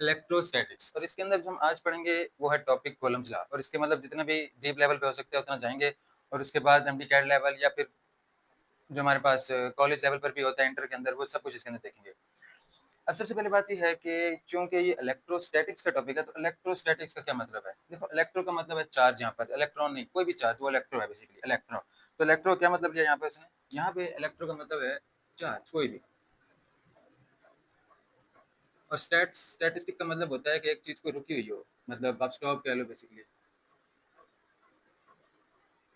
Electrostatics, और इसके अंदर जो हम आज पढ़ेंगे वो है टॉपिक कूलम्स लॉ, और इसके मतलब जितना भी डीप लेवल पे हो सकता है उतना जाएंगे, और उसके बाद एमडी कैड लेवल या फिर जो हमारे पास कॉलेज लेवल पर भी होता है इंटर के अंदर, वो सब कुछ इसके अंदर देखेंगे। अब सबसे पहले बात ये है कि चूंकि ये इलेक्ट्रोस्टैटिक्स का टॉपिक है, तो इलेक्ट्रोस्टैटिक्स का क्या मतलब है? देखो, इलेक्ट्रो का मतलब है चार्ज, यहाँ पर इलेक्ट्रॉन नहीं, कोई भी चार्ज, वो इलेक्ट्रो है बेसिकली, इलेक्ट्रॉन। तो इलेक्ट्रो क्या मतलब किया यहाँ पे उसने? यहाँ पे इलेक्ट्रो का मतलब है चार्ज, कोई भी। और स्टैटिस्टिक का मतलब होता है कि एक चीज को रुकी हुई हो, मतलब आप स्टॉप कह लो बेसिकली,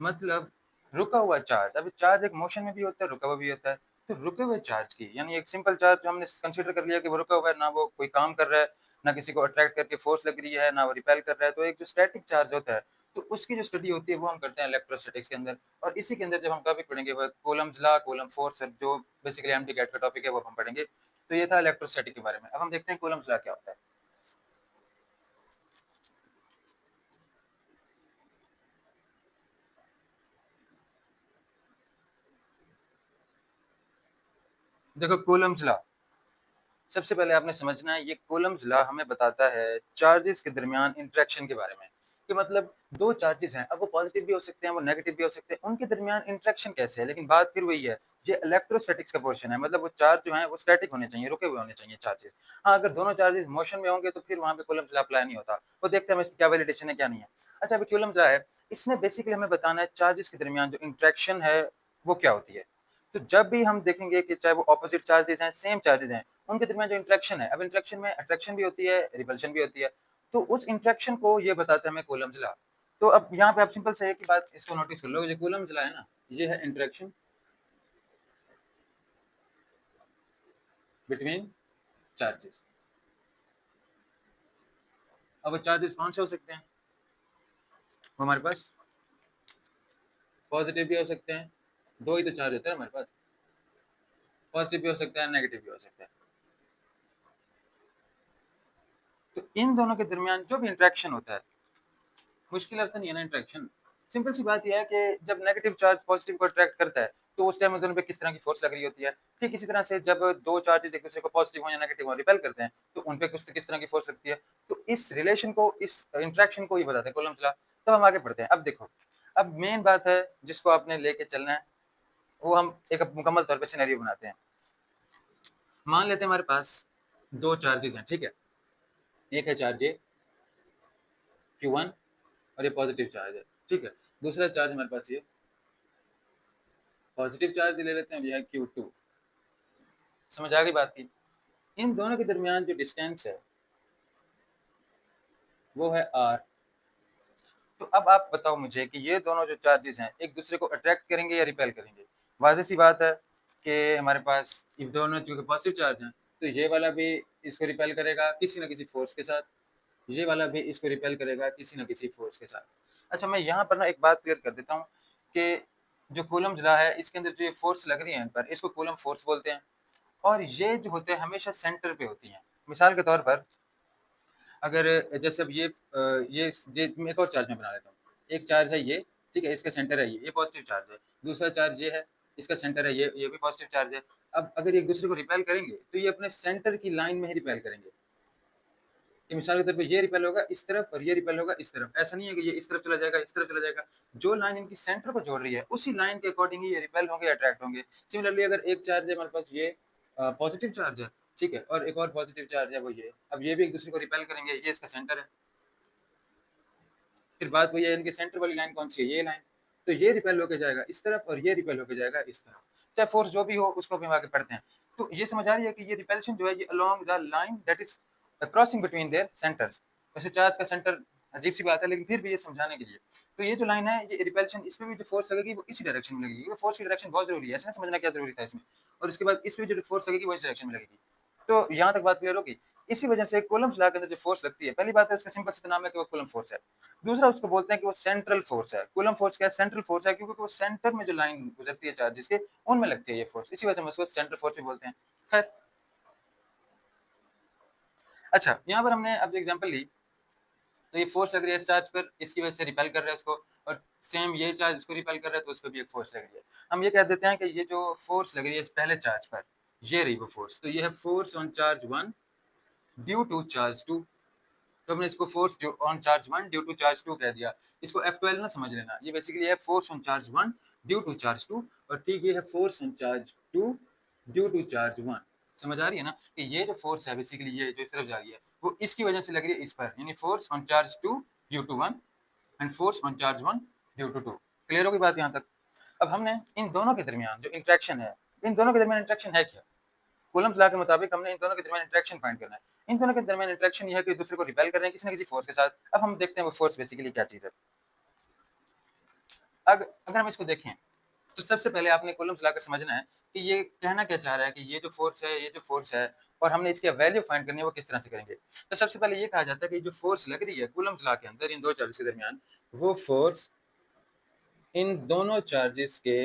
मतलब रुका हुआ चार्ज। अभी चार्ज एक मोशन में भी होता है, रुका हुआ भी होता है। तो रुके हुए चार्ज की, यानी एक सिंपल चार्ज जो हमने कंसीडर कर लिया कि वो रुका हुआ है, ना वो कोई काम कर रहा है, ना किसी को अट्रैक्ट करके फोर्स लग रही है, ना वो रिपेल कर रहा है, तो एक जो स्टैटिक चार्ज होता है, तो उसकी जो स्टडी होती है वो हम करते हैं इलेक्ट्रोस्टैटिक्स के अंदर। और इसी के अंदर जब हम टॉपिक पढ़ेंगे वो कूलम्स लॉ, कूलम फोर्स, जो बेसिकली एमडी कैट का टॉपिक है वो हम पढ़ेंगे। तो ये था इलेक्ट्रोस्टैटिक के बारे में। अब हम देखते हैं कूलम्स लॉ क्या होता है। देखो, कूलम्स लॉ, सबसे पहले आपने समझना है, ये कूलम्स लॉ हमें बताता है चार्जेस के दरमियान इंटरेक्शन के बारे में। कि मतलब दो चार्जेस हैं, अब वो पॉजिटिव भी हो सकते हैं, वो नेगेटिव भी हो सकते हैं, उनके दरमियान इंटरेक्शन कैसे है। लेकिन बात फिर वही है, ये इलेक्ट्रोस्टैटिक्स का पोर्शन है, मतलब वो चार्ज जो है वो स्टैटिक होने चाहिए, रुके हुए होने चाहिए चार्जेस। हाँ, अगर दोनों चार्जेस मोशन में होंगे तो फिर वहां पे कूलम्स लॉ अप्लाई नहीं होता। वो देखते हैं हम इसकी क्या वैलिडेशन है क्या नहीं है। अच्छा, अभी कूलम्स लॉ है, इसमें बेसिकली हमें बताना है चार्जेस के दरमियान जो इंटरेक्शन है वो क्या होती है। तो जब भी हम देखेंगे कि चाहे वो ऑपोजिट चार्जेस हैं, सेम चार्जेस हैं, उनके दरमियान जो इंटरेक्शन है, अब इंटरेक्शन में अट्रैक्शन भी होती है, रिपल्शन भी होती है, तो उस इंटरेक्शन को ये बताते हैं हमें कूलम्स लॉ। तो अब यहाँ पे आप सिंपल से एक ही बात इसको नोटिस कर लो, ये कूलम्स लॉ है ना, ये है इंटरेक्शन बिटवीन चार्जेस। अब वो चार्जेस कौन से हो सकते हैं? वो हमारे पास पॉजिटिव भी हो सकते हैं, दो ही तो चार्ज होते हैं हमारे पास, पॉजिटिव भी हो सकता है, नेगेटिव भी हो सकता है। तो इन दोनों के दरमियान जो भी इंटरेक्शन होता है, मुश्किल अर्थ नहीं है ना इंटरेक्शन। सिंपल सी बात यह है कि जब नेगेटिव चार्ज पॉजिटिव को अट्रैक्ट करता है, तो उस टाइम दोनों पे किस तरह की फोर्स लग रही होती है। ठीक इसी तरह से जब दो चार्जेस एक दूसरे को पॉजिटिव हो या नेगेटिव हो रिपेल करते हैं, तो उन पे कुछ किस तरह की फोर्स लगती है। तो इस रिलेशन को, इस इंटरेक्शन को ही बताते हैं कूलम्स लॉ। तो हम आगे बढ़ते हैं। अब देखो, अब मेन बात है जिसको आपने लेके चलना है, वो हम एक मुकम्मल तौर पर सिनेरियो बनाते हैं। मान लेते हैं हमारे पास दो चार्जेस हैं, ठीक है। एक है चार्ज ए Q1, और ये पॉजिटिव चार्ज है, ठीक है। दूसरा चार्ज हमारे पास ये पॉजिटिव चार्ज ले लेते हैं, ये है Q2। समझ आ गई बात की? इन दोनों के दरमियान जो डिस्टेंस है वो है R। तो अब आप बताओ मुझे कि ये दोनों जो चार्जेस हैं एक दूसरे को अट्रैक्ट करेंगे या रिपेल करेंगे? वाज़ेह सी बात है कि हमारे पास ये दोनों जो पॉजिटिव चार्ज हैं, तो ये वाला भी इसको रिपेल करेगा किसी ना किसी फोर्स के साथ, ये वाला भी इसको रिपेल करेगा किसी ना किसी फोर्स के साथ। अच्छा, मैं यहाँ पर ना एक बात क्लियर कर देता हूँ कि जो कूलम्स लॉ है इसके अंदर जो ये फोर्स लग रही है इन पर, इसको कूलम फोर्स बोलते हैं। और ये जो होते हैं हमेशा सेंटर पे होती हैं। मिसाल के तौर पर, अगर जैसे अब ये मैं एक और चार्ज में बना लेता हूँ। एक चार्ज है ये, ठीक है, इसका सेंटर है ये पॉजिटिव चार्ज है। दूसरा चार्ज ये है, इसका सेंटर है ये भी पॉजिटिव चार्ज है। अब अगर एक दूसरे को रिपेल करेंगे तो ये अपने सेंटर की लाइन में ही रिपेल करेंगे। कि मिसाल के तौर पे ये रिपेल होगा इस तरफ और ये रिपेल होगा इस तरफ। ऐसा नहीं है कि ये इस तरफ चला जाएगा इस तरफ चला जाएगा। जो लाइन इनकी सेंटर को जोड़ रही है उसी लाइन के अकॉर्डिंग ही ये रिपेल होंगे, अट्रैक्ट होंगे। सिमिलरली अगर एक चार्ज है हमारे पास ये पॉजिटिव चार्ज है, ठीक है, और एक और पॉजिटिव चार्ज है वो ये, अब ये भी एक दूसरे को रिपेल करेंगे, ये इसका सेंटर है। फिर बात वही है, इनके सेंटर वाली लाइन कौन सी है? ये लाइन। तो ये रिपेल होके जाएगा इस तरफ और ये रिपेल होके जाएगा इस तरफ। चाहे फोर्स जो भी हो उसको भी हम आगे पढ़ते हैं। तो ये समझ आ रही है कि ये रिपेल्शन जो है ये along the line that is crossing between their centres. वैसे चार्ज का सेंटर अजीब सी बात है, लेकिन फिर भी ये समझाने के लिए। तो ये जो लाइन है ये रिपेल्शन, इसमें भी जो फोर्स लगेगी वो इसी डायरेक्शन में लगेगी। वो फोर्स की डायरेक्शन बहुत जरूरी है, ऐसा समझना क्या जरूरी था इसमें। और उसके बाद इसमें जो फोर्स लगेगी वो इस डायरेक्शन में लगेगी। तो यहाँ तक बात क्लियर होगी। इसी वजह से कूलम्स लॉ के अंदर जो फोर्स लगती है, पहली बात है उसका सिंपल सा नाम है कि वो कूलम फोर्स है। दूसरा उसको बोलते हैं कि वो सेंट्रल फोर्स है। कूलम फोर्स क्या है? सेंट्रल फोर्स है, क्योंकि वो सेंटर में जो लाइन गुजरती है चार्जेस के, उनमें लगती है ये फोर्स। इसी वजह से हम उसको सेंट्रल फोर्स भी बोलते हैं। खैर, अच्छा, यहाँ पर हमने अब एग्जांपल ली, तो ये फोर्स लग रही है इस चार्ज पर, इसकी वजह से रिपेल कर रहा है इसको, और सेम ये चार्ज इसको रिपेल कर रहा है तो उस पर भी एक फोर्स लग रही है। हम ये कह देते हैं कि ये जो फोर्स लग रही है इस पहले चार्ज पर, ये रही वो फोर्स। तो ये है force on charge 1, due to charge 2। तो हमने इसको force on charge 1 due to charge 2 कह दिया। इसको F12 ना समझ लेना, ये बेसिकली है force on charge 1 due to charge 2, और ठीक ये है force on charge 2 due to charge 1। समझ आ रही है ना कि ये जो फोर्स है बेसिकली ये जो इस तरफ जा रही है वो इसकी वजह से लग रही है इस पर, यानी force on charge 2 due to 1 and force on charge 1 due to 2। Clear होगी बात यहाँ तक? अब हमने इन दोनों के दरमियान जो इंट्रैक्शन है, इन दोनों के दरमियान इंट्रैक्शन है क्या? कूलम्स लॉ के मुताबिक हमने इन दोनों के दरमियान इंटरेक्शन फाइंड करना है। इन दोनों के दरमियान इंटरेक्शन ये है कि एक दूसरे को रिपेल कर रहे हैं किसी न किसी फोर्स के साथ। अब हम देखते हैं वो फोर्स बेसिकली क्या चीज़ है। अगर हम इसको देखें तो सबसे पहले आपने कूलम्स लॉ को समझना है कि ये कहना क्या चाह रहा है कि ये जो फोर्स है और हमने इसकी वैल्यू फाइंड करनी है वो किस तरह से करेंगे। तो सबसे पहले ये कहा जाता है कि जो फोर्स लग रही है कूलम्स लॉ के अंदर इन दो चार्जेस के दरमियान, वो फोर्स इन दोनों चार्जेस के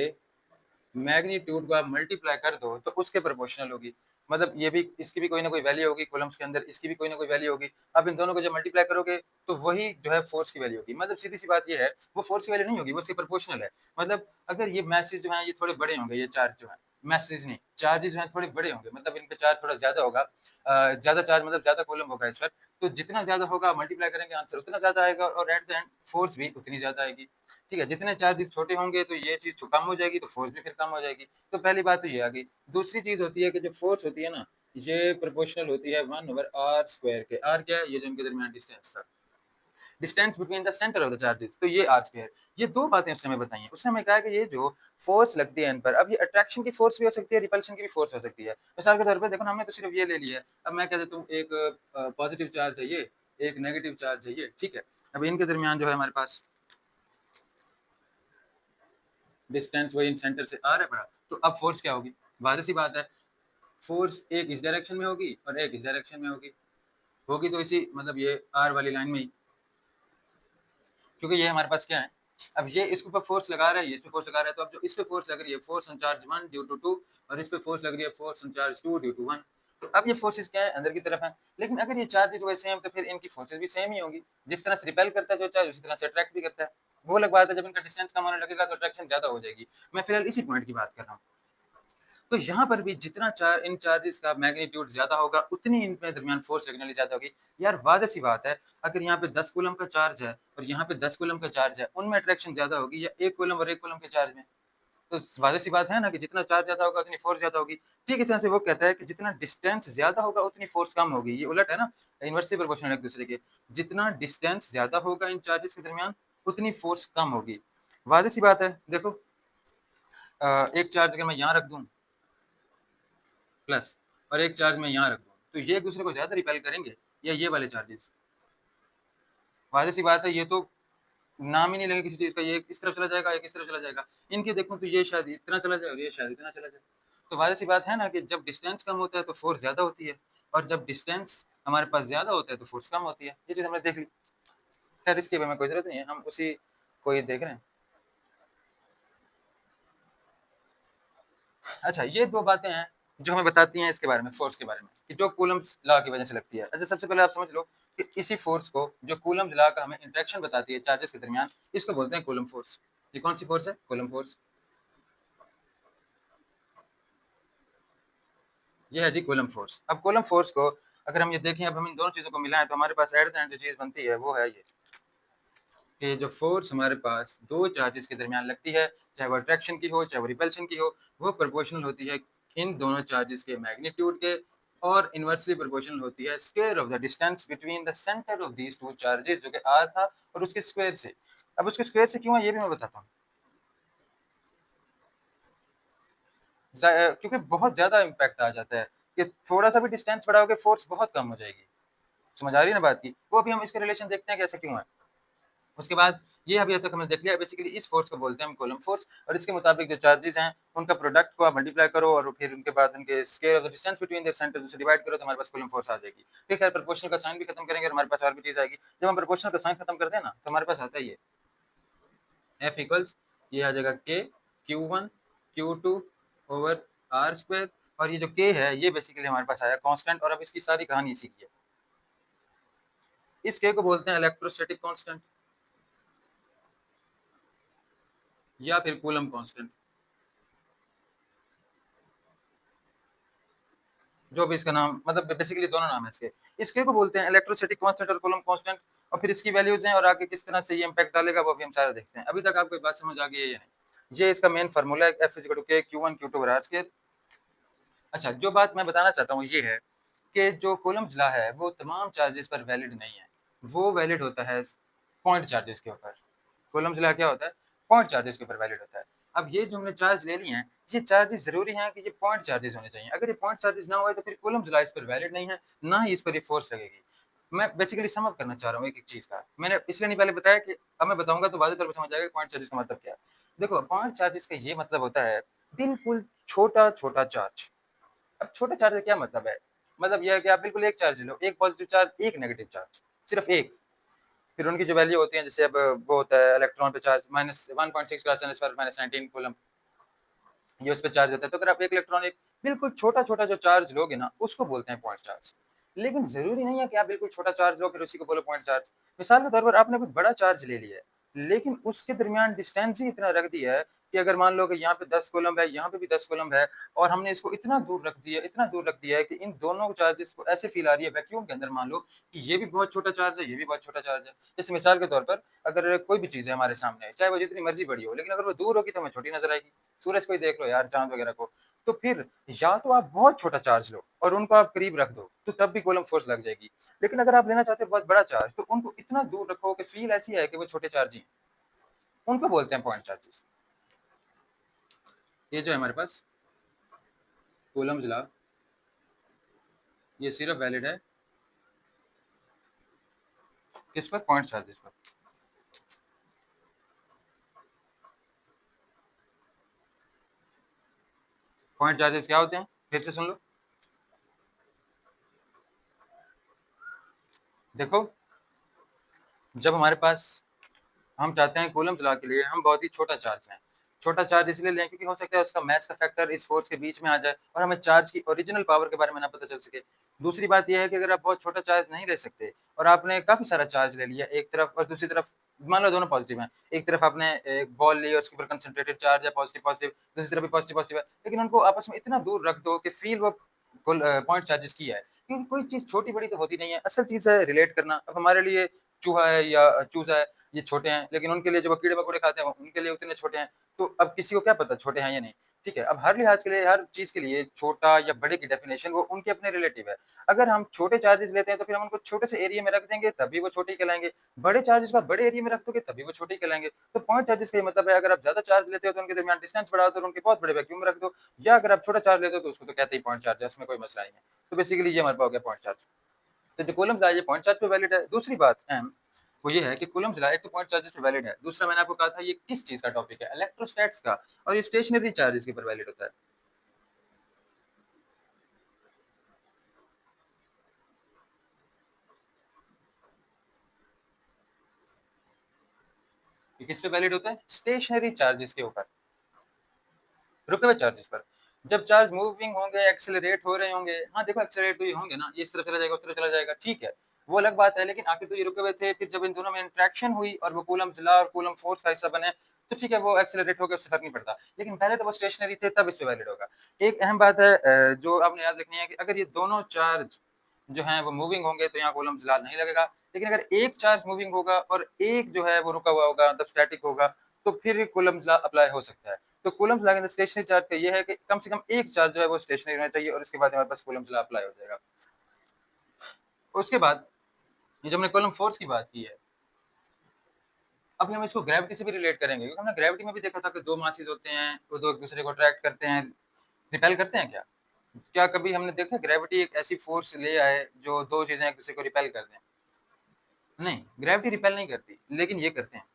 मैग्नीट्यूड को आप मल्टीप्लाई कर दो तो उसके प्रोपोर्शनल होगी। मतलब ये भी इसकी भी कोई ना कोई वैल्यू होगी कॉलम्स के अंदर, इसकी भी कोई ना कोई वैल्यू होगी। अब इन दोनों को जब मल्टीप्लाई करोगे तो वही जो है फोर्स की वैल्यू होगी। मतलब सीधी सी बात ये है वो फोर्स की वैल्यू नहीं होगी, वो उसकी प्रोपोर्शनल है। मतलब अगर ये मैसेज जो है ये थोड़े बड़े होंगे, ये चार्ज जो है मैसेज नहीं चार्जेस जो है थोड़े बड़े होंगे, मतलब इनका चार्ज थोड़ा ज्यादा होगा, ज्यादा चार्ज मतलब ज्यादा कॉलम होगा इस पर। तो जितना ज्यादा होगा मल्टीप्लाई करेंगे आंसर उतना ज्यादा आएगा और एट द एंड फोर्स भी उतनी ज्यादा आएगी। ठीक है, जितने चार्जेस छोटे होंगे तो ये चीज कम हो जाएगी तो फोर्स भी फिर कम हो जाएगी। तो पहली बात तो ये आ गई। दूसरी चीज होती है कि जो फोर्स होती है ना ये प्रोपोर्शनल होती है 1/r² के। आर क्या है? ये जो इनके दरमियान डिस्टेंस था, distance between the centre of the charges, तो ये r²। ये दो बातें उसने हमें बताई हैं। उसने हमें कहा कि ये जो फोर्स लगती है इन पर, अब ये अट्रैक्शन की फोर्स भी हो सकती है, रिपल्शन की भी फोर्स हो सकती है। मिसाल के तौर पर देखो ना, हमने तो सिर्फ ये ले लिया है। अब मैं कह देता हूँ एक पॉजिटिव चार्ज है ये, एक नेगेटिव चार्ज है ये, ठीक है। अब इनके दरमियान जो है हमारे पास डिस्टेंस वही इन सेंटर से आ रहा है बड़ा, तो अब फोर्स क्या होगी? वाज़िह सी बात है, फोर्स एक इस डायरेक्शन में होगी और एक इस डायरेक्शन में होगी। होगी तो इसी मतलब ये आर वाली लाइन में ही, क्योंकि ये हमारे पास क्या है, अब ये इसके ऊपर फोर्स लगा रहा है, ये इस पे फोर्स लगा रहा है, तो अब जो इस पे फोर्स लग रही है force on charge 1 due to 2 और इस पे फोर्स लग रही है force on charge 2 due to 1। तो अब ये फोर्सेस क्या है? अंदर की तरफ है। लेकिन अगर ये चार्जेस वैसे हैं तो फिर इनकी फोर्सेस भी सेम ही होंगी। जिस तरह से रिपेल करता है जो चार्ज उसी तरह से अट्रैक्ट भी करता है। वो अलग बात है, जब इनका डिस्टेंस कम होने लगेगा तो अट्रैक्शन ज्यादा हो जाएगी। मैं फिलहाल इसी पॉइंट की बात कर रहा हूँ। तो यहाँ पर भी जितना इन चार्जेस का मैग्नीट्यूड ज्यादा होगा उतनी इनके दरमियान फोर्स सिग्नली ज्यादा होगी। यार वाज़िह सी बात है, अगर यहाँ पे 10 कूलम का चार्ज है और यहाँ पे 10 कूलम का चार्ज है, उनमें अट्रैक्शन ज्यादा होगी या 1 कूलम और 1 कूलम के चार्ज में? तो वाज़िह सी बात है ना कि जितना चार्ज ज्यादा होगा उतनी फोर्स ज्यादा होगी। ठीक इस तरह से वो कहता है कि जितना डिस्टेंस ज्यादा होगा उतनी फोर्स कम होगी। ये उलट है ना, इनवर्सली प्रोपोर्शनल एक दूसरे के। जितना डिस्टेंस ज्यादा होगा इन चार्जेस के दरमियान उतनी फोर्स कम होगी। वाज़िह सी बात है। देखो एक चार्ज अगर मैं यहाँ रख दूँ प्लस और एक चार्ज मैं यहाँ रख दूँ तो ये एक दूसरे को ज्यादा रिपेल करेंगे या ये वाले चार्जेस? वाज़िह सी बात है, ये तो नाम ही नहीं लगेगा किसी चीज का। ये इस तरफ चला जाएगा, एक इस तरफ चला जाएगा। इनके देखो तो ये शायद इतना चला जाए और ये शायद इतना चला जाए। तो वाज़िह सी बात है ना कि जब डिस्टेंस कम होता है तो फोर्स ज्यादा होती है और जब डिस्टेंस हमारे पास ज्यादा होता है तो फोर्स कम होती है। ये चीज हमने देख ली। खैर इसकी हमें कोई जरूरत नहीं है, हम उसी को ही देख रहे हैं। अच्छा, ये दो बातें हैं जो हमें बताती हैं इसके बारे में, फोर्स के बारे में, कि जो कूलम्स लॉ की वजह से लगती है। अच्छा, सबसे पहले आप समझ लो कि इसी फोर्स को जो कूलम्स लॉ का हमें इंटरेक्शन बताती है चार्जेस के दरमियान, इसको बोलते हैं कूलम फोर्स। ये कौन सी फोर्स है? Coulomb force. ये है जी कूलम फोर्स। अब कूलम फोर्स को अगर हम ये देखें, अब हम इन दोनों चीजों को मिलाएं तो हमारे पास एट द एंड जो चीज बनती है वो है ये कि जो फोर्स हमारे पास दो चार्जेस के दरमियान लगती है, चाहे वो अट्रैक्शन की हो चाहे वो रिपल्शन की हो, वो प्रोपोर्शनल होती है इन दोनों चार्जेस के मैग्नीट्यूड के और इनवर्सली प्रोपोर्शनल होती है square of the distance between the centre of these two charges, जो कि आर था, और उसके स्क्वायर से। अब उसके स्क्वायर से क्यों है ये भी मैं बताता हूँ। क्योंकि बहुत ज्यादा इम्पैक्ट आ जाता है कि थोड़ा सा भी डिस्टेंस बढ़ाओगे फोर्स बहुत कम हो जाएगी। समझ आ रही है ना बात की? वो अभी हम इसके रिलेशन देखते हैं कैसे क्यों है। उसके बाद ये अभी तक हमने देख लिया, बेसिकली इस फोर्स को बोलते हैं हम कूलम फोर्स, और इसके मुताबिक जो चार्जेस हैं उनका प्रोडक्ट को आप मल्टीप्लाई करो और फिर उनके बाद उनके square of the distance between their centres से डिवाइड करो तो हमारे पास कूलम फोर्स आ जाएगी। ठीक है, प्रोपोर्शनल का साइन भी खत्म करेंगे और हमारे पास और भी चीज आएगी। जब हम प्रोपोर्शनल का साइन खत्म कर दें ना तो हमारे पास आता है ये एफ इक्वल्स, ये आ जाएगा के Q1 Q2 over R square, और ये जो के है ये बेसिकली हमारे पास आया कांस्टेंट, और अब इसकी सारी कहानी इसी की है। इस के को बोलते हैं इलेक्ट्रोस्टैटिक कांस्टेंट या फिर कूलम कांस्टेंट। जो भी इसका नाम, मतलब बेसिकली दोनों नाम है इसके। इसके को बोलते हैं इलेक्ट्रोस्टैटिक कांस्टेंट और कूलम्ब कांस्टेंट, और फिर इसकी वैल्यूज हैं और आगे किस तरह से ये इंपैक्ट डालेगा वो भी हम सारा देखते हैं। अभी तक आपको बात समझ आ गई है या नहीं? ये इसका मेन फार्मूला है, F equal to K Q1 Q2 बराबर के। अच्छा, जो बात मैं बताना चाहता हूँ ये है कि जो कूलम्ब्स लॉ है वो तमाम चार्जेस पर वैलिड नहीं है, वो वैलिड होता है पॉइंट चार्जेस के ऊपर। कूलम्ब्स लॉ क्या होता है? पॉइंट चार्जेस के ऊपर वैलिड होता है। अब ये जो हमने चार्ज ले लिए हैं, ये चार्जेस जरूरी हैं कि ये पॉइंट चार्जेस होने चाहिए। अगर ये पॉइंट चार्जेस ना हुए तो फिर कूलम्ब्स लॉ इस पर वैलिड नहीं है, ना ही इस पर ये फोर्स लगेगी। मैं बेसिकली सम अप करना चाह रहा हूँ एक एक चीज का। मैंने इसलिए नहीं पहले बताया कि अब मैं बताऊंगा तो वाज़ेह तौर पर समझ आएगा पॉइंट चार्जेस का मतलब क्या है। देखो, पॉइंट चार्जेस का ये मतलब होता है बिल्कुल छोटा छोटा चार्ज। अब छोटे चार्ज का क्या मतलब है? मतलब यह है कि आप बिल्कुल एक चार्ज लो, एक पॉजिटिव चार्ज, एक नेगेटिव चार्ज, सिर्फ एक। फिर उनकी जो वैल्यू होती है, जैसे अब वो होता है इलेक्ट्रॉन पे चार्ज -1.6 × 10⁻⁻⁹ कूलम, ये उस पे चार्ज होता है। तो अगर आप एक इलेक्ट्रॉन, एक बिल्कुल छोटा छोटा जो चार्ज लोगे ना, उसको बोलते हैं पॉइंट चार्ज। लेकिन जरूरी नहीं है कि आप बिल्कुल छोटा चार्ज लो फिर उसी को बोलो पॉइंट चार्ज। मिसाल के तौर पर आपने कोई बड़ा चार्ज ले लिया है, लेकिन उसके दरमियान डिस्टेंस ही इतना रख दिया है कि अगर मान लो कि यहाँ पे 10 कूलम्ब है, यहाँ पे भी 10 कूलम्ब है, और हमने इसको इतना दूर रख दिया, इतना दूर रख दिया है कि इन दोनों चार्जेस को ऐसे फील आ रही है वैक्यूम के अंदर, मान लो कि ये भी बहुत छोटा चार्ज है, ये भी बहुत छोटा चार्ज है। जैसे मिसाल के तौर पर अगर कोई भी चीज है हमारे सामने, चाहे वो जितनी मर्जी बड़ी हो, लेकिन अगर वो दूर होगी तो हमें छोटी नजर आएगी। सूरज को ही देख लो यार, चांद वगैरह को। तो फिर या तो आप बहुत छोटा चार्ज लो और उनको आप करीब रख दो, तो तब भी कूलम्ब फोर्स लग जाएगी। लेकिन अगर आप लेना चाहते हो बहुत बड़ा चार्ज, तो उनको इतना दूर रखो कि फील ऐसी है कि वो छोटे चार्ज ही हैं। उनको बोलते हैं पॉइंट चार्जेस। ये जो है हमारे पास कूलम्ब्स लॉ, ये सिर्फ वैलिड है किस पर? पॉइंट चार्जेस पर। पॉइंट चार्जेस क्या होते हैं, फिर से सुन लो। देखो, जब हमारे पास, हम चाहते हैं कूलम्ब्स लॉ के लिए हम बहुत ही छोटा चार्ज लें। छोटा चार्ज इसलिए लें क्योंकि हो सकता है उसका मैच का फैक्टर इस फोर्स के बीच में आ जाए और हमें चार्ज की ओरिजिनल पावर के बारे में ना पता चल सके। दूसरी बात यह है कि अगर आप बहुत छोटा चार्ज नहीं ले सकते और आपने काफी सारा चार्ज ले लिया एक तरफ और दूसरी तरफ, मान लो दोनों पॉजिटिव हैं, एक तरफ आपने एक बॉल ली और उसके ऊपर कंसंट्रेटेड चार्ज है पॉजिटिव पॉजिटिव, दूसरी तरफ भी पॉजिटिव पॉजिटिव है, लेकिन उनको आपस में इतना दूर रख दो कि फील वो पॉइंट चार्जेस की है। क्योंकि कोई चीज छोटी बड़ी तो होती नहीं है, असल चीज है रिलेट करना। अब हमारे लिए चूहा है या चूजा है, ये छोटे हैं, लेकिन उनके लिए जो वो कीड़े मकोड़े खाते हैं उनके लिए उतने छोटे हैं। तो अब किसी को क्या पता छोटे हैं या नहीं? ठीक है, अब हर लिहाज के लिए, हर चीज के लिए छोटा या बड़े की डेफिनेशन वो उनके अपने रिलेटिव है। अगर हम छोटे चार्जेस लेते हैं तो फिर हम उनको छोटे से एरिया में रख देंगे तभी वो छोटे ही कहलाएंगे। बड़े चार्जेस को बड़े एरिया में रख दोगे तभी वो छोटे ही कहलाएंगे। तो पॉइंट चार्जेस का मतलब है, अगर आप ज्यादा चार्ज लेते हो तो उनके दरमियान डिस्टेंस बढ़ा दो और उनके बहुत बड़े वैक्यूम में रख दो, या अगर आप छोटा चार्ज लेते हो तो उसको तो कहते ही पॉइंट चार्ज है, उसमें कोई मसला नहीं है। तो बेसिकली ये हमारे पास हो गया पॉइंट चार्ज। तो जो कूलम्ब्स लॉ है ये पॉइंट चार्ज पे वैलिड है। दूसरी बात अहम वो ये है कि कूलम्ब्स लॉ एक तो पॉइंट चार्जेस पे वैलिड है, दूसरा मैंने आपको कहा था ये किस चीज का टॉपिक है, इलेक्ट्रोस्टैट्स का, और ये स्टेशनरी चार्जेस के ऊपर वैलिड होता है। ये किस पे वैलिड होता है? स्टेशनरी चार्जेस के ऊपर, रुके हुए चार्जेस पर। जब चार्ज मूविंग होंगे, एक्सेलरेट हो रहे होंगे, हाँ देखो एक्सेलरेट तो ये होंगे ना, ये इस तरह चला जाएगा उस तरह चला जाएगा, ठीक है, वो अलग बात है। लेकिन आखिर तो ये रुके हुए थे, फिर जब इन दोनों में इंट्रैक्शन हुई और वो कूलम्ब्स लॉ और कूलम्ब फोर्स का हिस्सा बने, तो ठीक है वो एक्सेलरेट हो गए, उससे फर्क नहीं पड़ता। लेकिन पहले तो वो स्टेशनरी थे, तब इस पे वैलिड होगा। एक अहम बात है जो आपने याद रखनी है कि अगर ये दोनों चार्ज जो हैं वो मूविंग होंगे तो यहाँ कूलम्ब्स लॉ नहीं लगेगा। लेकिन अगर एक चार्ज मूविंग होगा और एक जो है वो रुका हुआ होगा, मतलब स्टैटिक होगा, तो फिर कूलम्ब्स लॉ अप्लाई हो सकता है। तो Coulomb's law in stationary charge का ये है कि कम से कम एक चार्ज जो है वो स्टेशनरी होना चाहिए और उसके बाद हमारे पास कूलम्ब्स लॉ अप्लाई हो जाएगा। उसके बाद ये जो हमने कूलम्ब फोर्स की बात की है, अभी हम इसको ग्रेविटी से भी रिलेट करेंगे, क्योंकि हमने ग्रेविटी में भी देखा था कि दो मासेस होते हैं, वो दो एक दूसरे को अट्रैक्ट करते हैं, रिपेल करते हैं क्या? क्या कभी हमने देखा ग्रेविटी एक ऐसी फोर्स ले आए जो दो चीजें एक दूसरे को रिपेल कर दें? नहीं, ग्रेविटी रिपेल नहीं करती, लेकिन ये करते हैं।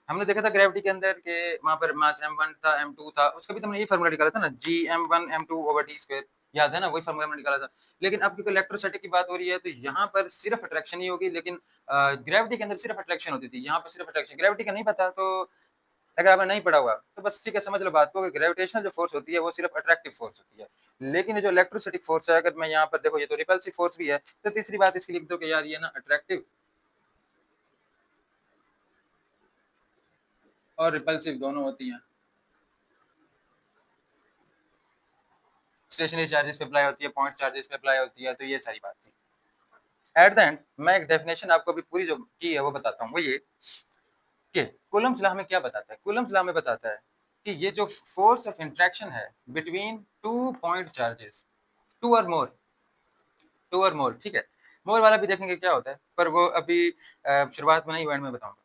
हमने देखा था ग्रेविटी के अंदर के वहां पर मास m1 था, m2 था, उसका भी तो हमने ये फार्मूला निकाला था ना, gm1m2/t²। याद है ना, वही फार्मूला हमने निकाला था। लेकिन अब क्योंकि इलेक्ट्रोस्टैटिक की बात हो रही है तो यहाँ पर सिर्फ अट्रैक्शन ही होगी, लेकिन ग्रेविटी के अंदर सिर्फ अट्रैक्शन होती थी, यहाँ पर सिर्फ अट्रैक्शन। ग्रेविटी का नहीं पता तो अगर आपने नहीं पढ़ा हुआ तो बस ठीक है, समझ लो बात को कि ग्रेविटेशनल जो फोर्स होती है वो सिर्फ अट्रैक्टिव फोर्स होती है। लेकिन ये जो इलेक्ट्रोस्टैटिक फोर्स है, अगर मैं यहाँ पर देखो, ये तो रिपल्सिव फोर्स भी है, तो तीसरी बात इसकी लिख दो कि यार ये ना अट्रैक्टिव और रिपल्सिव दोनों होती हैं। स्टेशनरी चार्जेस पे अप्लाई होती है, पॉइंट चार्जेस पे अप्लाई होती है, तो ये सारी बात थी। एट द एंड मैं एक डेफिनेशन आपको अभी पूरी जो की है वो बताता हूँ, वो ये कि कूलम्ब्स लॉ हमें क्या बताता है। कूलम्ब्स लॉ हमें बताता है कि ये जो फोर्स ऑफ इंटरेक्शन है between two point charges, two or more, to or मोर, ठीक है, मोर वाला भी देखेंगे क्या होता है, पर वो अभी शुरुआत में नहीं, एंड में बताऊंगा।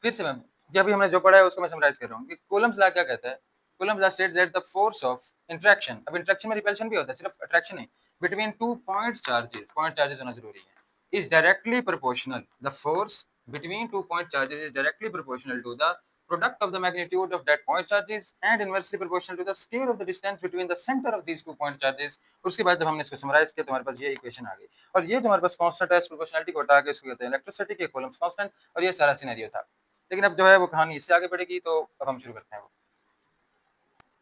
फिर से मैं ये अभी हमने जो पढ़ा है उसको मैं समराइज कर रहा हूँ कि कूलम्ब्स लॉ क्या कहता है। Coulomb's law states that the force of interaction, अब इंटरेक्शन में रिपल्शन भी होता है, सिर्फ अट्रैक्शन नहीं, बिटवीन टू पॉइंट चार्जेस होना जरूरी है, is directly proportional, the force between 2 point charges is directly proportional to the product of the magnitude of that point charges and inversely proportional to the scale of the distance between the center of these 2 point charges। उसके बाद जब हमने इसको summarise किया तो हमारे पास ये equation आ गई, और ये जो हमारे पास कांस्टेंट है प्रोपोर्शनलिटी को हटा के इसको कहते हैं इलेक्ट्रिसिटी के कूलम्ब्स कांस्टेंट, और ये सारा सिनेरियो था। लेकिन अब जो है वो कहानी इससे आगे बढ़ेगी, तो अब हम शुरू करते हैं वो।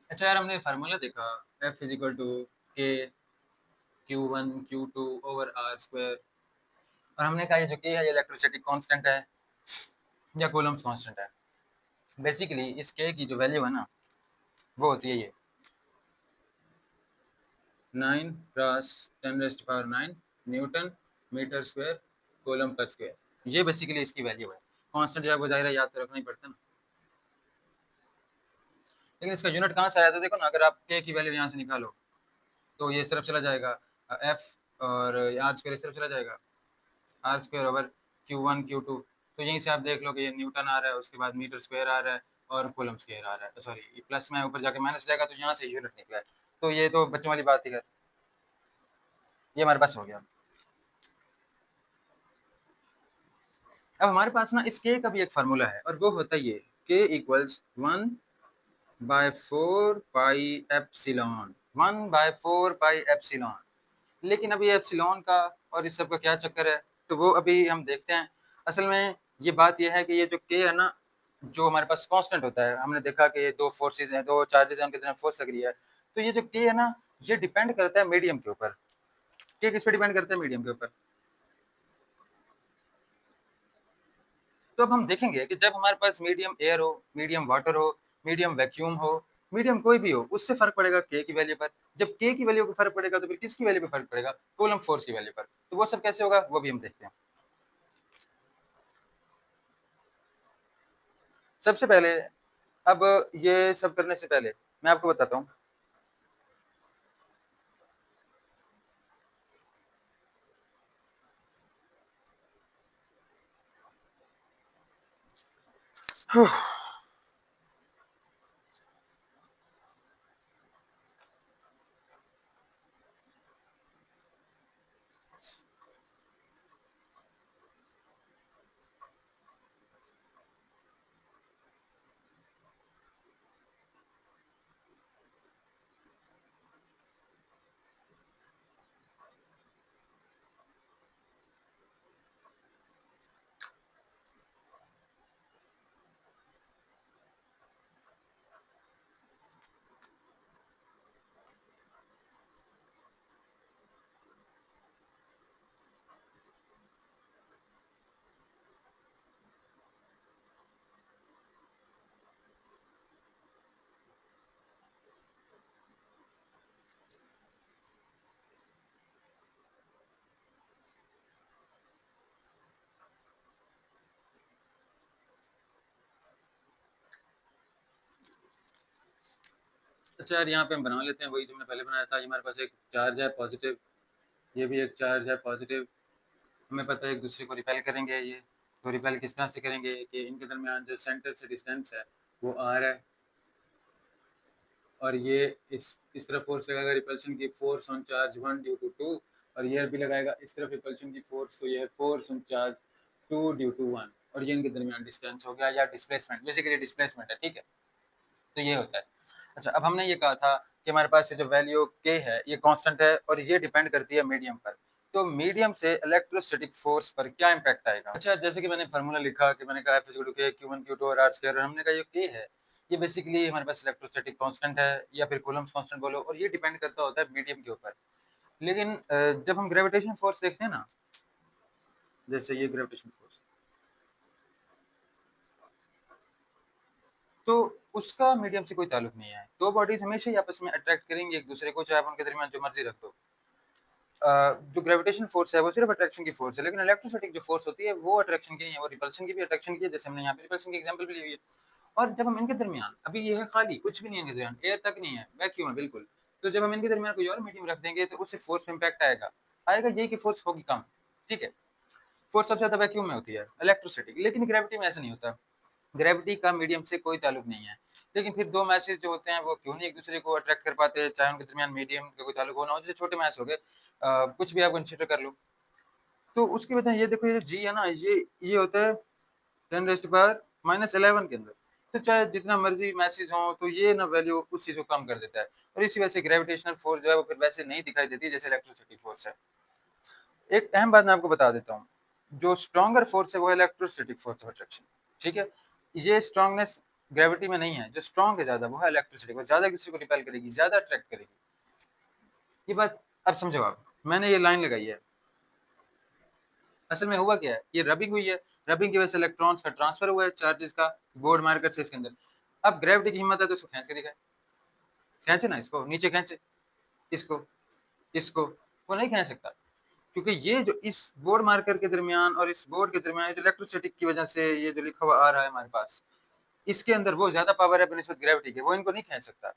अच्छा यार, हमने फार्मूला देखा F इज इक्वल टू के Q1 Q2 over R square, और हमने कहा ये जो के है ये इलेक्ट्रिसिटी कांस्टेंट है या कूलम्ब्स कांस्टेंट है। बेसिकली इस के की जो वैल्यू है ना वो होती है ये 9 cross 10⁹ newton metre square coulomb per square, ये बेसिकली इसकी वैल्यू है। कांस्टेंट जो है वो जाहिर है याद तो रखना ही पड़ता है ना। लेकिन इसका यूनिट कहाँ से आया था देखो ना, अगर आप के की वैल्यू यहाँ से निकालो तो ये इस तरफ चला जाएगा एफ, और आर स्क्वायर इस तरफ चला जाएगा, are square over Q1 Q2, तो यहीं से आप देख लो कि ये न्यूटन आ रहा है, उसके बाद मीटर स्क्वायर आ रहा है और कूलम स्क्वायर आ रहा है, सॉरी प्लस में ऊपर जाके माइनस जाएगा, तो यहाँ से यूनिट निकला है। तो ये तो बच्चों वाली बात थी, खैर ये हमारे पास हो गया। अब हमारे पास ना इस के का भी एक फार्मूला है, और वो होता है ये के equals 1/4 pi epsilon, 1/4 pi epsilon. लेकिन अभी एप्सिलॉन का और इस सब का क्या चक्कर है, तो वो अभी हम देखते हैं। असल में ये बात ये है कि ये जो के है ना, जो हमारे पास कांस्टेंट होता है, हमने देखा कि ये दो फोर्सेज हैं, दो चार्जेस हैं, उनके तरफ फोर्स लग रही है, तो ये जो के है ना ये डिपेंड करता है मीडियम के ऊपर। के किस पे डिपेंड करता है? मीडियम के ऊपर। तो अब हम देखेंगे कि जब हमारे पास मीडियम एयर हो, मीडियम वाटर हो, मीडियम वैक्यूम हो, मीडियम कोई भी हो, उससे फर्क पड़ेगा के की वैल्यू पर। जब के की वैल्यू पर फर्क पड़ेगा तो फिर किसकी वैल्यू पर फर्क पड़ेगा? कूलम्ब फोर्स की वैल्यू पर। तो वो सब कैसे होगा वो भी हम देखते हैं। सबसे पहले, अब ये सब करने से पहले मैं आपको बताता हूँ। अच्छा यार, यहाँ पे हम बना लेते हैं वही जो हमने पहले बनाया था। ये हमारे पास एक चार्ज है पॉजिटिव, ये भी एक चार्ज है पॉजिटिव, हमें पता है एक दूसरे को रिपेल करेंगे। ये तो रिपेल किस तरह से करेंगे कि इनके दरमियान जो सेंटर से डिस्टेंस है वो आर है, और ये इस तरफ फोर्स लगाएगा रिपल्शन की, फोर्स ऑन चार्ज 1/2 और ये भी लगाएगा इस तरफ रिपल्शन की फोर्स, तो ये है फोर्स ऑन चार्ज 2/1, और ये इनके दरमियान डिस्टेंस हो गया या डिस्प्लेसमेंट, बेसिकली डिस्प्लेसमेंट है, ठीक है। तो ये होता है। अच्छा, अब हमने ये कहा था कि हमारे पास ये जो वैल्यू के है ये कांस्टेंट है और ये डिपेंड करती है मीडियम पर। तो मीडियम से इलेक्ट्रोस्टैटिक फोर्स पर क्या इंपैक्ट आएगा? अच्छा, जैसे कि मैंने फार्मूला लिखा कि मैंने कहा F के Q1 Q2 और R स्क्वायर, और हमने कहा ये के है, ये बेसिकली हमारे पास इलेक्ट्रोस्टैटिक कांस्टेंट है या फिर कूलम्ब्स कांस्टेंट बोलो, और ये डिपेंड करता होता है मीडियम के ऊपर। लेकिन जब हम ग्रेविटेशन फोर्स देखते हैं ना, जैसे ये ग्रेविटेशन फोर्स, तो उसका मीडियम से कोई ताल्लुक नहीं है। 2 बॉडीज़ हमेशा ही आपस में अट्रैक्ट करेंगी एक-दूसरे को, चाहे आप उनके दरमियान जो मर्ज़ी रख दो। जो ग्रेविटेशन फ़ोर्स है वो सिर्फ़ अट्रैक्शन की फ़ोर्स है, लेकिन इलेक्ट्रोस्टैटिक जो फ़ोर्स होती है वो अट्रैक्शन की नहीं है, वो रिपल्शन की भी अट्रैक्शन की है, जैसे हमने यहाँ पे रिपल्शन की एग्ज़ाम्पल भी ली हुई है। और जब हम इनके दरमियान अभी ये है खाली, कुछ भी नहीं है इनके दरमियान, एयर तक नहीं है, वैक्यूम है बिल्कुल। तो जब हम इनके दरमियान कोई और मीडियम रख देंगे तो उससे फ़ोर्स में इम्पैक्ट आएगा। आएगा यही कि फ़ोर्स होगी कम, ठीक है? फ़ोर्स सबसे ज़्यादा वैक्यूम में होती है, इलेक्ट्रोस्टैटिक, लेकिन ग्रेविटी में ऐसा नहीं होता। ग्रेविटी का मीडियम से कोई ताल्लुक नहीं है। लेकिन फिर 2 मैसेज जो होते हैं वो क्यों नहीं एक-दूसरे को अट्रैक्ट कर पाते, चाहे उनके दरमियान मीडियम का कोई ताल्लुक हो ना हो, जैसे छोटे मैच हो गए, कुछ भी आप कंसीडर कर लो। तो उसकी वजह ये देखो, ये जो जी है ना, ये होता है 10 रेज़्ड टू पावर -11 के अंदर। तो चाहे जितना मर्ज़ी मैसेज हो, तो ये ना वैल्यू उस चीज़ को कम कर देता है। और इसी वजह से ग्रेविटेशनल फ़ोर्स जो है वो फिर वैसे नहीं दिखाई देती जैसे इलेक्ट्रिसिटी फ़ोर्स है। एक अहम बात मैं आपको बता देता हूँ, जो स्ट्रॉन्गर फ़ोर्स है वो है इलेक्ट्रोस्टैटिक फ़ोर्स ऑफ अट्रैक्शन, ठीक है? ये स्ट्रॉन्गनेस ग्रेविटी में नहीं है, जो स्ट्रॉन्ग है ज़्यादा वो है इलेक्ट्रिसिटी, वो ज़्यादा किसी को रिपेल करेगी, ज़्यादा अट्रैक्ट करेगी। ये बात अब समझो आप, मैंने ये लाइन लगाई है, असल में हुआ क्या है, ये रबिंग हुई है, रबिंग की वजह से इलेक्ट्रॉन्स का ट्रांसफर हुआ है चार्जेस का बोर्ड मार्कर से इसके अंदर। अब ग्रेविटी की हिम्मत है तो इसको खींच के दिखाए, खींचे ना इसको, नीचे खींचे, इसको, इसको, वो नहीं खींच सकता। क्योंकि ये जो इस बोर्ड मार्कर के दरमियान और इस बोर्ड के दरमियान जो इलेक्ट्रोस्टैटिक की वजह से ये जो लिखा हुआ आ रहा है हमारे पास, इसके अंदर वो ज़्यादा पावर है बनिस्बत ग्रेविटी के, वो इनको नहीं खींच सकता।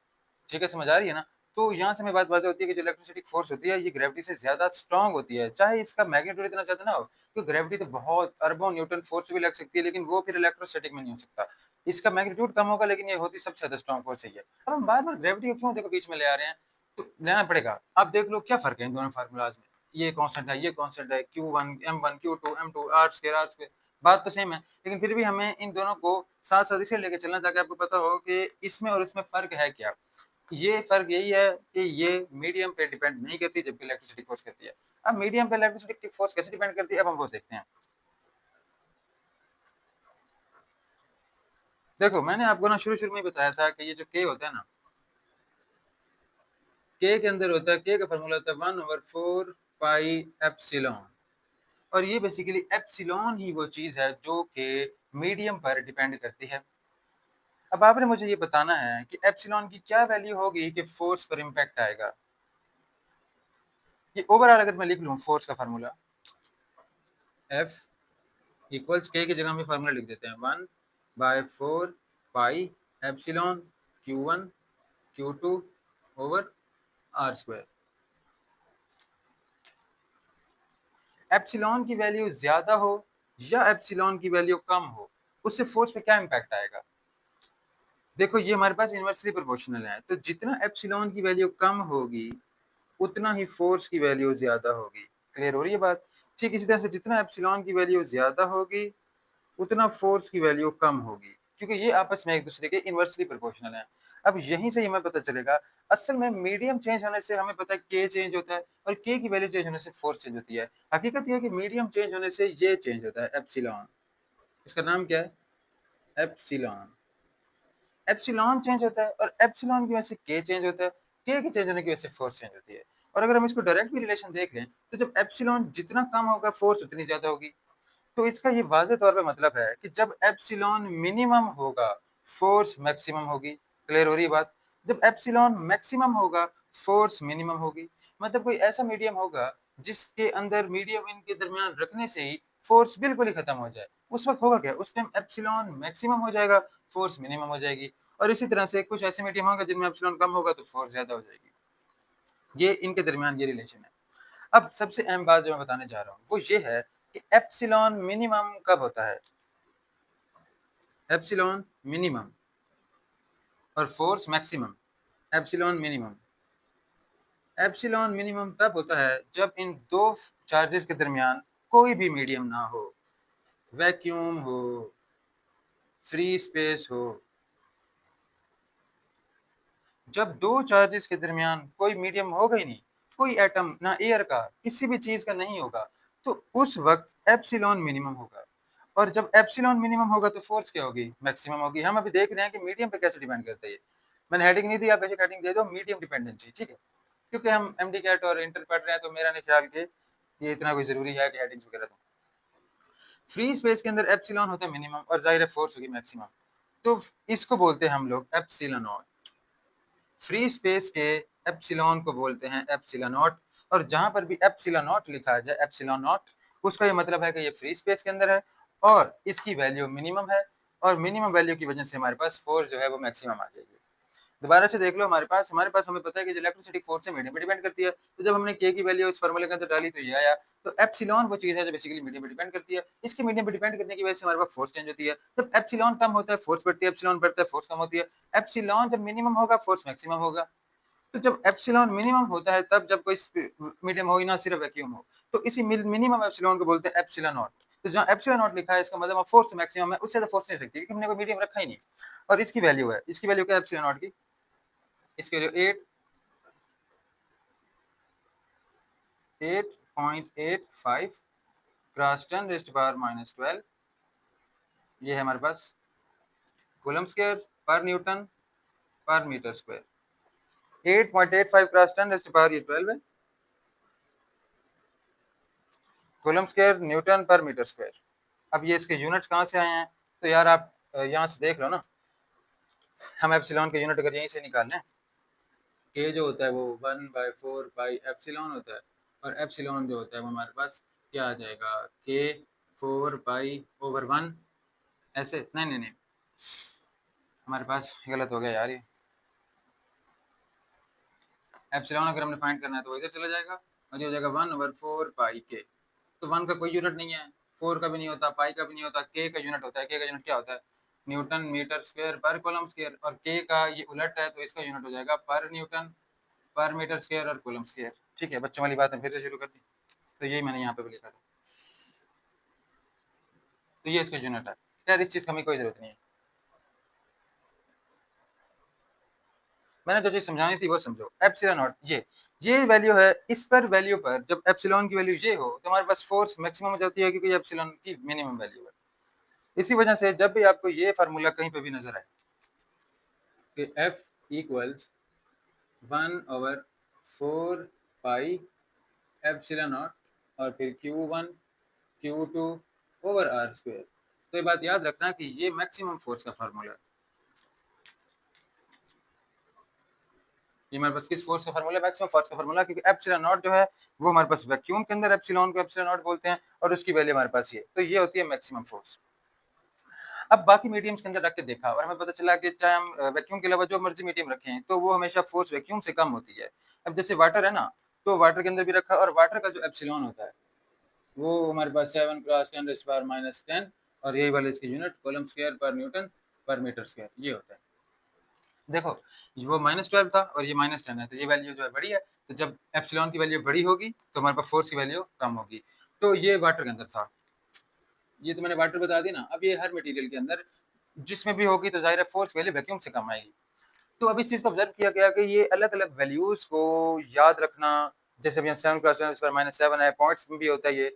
ठीक है, समझ आ रही है ना? तो यहाँ से हमें बात वाज़ेह होती है कि जो इलेक्ट्रोस्टैटिक फ़ोर्स होती है, ये ग्रेविटी से ज़्यादा स्ट्रॉन्ग होती है, चाहे इसका मैग्नीट्यूड इतना ज़्यादा ना हो, क्योंकि ग्रेविटी तो बहुत अरबों न्यूटन फ़ोर्स भी लग सकती है, लेकिन वो फिर इलेक्ट्रोस्टैटिक में नहीं हो सकता। इसका मैग्नीट्यूड कम होगा, लेकिन ये होती सबसे ज़्यादा स्ट्रॉन्ग फ़ोर्स यही है। अब हम बार-बार ग्रेविटी को क्यों देखो बीच में ले आ रहे हैं? तो लेना पड़ेगा। अब देख लो क्या फ़र्क है इन दोनों फ़ॉर्मूलाज़ में। ये कांस्टेंट है, ये कांस्टेंट है, Q1, M1, Q2, M2, R², बात तो सेम है, लेकिन फिर भी हमें इन दोनों को साथ-साथ इसलिए लेके चलना ताकि आपको पता हो कि इसमें और इसमें फ़र्क है क्या। ये फ़र्क यही है कि ये मीडियम पे डिपेंड नहीं करती, जबकि इलेक्ट्रिसिटी फ़ोर्स करती है। अब मीडियम पे इलेक्ट्रिसिटी फ़ोर्स कैसे डिपेंड करती है, अब हम वो देखते हैं। देखो, मैंने आपको ना शुरू-शुरू में ही बताया था कि ये जो K होता है ना, K के अंदर होता है, K का फ़ॉर्मूला होता है 1/4 पाई एप्सिलॉन, और ये बेसिकली एप्सिलॉन ही वो चीज़ है जो कि मीडियम पर डिपेंड करती है। अब आपने मुझे ये बताना है कि एप्सिलॉन की क्या वैल्यू होगी कि फ़ोर्स पर इम्पैक्ट आएगा। ये ओवरऑल अगर मैं लिख लूँ फ़ोर्स का फ़ॉर्मूला, F इक्वल्स K की जगह हम ये फ़ॉर्मूला लिख देते हैं, 1/4 pi epsilon Q1 Q2 over R²। Epsilon की वैल्यू ज़्यादा हो या एप्सिलॉन की वैल्यू कम हो, उससे फ़ोर्स पे क्या इम्पैक्ट आएगा? देखो, ये हमारे पास इन्वर्सली प्रोपोर्शनल है, तो जितना एप्सिलॉन की वैल्यू कम होगी, उतना ही फ़ोर्स की वैल्यू ज़्यादा होगी। क्लियर हो रही है बात? ठीक इसी तरह से जितना एप्सिलॉन की वैल्यू ज़्यादा होगी, उतना फ़ोर्स की वैल्यू कम होगी, क्योंकि ये आपस में एक-दूसरे के इन्वर्सली प्रोपोर्शनल हैं। अब यहीं से हमें पता चलेगा, असल में मीडियम चेंज होने से हमें पता है K चेंज होता है और K की वैल्यू चेंज होने से फ़ोर्स चेंज होती है। हकीकत ये है कि मीडियम चेंज होने से ये चेंज होता है एप्सिलॉन। इसका नाम क्या है? एप्सिलॉन। एप्सिलॉन चेंज होता है और एप्सिलॉन की वजह से K चेंज होता है। K के चेंज होने की वजह से फ़ोर्स चेंज होती है। और अगर हम इसको डायरेक्ट भी रिलेशन देख लें, तो जब एप्सिलॉन जितना कम होगा, फ़ोर्स उतनी ज़्यादा होगी। तो इसका ये वाज़ेह तौर पे मतलब है कि जब एप्सिलॉन मिनिमम होगा, फ़ोर्स मैक्सिमम होगी। क्लियर हो रही है बात? जब एप्सिलॉन मैक्सिमम होगा, फ़ोर्स मिनिमम होगी। मतलब कोई ऐसा मीडियम होगा जिसके अंदर मीडियम इनके दरमियान रखने से ही फ़ोर्स बिल्कुल ही खत्म हो जाए। उस वक़्त होगा क्या? उस टाइम एप्सिलॉन मैक्सिमम हो जाएगा, फ़ोर्स मिनिमम हो जाएगी। और इसी तरह से कुछ ऐसे मीडियम होंगे जिनमें एप्सिलॉन कम होगा तो फ़ोर्स ज़्यादा हो जाएगी। ये इनके दरमियान ये रिलेशन है। अब सबसे अहम बात जो मैं बताने जा रहा हूँ, वो ये है कि एप्सिलॉन मिनिमम कब होता है? एप्सिलॉन मिनिमम और force maximum. Epsilon minimum. Epsilon minimum तब होता है जब इन 2 चार्जेस के दरमियान कोई भी मीडियम ना हो, वैक्यूम हो, फ्री स्पेस हो। जब 2 चार्जेस के दरमियान कोई मीडियम होगा ही नहीं, कोई एटम ना एयर का, किसी भी चीज़ का नहीं होगा, तो उस वक़्त एप्सिलॉन मिनिमम होगा। और जब एप्सिलॉन मिनिमम होगा तो फ़ोर्स क्या होगी? मैक्सिमम होगी। हम अभी देख रहे हैं कि मीडियम पे कैसे डिपेंड करता है ये। मैंने हेडिंग नहीं दी, आप बेशक हेडिंग दे दो, मीडियम डिपेंडेंसी, ठीक है? क्योंकि हम एमडी कैट और इंटर पढ़ रहे हैं, तो मेरा नहीं ख्याल कि ये इतना कोई ज़रूरी है कि हेडिंग्स वगैरह दूँ। फ्री स्पेस के अंदर एप्सिलॉन होता है मिनिमम और ज़ाहिर है फ़ोर्स होगी मैक्सिमम। तो इसको बोलते हैं हम लोग एप्सिलॉन नॉट। फ्री स्पेस के एप्सिलॉन को बोलते हैं एप्सिलॉन नॉट, और जहां पर भी एप्सिलॉन नॉट लिखा जाए एप्सिलॉन नॉट, उसका ये मतलब है कि ये फ्री स्पेस के अंदर है और इसकी वैल्यू मिनिमम है, और मिनिमम वैल्यू की वजह से हमारे पास फोर्स जो है वो मैक्सिमम आ जाएगी। दोबारा से देख लो, हमारे पास हमें पता है कि जो इलेक्ट्रोस्टैटिक फोर्स है मीडियम पे डिपेंड करती है। तो जब हमने के की वैल्यू इस फार्मूले के अंदर डाली तो ये आया। तो एप्सिलॉन वो चीज है जो बेसिकली मीडियम पे डिपेंड करती है। इसके मीडियम पे डिपेंड करने की वजह से हमारे पास फोर्स चेंज होती है। जब एप्सिलॉन कम होता है फोर्स बढ़ती है, एप्सिलॉन बढ़ता है फोर्स कम होती है। एप्सिलॉन जब मिनिमम होगा फोर्स मैक्सिमम होगा। तो जब एप्सिलॉन मिनिमम होता है तब जब कोई मीडियम हो ही ना, सिर्फ वैक्यूम हो, तो इसी मिनिमम एप्सिलॉन को बोलते हैं एप्सिलॉन नॉट। तो जहाँ एप्सिलॉन नॉट लिखा है इसका मतलब फोर्स मैक्सिमम है, उससे तो फोर्स नहीं सकती क्योंकि हमने कोई मीडियम रखा ही नहीं। और इसकी वैल्यू है, इसकी वैल्यू क्या है एप्सिलॉन नॉट की, इसकी वैल्यू 8.85 क्रॉस 10⁻⁻12, ये है हमारे पास कूलम स्क्वायर पर न्यूटन पर मीटर स्क्वायर। 8.85 क्रॉस 10⁻12 है कूलम स्क्वायर न्यूटन पर मीटर स्क्वायर। अब ये इसके यूनिट्स कहाँ से आए हैं, तो यार आप यहाँ से देख लो ना, हम एप्सिलॉन के यूनिट अगर यहीं से निकाल लें, के जो होता है वो 1/4 पाई एप्सिलॉन होता है, और एप्सिलॉन जो होता है वो हमारे पास क्या आ जाएगा, के 4 पाई/1। ऐसे नहीं नहीं नहीं, हमारे पास गलत हो गया यार, ये एप्सिलॉन अगर हमने फाइंड करना है तो वो इधर चला जाएगा और ये हो जाएगा 1/4 पाई के। तो 1 का कोई यूनिट नहीं है, 4 का भी नहीं होता, पाई का भी नहीं होता, के का यूनिट होता है। के का यूनिट क्या होता है, न्यूटन मीटर स्क्वायर पर कूलम स्क्वायर, और के का ये उलट है तो इसका यूनिट हो जाएगा पर न्यूटन पर मीटर स्क्वायर और कूलम स्क्वायर। ठीक है, बच्चों वाली बात है, फिर से शुरू कर दी। तो यही मैंने यहाँ पे भी लिखा था, तो ये इसका यूनिट है। यार इस चीज़ का हमें कोई जरूरत नहीं है, मैंने जो चीज समझानी थी वो समझो। एप्सिलॉन नॉट ये वैल्यू है, इस पर वैल्यू पर जब एप्सिलॉन की वैल्यू ये हो तो हमारे पास फोर्स मैक्सिमम हो जाती है क्योंकि एप्सिलॉन की मिनिमम वैल्यू है। इसी वजह से जब भी आपको ये फार्मूला कहीं पे भी नजर आए कि F equals 1/4 pi epsilon not और फिर Q1 Q2 over R square, तो ये बात याद रखना कि ये मैक्सिमम फोर्स का फार्मूला है। ये हमारे पास किस फोर्स का फार्मूला, मैक्सिमम फोर्स का फार्मूला, क्योंकि एप्सिलॉन नॉट जो है वो हमारे पास वैक्यूम के अंदर एप्सिलॉन को एप्सिलॉन नॉट बोलते हैं और उसकी वैल्यू हमारे पास ये, तो ये होती है मैक्सिमम फोर्स। अब बाकी मीडियम्स के अंदर रख के देखा और हमें पता चला कि चाहे हम वैक्यूम के अलावा जो मर्जी मीडियम रखें तो वो हमेशा फोर्स वैक्यूम से कम होती है। अब जैसे वाटर है ना, तो वाटर के अंदर भी रखा, और वाटर का जो एप्सिलॉन होता है वो हमारे पास 7 क्रॉस 10⁻⁻10, और यही वाले इसके यूनिट कूलम स्क्वायर पर न्यूटन पर मीटर स्क्वायर ये होता है। देखो वो -12 था और ये -10 है, तो ये वैल्यू जो है बड़ी है। तो जब एप्सिलॉन की वैल्यू बड़ी होगी तो हमारे पास फोर्स की वैल्यू कम होगी। तो ये वाटर के अंदर था, ये तो मैंने वाटर बता दी ना। अब ये हर मटेरियल के अंदर जिसमें भी होगी तो जाहिर है फोर्स वैल्यू वैक्यूम से कम आएगी। तो अब इस चीज़ को ऑब्जर्व किया गया कि ये अलग-अलग वैल्यूज़ को याद रखना, जैसे अभी 7 क्रॉस 10⁻⁻7 है, पॉइंट्स में भी होता है ये,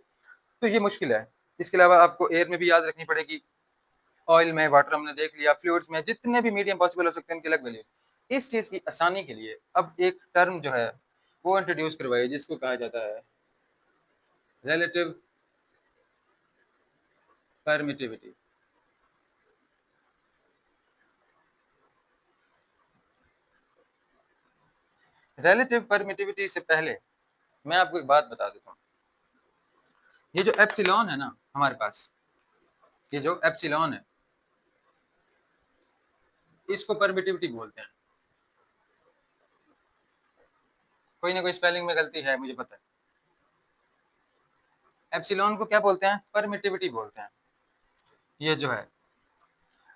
तो ये मुश्किल है। इसके अलावा आपको एयर में भी याद रखनी पड़ेगी, ऑयल में, वाटर हमने देख लिया, फ्लूइड्स में, जितने भी मीडियम पॉसिबल हो सकते हैं उनकी अलग वैल्यू। इस चीज़ की आसानी के लिए अब एक टर्म जो है वो इंट्रोड्यूस करवाई जिसको कहा जाता है रिलेटिव परमिटिविटी। रिलेटिव परमिटिविटी से पहले मैं आपको एक बात बता देता हूँ। ये जो एप्सिलॉन है ना हमारे पास, ये जो एप्सिलॉन है इसको परमिटिविटी बोलते हैं। कोई ना कोई स्पेलिंग में गलती है मुझे पता है। एप्सिलॉन को क्या बोलते हैं, परमिटिविटी बोलते हैं। ये जो है,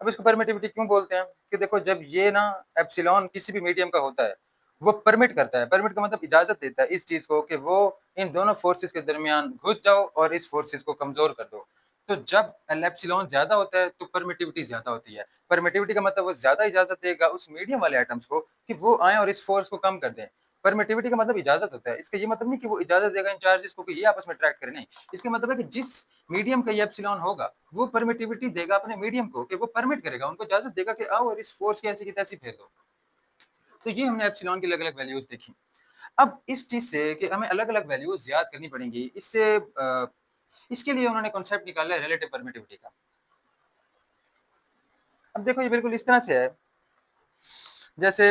अब इसको परमिटिविटी क्यों बोलते हैं कि देखो जब ये ना एप्सिलॉन किसी भी मीडियम का होता है वो परमिट करता है, परमिट का मतलब इजाजत देता है इस चीज को कि वो इन दोनों फोर्सेस के दरमियान घुस जाओ और इस फोर्सेस को कमजोर कर दो। तो जब एप्सिलॉन ज्यादा होता है तो परमिटिविटी ज्यादा होती है। परमिटिविटी का मतलब वो ज्यादा इजाजत देगा उस मीडियम वाले आइटम्स को कि वो आए और इस फोर्स को कम कर दें। परमिटिविटी का मतलब इजाजत होता है, इसका ये मतलब नहीं कि वो इजाजत देगा इन चार्जेस को कि ये आपस में अट्रैक्ट करें, नहीं। इसका मतलब है कि जिस मीडियम का ये एप्सिलॉन होगा वो परमिटिविटी देगा अपने मीडियम को कि वो परमिट करेगा, उनको इजाजत देगा कि आओ और इस फोर्स की ऐसी की तैसी फेर दो। तो ये हमने एप्सिलॉन की अलग अलग वैल्यूज देखी। अब इस चीज से कि हमें अलग अलग वैल्यूज याद करनी पड़ेंगी, इससे इसके लिए उन्होंने कॉन्सेप्ट निकाला है रिलेटिव परमिटिविटी का। अब देखो ये बिल्कुल इस तरह से है, जैसे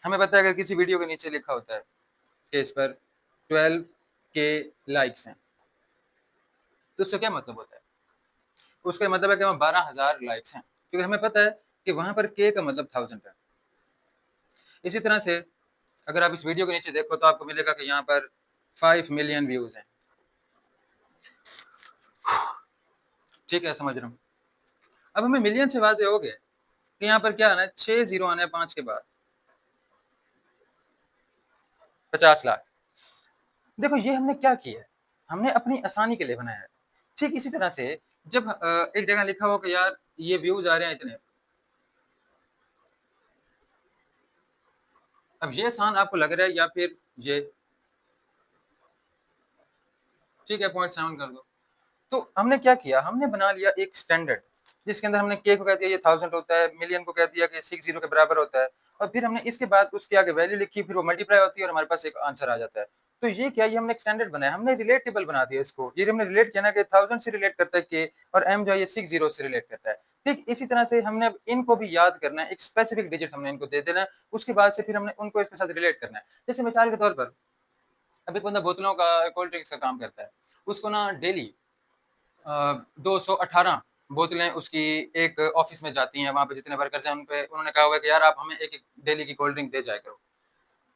हमें पता है अगर किसी वीडियो के नीचे लिखा होता है कि इस पर 12 के लाइक्स हैं, तो उसका क्या मतलब होता है? उसका मतलब है कि वहाँ 12,000 लाइक्स हैं, क्योंकि हमें पता है कि वहाँ पर के का मतलब 1000 है। इसी तरह से अगर आप इस वीडियो के नीचे देखो तो आपको मिलेगा कि यहाँ पर 5 मिलियन व्यूज हैं। ठीक है, समझ रहा हूँ। अब हमें मिलियन से वाजे हो गए कि यहाँ पर क्या आना है, 6 जीरो आना है 5 के बाद, 50 लाख। देखो ये हमने क्या किया है, हमने अपनी आसानी के लिए बनाया है। ठीक इसी तरह से जब एक जगह लिखा हो कि यार ये व्यूज आ रहे हैं इतने, अब ये आसान आपको लग रहा है या फिर ये, ठीक है 0.7 कर दो। तो हमने क्या किया, हमने बना लिया एक स्टैंडर्ड जिसके अंदर हमने के को कह दिया ये 1000 होता है, मिलियन को कह दिया कि 6 जीरो के बराबर होता है, और फिर हमने इसके बाद उसके आगे वैल्यू लिखी, फिर वो मल्टीप्लाई होती है और हमारे पास एक आंसर आ जाता है। तो ये क्या, ये हमने एक स्टैंडर्ड बनाया, हमने रिलेटेबल बना दिया इसको। ये हमने रिलेट किया ना कि 1000 से रिलेट करता है के, और एम जो है ये 6 जीरो से रिलेट करता है। ठीक इसी तरह से हमने अब इनको भी याद करना है, एक स्पेसिफिक डिजिट हमने इनको दे देना है, उसके बाद से फिर हमने उनको इसके साथ रिलेट करना है। जैसे मिसाल के तौर पर अब एक बंदा बोतलों का, कोल्ड ड्रिंक्स का काम करता है, उसको ना डेली 218 बोतलें उसकी एक ऑफिस में जाती हैं, वहाँ पे जितने वर्कर्स हैं उन पे उन्होंने कहा हुआ है कि यार आप हमें एक एक डेली की कोल्ड ड्रिंक दे जाया करो।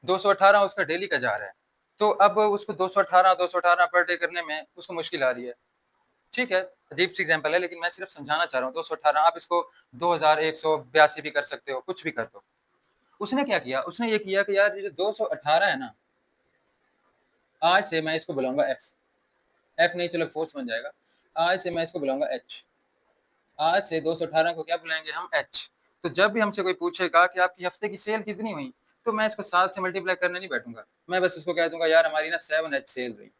218 उसका डेली का जा रहा है, तो अब उसको 218 पर डे करने में उसको मुश्किल आ रही है। ठीक है, अजीब सी एग्जाम्पल है, लेकिन मैं सिर्फ समझाना चाह रहा हूँ। 218 आप इसको 2182 भी कर सकते हो, कुछ भी कर दो। उसने क्या किया, उसने ये किया कि यार ये जो 218 है ना, आज से मैं इसको बुलाऊंगा एफ। एफ नहीं, चलो फोर्स बन जाएगा। आज से मैं इसको बुलाऊंगा एच। आज से 218 को क्या बुलाएंगे हम, एच। तो जब भी हमसे कोई पूछेगा कि आपकी हफ्ते की सेल कितनी हुई, तो मैं इसको 7 से मल्टीप्लाई करने नहीं बैठूंगा, मैं बस उसको कह दूंगा यार हमारी ना 7H सेल हुई।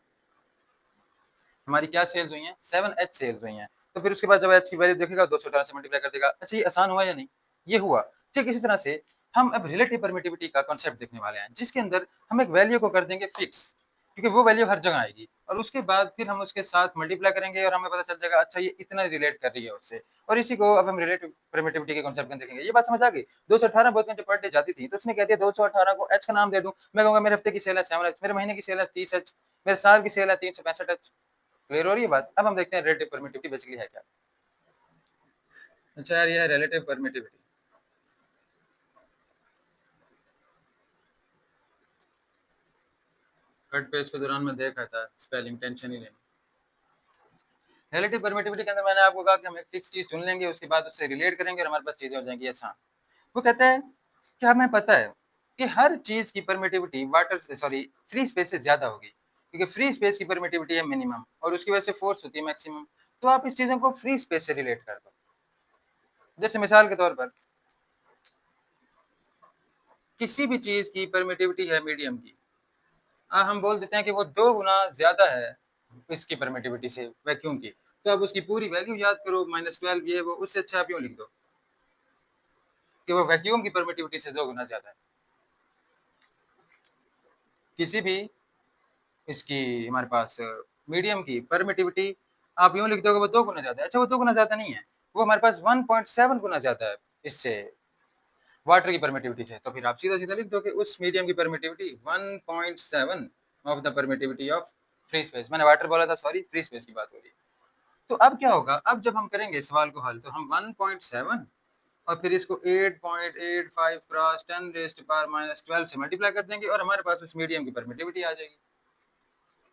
हमारी क्या सेल्स हुई हैं, 7H सेल्स हुई हैं। तो फिर उसके बाद जब एच की वैल्यू देखेगा 218 से मल्टीप्लाई कर देगा। अच्छा ये आसान हुआ या नहीं, ये हुआ। ठीक इसी तरह से हम अब रिलेटिव परमिटिविटी का कॉन्सेप्ट देखने वाले हैं, जिसके अंदर हम एक वैल्यू को कर देंगे फिक्स, क्योंकि वो वैल्यू हर जगह आएगी, और उसके बाद फिर हम उसके साथ मल्टीप्लाई करेंगे और हमें पता चल जाएगा अच्छा ये इतना रिलेट कर रही है उससे। और इसी को अब हम रिलेटिव परमिटिविटी के कॉन्सेप्ट में देखेंगे। ये बात समझ आ गई। 218 बोतलें जो पर डे जाती थी, तो उसने कह दिया 218 को एच का नाम दे दूं। मैं कहूंगा मेरे हफ्ते की सेल है 7H, मेरे महीने की सेल है 30H, मेरे साल की सेल है 365H। क्लियर हो रही है बात? अब हम देखते हैं रिलेटिव परमिटिविटी बेसिकली है क्या। अच्छा यार, ये है रिलेटिव परमिटिविटी। कट पेज के दौरान मैं देखा था, स्पेलिंग टेंशन ही नहीं। रिलेटिव परमिटिविटी के अंदर मैंने आपको कहा कि हम एक फिक्स चीज चुन लेंगे, उसके बाद उससे रिलेट करेंगे और हमारे पास चीजें हो जाएंगी आसान। वो कहता है कि हमें पता है कि हर चीज की परमिटिविटी वाटर से, सॉरी, फ्री स्पेस से ज्यादा होगी, क्योंकि फ्री स्पेस की परमिटिविटी है मिनिमम और उसकी वजह से फोर्स होती है मैक्सिमम। तो आप इस चीजों को फ्री स्पेस से रिलेट कर दो। जैसे मिसाल के तौर पर किसी भी चीज की परमिटिविटी है मीडियम की, हम बोल देते हैं कि वो 2 गुना ज्यादा है इसकी परमिटिविटी से वैक्यूम की, तो अब उसकी पूरी वैल्यू याद करो, -12 ये वो, उससे अच्छा आप यूं लिख दो कि वो वैक्यूम की परमिटिविटी से 2 गुना ज्यादा है। किसी भी इसकी हमारे पास मीडियम की परमिटिविटी आप यूं लिख दोगे वो 2 गुना ज्यादा है। अच्छा वो 2 गुना ज्यादा नहीं है, वो हमारे पास 1.7 गुना ज्यादा है इससे, वाटर की परमिटिविटी से। तो फिर आप सीधा सीधा लिख दो कि उस मीडियम की permittivity 1.7 of the permittivity of free space. मैंने वाटर बोला था, सॉरी, फ्री स्पेस की बात हो रही है। तो अब क्या होगा, अब जब हम करेंगे सवाल को हल, तो हम 1.7 और फिर इसको 8.85 क्रॉस 10 रेज़्ड टू पावर -12 से मल्टीप्लाई कर देंगे और हमारे पास उस मीडियम की परमिटिविटी आ जाएगी।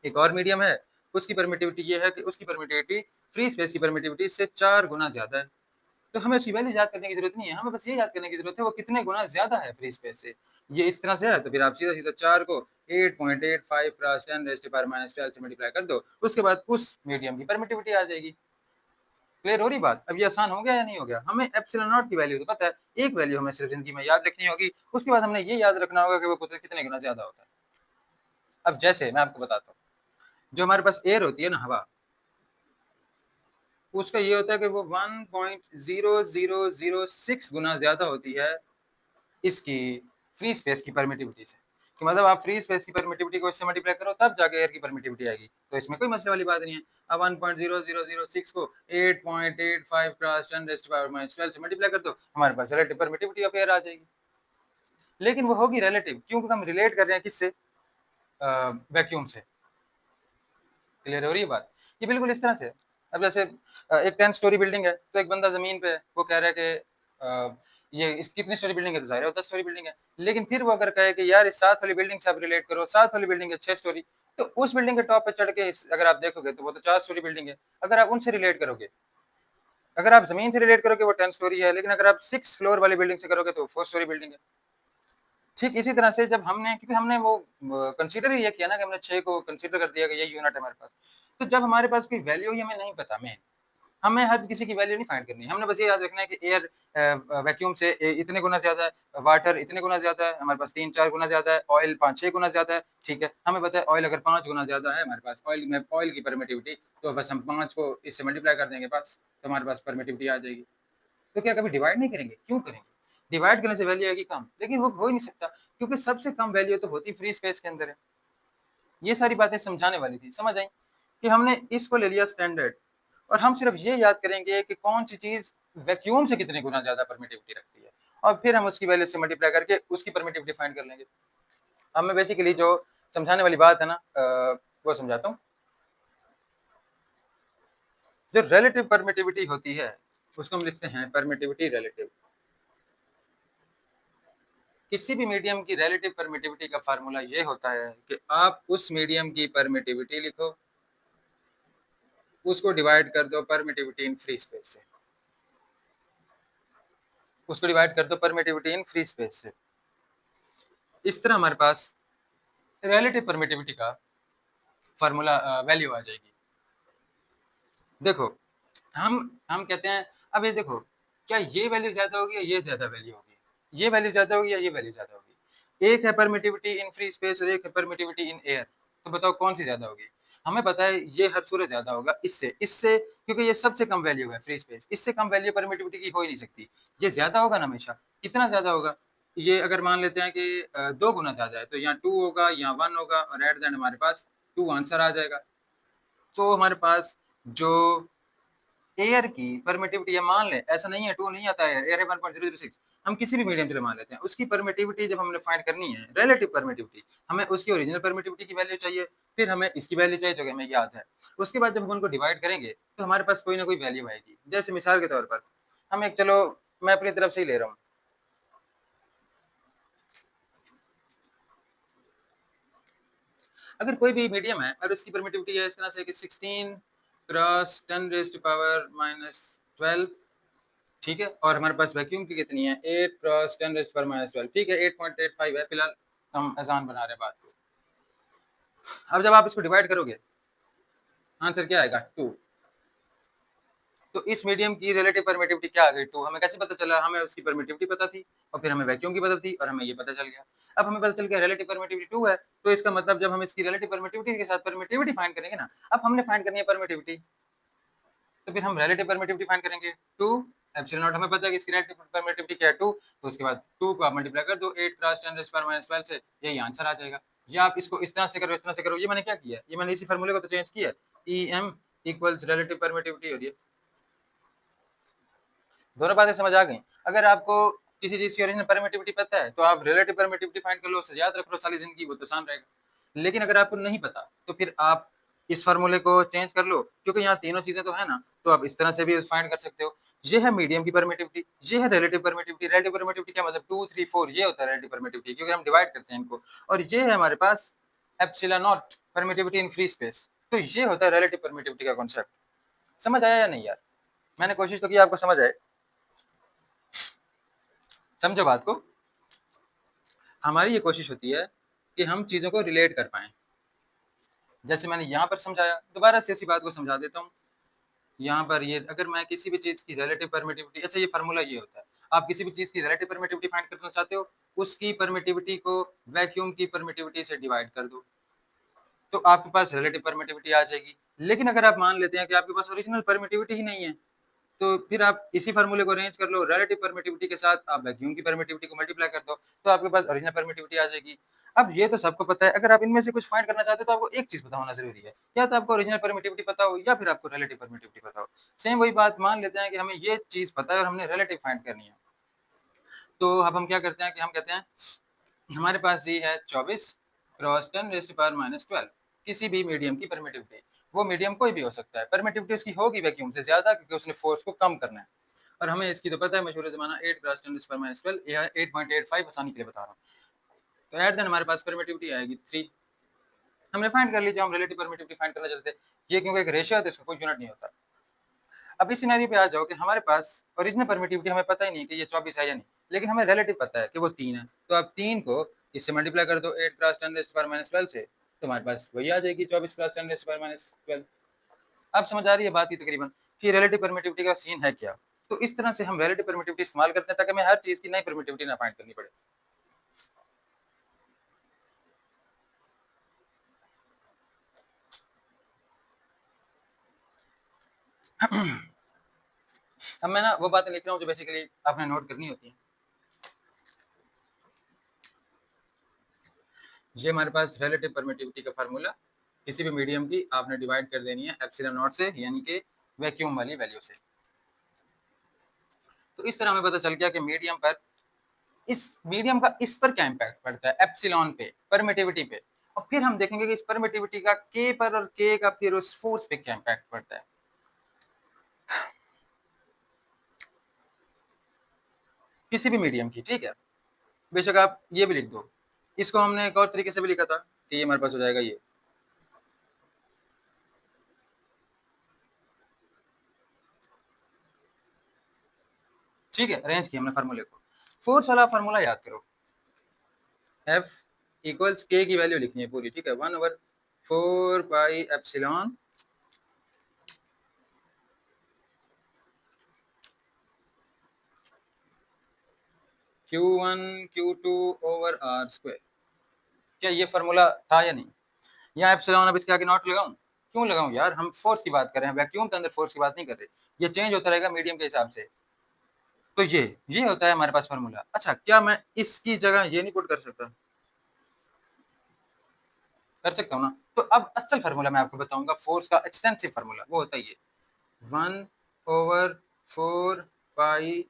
एक और मीडियम है, उसकी परमिटिविटी ये है कि उसकी परमिटिविटी फ्री स्पेस की परमिटिविटी से 4 गुना ज्यादा है। तो हमें उसकी वैल्यू याद करने की जरूरत नहीं है, हमें बस ये याद करने की जरूरत है वो कितने गुना ज्यादा है फ्री स्पेस से। ये इस तरह से है, तो फिर आप सीधा सीधा 4 को 8.85 क्रॉस 10 रेज़्ड टू पावर -12 से मल्टीप्लाई कर दो, उसके बाद उस मीडियम की परमिटिविटी आ जाएगी। क्लियर हो रही बात? अब ये आसान हो गया या नहीं हो गया? हमें एप्सिलॉन नॉट की वैल्यू तो पता है, एक वैल्यू हमें सिर्फ जिंदगी में याद रखनी होगी, उसके बाद हमने ये याद रखना होगा कि वो कितने गुना ज्यादा होता है। अब जैसे मैं आपको बताता हूँ, जो हमारे पास एयर होती है ना, हवा, उसका ये होता है कि वो 1.0006 गुना ज्यादा होती है इसकी फ्री स्पेस की परमिटिविटी से। कि मतलब आप फ्री स्पेस की परमिटिविटी को इससे मल्टीप्लाई करो तब जाके एयर की परमिटिविटी आएगी, तो इसमें कोई मसले वाली बात नहीं है। अब 1.0006 को 8.85 क्रॉस 10⁻12 से मल्टीप्लाई कर दो, हमारे पास रिलेटिव परमिटिविटी ऑफ एयर आ जाएगी। लेकिन वो होगी रिलेटिव, क्योंकि हम रिलेट कर रहे हैं किससे, वैक्यूम से। क्लियर हो रही है बात? ये बिल्कुल इस तरह से। अब जैसे एक 10 स्टोरी बिल्डिंग है, तो एक बंदा जमीन पे है, वो कह रहा है कि ये इस कितनी स्टोरी बिल्डिंग है, तो जाहिर है 10 स्टोरी बिल्डिंग है। लेकिन फिर वो अगर कहे कि यार इस 7 वाली बिल्डिंग से आप रिलेट करो, 7 वाली बिल्डिंग है 6 स्टोरी, तो उस बिल्डिंग के टॉप पे चढ़ के अगर आप देखोगे तो वो तो 4 स्टोरी बिल्डिंग है। अगर आप उनसे रिलेट करोगे, अगर आप जमीन से रिलेट करोगे वो 10 स्टोरी है, लेकिन अगर आप 6 फ्लोर वाली बिल्डिंग से करोगे तो 4 स्टोरी बिल्डिंग है। ठीक इसी तरह से जब हमने, क्योंकि हमने वो कंसीडर ही ये किया ना कि हमने 6 को कंसीडर कर दिया कि ये यूनिट है हमारे पास, तो जब हमारे पास कोई वैल्यू ही हमें नहीं पता, मेन हमें हर किसी की वैल्यू नहीं फाइंड करनी है, हमने बस ये याद रखना है कि एयर वैक्यूम से इतने गुना ज्यादा है, वाटर इतने गुना ज्यादा है, हमारे पास 3-4 गुना ज्यादा है, ऑयल 5-6 गुना ज्यादा है। ठीक है, हमें पता है ऑयल अगर 5 गुना ज्यादा है हमारे पास ऑयल में, ऑयल की परमिटिविटी, तो बस हम 5 को इससे मल्टीप्लाई कर देंगे बस, तो हमारे पास परमिटिविटी आ जाएगी। तो क्या कभी डिवाइड नहीं करेंगे? क्यों करेंगे? डिवाइड करने से वैल्यू आएगी कम, लेकिन वो हो ही नहीं सकता, क्योंकि सबसे कम वैल्यू तो होती फ्री स्पेस के अंदर है। ये सारी बातें समझाने वाली थी, समझ आई कि हमने इसको ले लिया स्टैंडर्ड, और हम सिर्फ ये याद करेंगे कि कौन सी चीज वैक्यूम से कितने गुना ज्यादा परमिटिविटी रखती है, और फिर हम उसकी वैल्यू से मल्टीप्लाई करके उसकी परमिटिविटी फाइंड कर लेंगे। अब मैं बेसिकली जो समझाने वाली बात है ना, वो समझाता हूँ। जो रिलेटिव परमिटिविटी होती है उसको हम लिखते हैं परमिटिविटी रिलेटिव। किसी भी मीडियम की रिलेटिव परमिटिविटी का फार्मूला ये होता है कि आप उस मीडियम की परमिटिविटी लिखो, उसको डिवाइड कर दो परमिटिविटी इन फ्री स्पेस से, उसको डिवाइड कर दो परमिटिविटी इन फ्री स्पेस से। इस तरह हमारे पास रिलेटिव परमिटिविटी का फार्मूला वैल्यू आ जाएगी। देखो, हम कहते हैं, अब ये देखो, क्या ये वैल्यू ज्यादा होगी या ये ज्यादा वैल्यू होगी, ये वैल्यू ज्यादा होगी या ये वैल्यू ज्यादा होगी? एक है परमिटिविटी इन फ्री स्पेस और एक है परमिटिविटी इन एयर, तो बताओ कौन सी ज्यादा होगी? हमें पता है ये हर सूरत ज्यादा होगा इससे, इससे क्योंकि ये सबसे कम वैल्यू है फ्री स्पेस, इससे कम वैल्यू परमिटिविटी की हो ही नहीं सकती। ये ज्यादा होगा ना हमेशा। कितना ज्यादा होगा? ये अगर मान लेते हैं कि 2 गुना ज्यादा है, तो यहाँ 2 होगा, यहाँ 1 होगा, और एट द एंड हमारे पास 2 आंसर आ जाएगा। तो हमारे पास जो एयर की परमिटिविटी है, मान ले ऐसा नहीं है 2 नहीं आता है, एयर है 1.006, हम किसी भी मीडियम चलो मान लेते हैं, उसकी परमिटिविटी जब हमने फाइंड करनी है रिलेटिव परमिटिविटी, हमें उसकी ओरिजिनल परमिटिविटी की वैल्यू चाहिए, फिर हमें इसकी वैल्यू चाहिए जो कि हमें याद है। उसके बाद जब हम उनको डिवाइड करेंगे तो हमारे पास कोई ना कोई वैल्यू आएगी। जैसे मिसाल के तौर पर हम एक, चलो मैं अपनी तरफ से ही ले रहा हूँ, अगर कोई भी मीडियम है और उसकी परमिटिविटी है इस तरह से कि 16 क्रॉस 10⁻⁻12, ठीक है, और हमारे पास वैक्यूम की कितनी है 8 क्रॉस 10⁻⁻12, ठीक है 8.85 है, फिलहाल हम आसान बना रहे हैं बात को। अब जब आप इसको डिवाइड करोगे आंसर क्या आएगा 2। तो इस मीडियम की रिलेटिव परमिटिविटी क्या आ गई 2। हमें कैसे पता चला? हमें उसकी परमिटिविटी पता थी, और फिर हमें वैक्यूम की पता थी, और हमें ये पता चल गया। अब हमें पता चल गया रिलेटिव परमिटिविटी 2 है, तो इसका मतलब जब हम इसकी रिलेटिव परमिटिविटी के साथ परमिटिविटी फाइंड करेंगे ना, अब हमने फाइंड करनी है परमिटिविटी, तो फिर हम रिलेटिव परमिटिविटी फाइंड करेंगे 2 एप्सिलॉन नॉट, हमें पता है कि इसकी रिलेटिव परमिटिविटी क्या है 2, तो उसके बाद 2 को आप मल्टीप्लाई कर दो 8 क्रॉस 10⁻⁻12 से, यही आंसर आ जाएगा। या आप इसको इस तरह से करो, इस तरह से करो, ये मैंने क्या किया, ये मैंने इसी फार्मूले को तो चेंज किया, E M equals relative permittivity, और ये दोनों बातें समझ आ गई। अगर आपको किसी चीज की ओरिजिनल परमिटिविटी पता है तो आप रिलेटिव परमिटिविटी फाइंड कर लो, उसे याद रख लो सारी जिंदगी, वो तो आसान रहेगा। लेकिन अगर आपको नहीं पता तो फिर आप इस फार्मूले को चेंज कर लो, क्योंकि यहाँ तीनों चीजें तो है ना, तो आप इस तरह से भी फाइंड कर सकते हो। ये है मीडियम की परमिटिविटी, ये है रिलेटिव परमिटिविटी। रिलेटिव परमिटिविटी क्या मतलब 2 3 4, ये होता है रिलेटिव परमिटिविटी, क्योंकि हम डिवाइड करते हैं इनको। और ये है हमारे पास epsilon naught permittivity in free space, तो ये होता है रिलेटिव परमिटिविटी का कॉन्सेप्ट। समझ आया या नहीं यार? मैंने कोशिश तो की आपको समझ आए, समझो बात को। हमारी ये कोशिश होती है कि हम चीज़ों को रिलेट कर पाएँ। जैसे मैंने यहाँ पर समझाया, दोबारा से उसी बात को समझा देता हूँ। यहाँ पर ये, अगर मैं किसी भी चीज़ की रिलेटिव परमिटिविटी, अच्छा ये फार्मूला ये होता है, आप किसी भी चीज़ की रिलेटिव परमिटिविटी फाइंड करना चाहते हो, उसकी परमिटिविटी को वैक्यूम की परमिटिविटी से डिवाइड कर दो, तो आपके पास रिलेटिव परमिटिविटी आ जाएगी। लेकिन अगर आप मान लेते हैं कि आपके पास ओरिजिनल परमिटिविटी ही नहीं है, तो फिर आप इसी फार्मूले को अरेंज कर लो, रिलेटिव परमिटिविटी के साथ आप वैक्यूम की परमिटिविटी को मल्टीप्लाई कर दो, तो आपके पास ओरिजिनल परमिटिविटी आ जाएगी। अब ये तो सबको पता है, अगर आप इनमें से कुछ फाइंड करना चाहते हो तो आपको एक चीज़ पता होना ज़रूरी है, या तो आपको ओरिजिनल परमिटिविटी पता हो या फिर आपको रिलेटिव परमिटिविटी पता हो। सेम वही बात मान लेते हैं कि हमें ये चीज़ पता है और हमने रिलेटिव फाइंड करनी है। तो अब हम क्या करते हैं कि हम कहते हैं हमारे पास ये है 24 क्रॉस 10⁻⁻12 किसी भी मीडियम की परमिटिविटी। वो मीडियम कोई भी हो सकता है, परमिटिविटी उसकी होगी वैक्यूम से ज़्यादा क्योंकि उसने फोर्स को कम करना है। और हमें इसकी तो पता है मशहूर ज़माना 8 क्रॉस 10⁻12 या 8.85 आसानी के लिए बता रहा हूँ। तो एट देन हमारे पास परमिटिविटी आएगी 3। हमने फाइंड कर लीजिए, हम रिलेटिव परमिटिविटी फाइंड करना चाहते हैं, ये क्योंकि एक रेशियो है तो इसका कोई यूनिट नहीं होता। अब इस सिनेरियो पे आ जाओ कि हमारे पास ओरिजिनल परमिटिविटी हमें पता ही नहीं कि ये 24 है या नहीं, लेकिन हमें रिलेटिव पता है कि वो 3 है। तो आप 3 को इससे मल्टीप्लाई कर दो 8 क्रॉस 10⁻12 से, तो हमारे पास वही आ जाएगी 24 क्रॉस 10⁻12। अब समझ आ रही है बात ही तकरीबन कि रिलेटिव परमिटिविटी का सीन है क्या। तो इस तरह से हम रिलेटिव परमिटिविटी इस्तेमाल करते हैं ताकि हमें हर चीज़ की नई परमिटिविटी ना फाइंड करनी पड़े। अब मैं ना वो बातें लिख रहा हूँ जो बेसिकली आपने नोट करनी होती हैं। ये हमारे पास रिलेटिव परमिटिविटी का फार्मूला, किसी भी मीडियम की आपने डिवाइड कर देनी है एप्सिलॉन नॉट से, यानी कि वैक्यूम वाली वैल्यू से। तो इस तरह हमें पता चल गया कि मीडियम पर, इस मीडियम का इस पर क्या इम्पैक्ट पड़ता है, एप्सिलॉन पे, परमिटिविटी पे। और फिर हम देखेंगे कि इस परमिटिविटी का के पर और के का फिर उस फोर्स पे क्या इम्पैक्ट पड़ता है। किसी भी मीडियम की, ठीक है, बेशक आप ये भी लिख दो। इसको हमने एक और तरीके से भी लिखा था कि ये हमारे पास हो जाएगा ये, ठीक है, अरेंज किया हमने फार्मूले को। फोर्स वाला फार्मूला याद करो, एफ इक्वल्स के की वैल्यू लिखनी है पूरी, ठीक है, 1/4 pi epsilon Q1 Q2 over R square. क्या ये फार्मूला था या नहीं? यहाँ एप्सिलॉन अब इसके आगे नॉट लगाऊं? क्यों लगाऊं यार, हम फोर्स की बात कर रहे हैं, वैक्यूम के अंदर फोर्स की बात नहीं कर रहे। ये चेंज होता रहेगा मीडियम के हिसाब से। तो ये होता है हमारे पास फार्मूला। अच्छा, क्या मैं इसकी जगह ये नहीं पुट कर सकता? कर सकता हूँ ना। तो अब असल फार्मूला मैं आपको बताऊंगा, फोर्स का एक्सटेंसिव फार्मूला, वो होता है ये 1/4 पाई,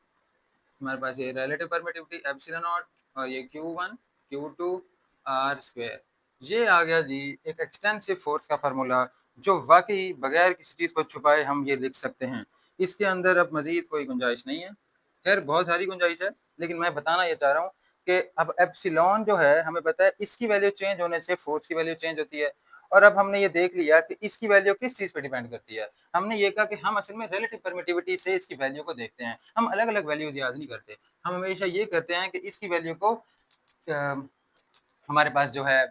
हमारे पास ये रिलेटिव परमिटिविटी एप्सिलॉन नॉट और ये Q1 Q2 आर स्क्वायर। ये आ गया जी एक एक्सटेंसिव फोर्स का फार्मूला, जो वाकई बगैर किसी चीज़ को छुपाए हम ये लिख सकते हैं। इसके अंदर अब मजीद कोई गुंजाइश नहीं है। खैर बहुत सारी गुंजाइश है, लेकिन मैं बताना ये चाह रहा हूँ कि अब एप्सिलॉन जो है हमें पता है इसकी वैल्यू चेंज होने से फोर्स की वैल्यू चेंज होती है। और अब हमने ये देख लिया कि इसकी वैल्यू किस चीज़ पे डिपेंड करती है। हमने ये कहा कि हम असल में रिलेटिव परमिटिविटी से इसकी वैल्यू को देखते हैं, हम अलग अलग वैल्यूज याद नहीं करते। हम हमेशा ये करते हैं कि इसकी वैल्यू को हमारे पास जो है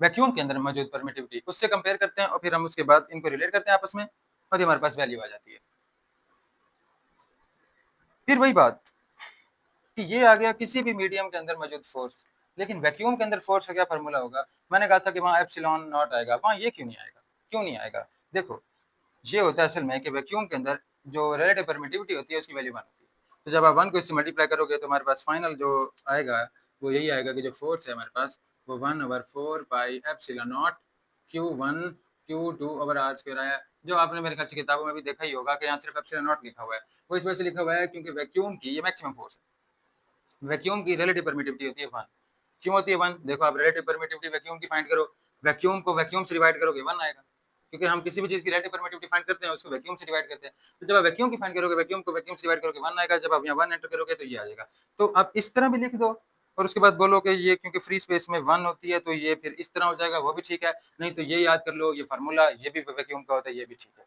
वैक्यूम के अंदर मौजूद परमिटिविटी उससे कंपेयर करते हैं और फिर हम उसके बाद इनको रिलेट करते हैं आपस में और हमारे पास वैल्यू आ जाती है। फिर वही बात कि ये आ गया किसी भी मीडियम के अंदर मौजूद फोर्स, लेकिन वैक्यूम के अंदर फोर्स का क्या फार्मूला होगा? मैंने कहा था कि वहाँ एप्सिलॉन नॉट आएगा, वहाँ ये क्यों नहीं आएगा? क्यों नहीं आएगा? देखो, ये होता है असल में कि वैक्यूम के अंदर जो रिलेटिव परमिटिविटी होती है उसकी वैल्यू 1 होती है। तो जब आप 1 को इससे मल्टीप्लाई करोगे तो हमारे पास फाइनल जो आएगा वो यही आएगा कि जो फोर्स है हमारे पास वो 1/4 pi epsilon naught Q1 Q2 over R square आया। जो आपने मेरे ख्याल से किताबों में भी देखा ही होगा कि यहाँ सिर्फ एप्सिलॉन नॉट लिखा हुआ है। वो इस वजह से लिखा हुआ है क्योंकि वैक्यूम की ये मैक्सिमम फोर्स है। वैक्यूम की रिलेटिव परमिटिविटी होती है 1। क्यों होती है 1? देखो आप रिलेटिव परमिटिविटी वैक्यूम की फाइंड करो, वैक्यूम को वैक्यूम से डिवाइड करोगे 1 आएगा, क्योंकि हम किसी भी चीज़ की रिलेटिव परमिटिविटी फाइंड करते हैं उसको वैक्यूम से डिवाइड करते हैं। तो जब आप वैक्यूम की फाइंड करोगे, वैक्यूम को वैक्यूम से डिवाइड करोगे 1 आएगा, जब आप यहाँ 1 एंटर करोगे तो ये आ जाएगा। तो आप इस तरह भी लिख दो और उसके बाद बोलो कि ये क्योंकि फ्री स्पेस में 1 होती है तो ये फिर इस तरह हो जाएगा, वो भी ठीक है। नहीं तो ये याद कर लो, ये फार्मूला ये भी वैक्यूम का होता है, ये भी ठीक है।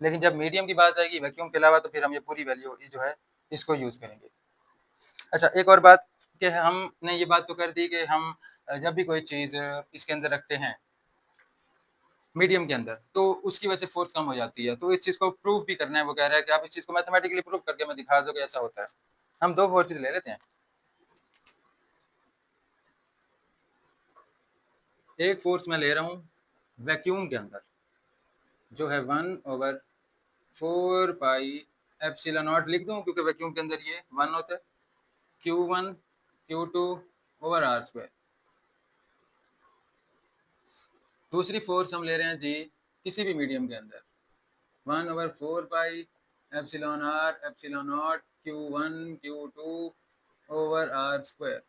लेकिन जब मीडियम की बात आएगी वैक्यूम के अलावा तो फिर हम ये पूरी वैल्यू जो है इसको यूज़ करेंगे। अच्छा, एक और बात कि हमने ये बात तो कर दी कि हम जब भी कोई चीज़ इसके अंदर रखते हैं मीडियम के अंदर तो उसकी वजह से फोर्स कम हो जाती है। तो इस चीज़ को प्रूव भी करना है, वो कह रहा है कि आप इस चीज़ को मैथमेटिकली प्रूव करके मैं दिखा दो कि ऐसा होता है। हम दो फोर्सेज ले लेते हैं। एक फोर्स मैं ले रहा हूँ वैक्यूम के अंदर जो है 1/4 पाई एप्सिलॉन नॉट लिख दूँ क्योंकि वैक्यूम के अंदर ये 1 होता है Q1 Q2 over R square. दूसरी फोर्स हम ले रहे हैं जी किसी भी मीडियम के अंदर 1/4 pi epsilon R epsilon naught Q1 Q2 over R square.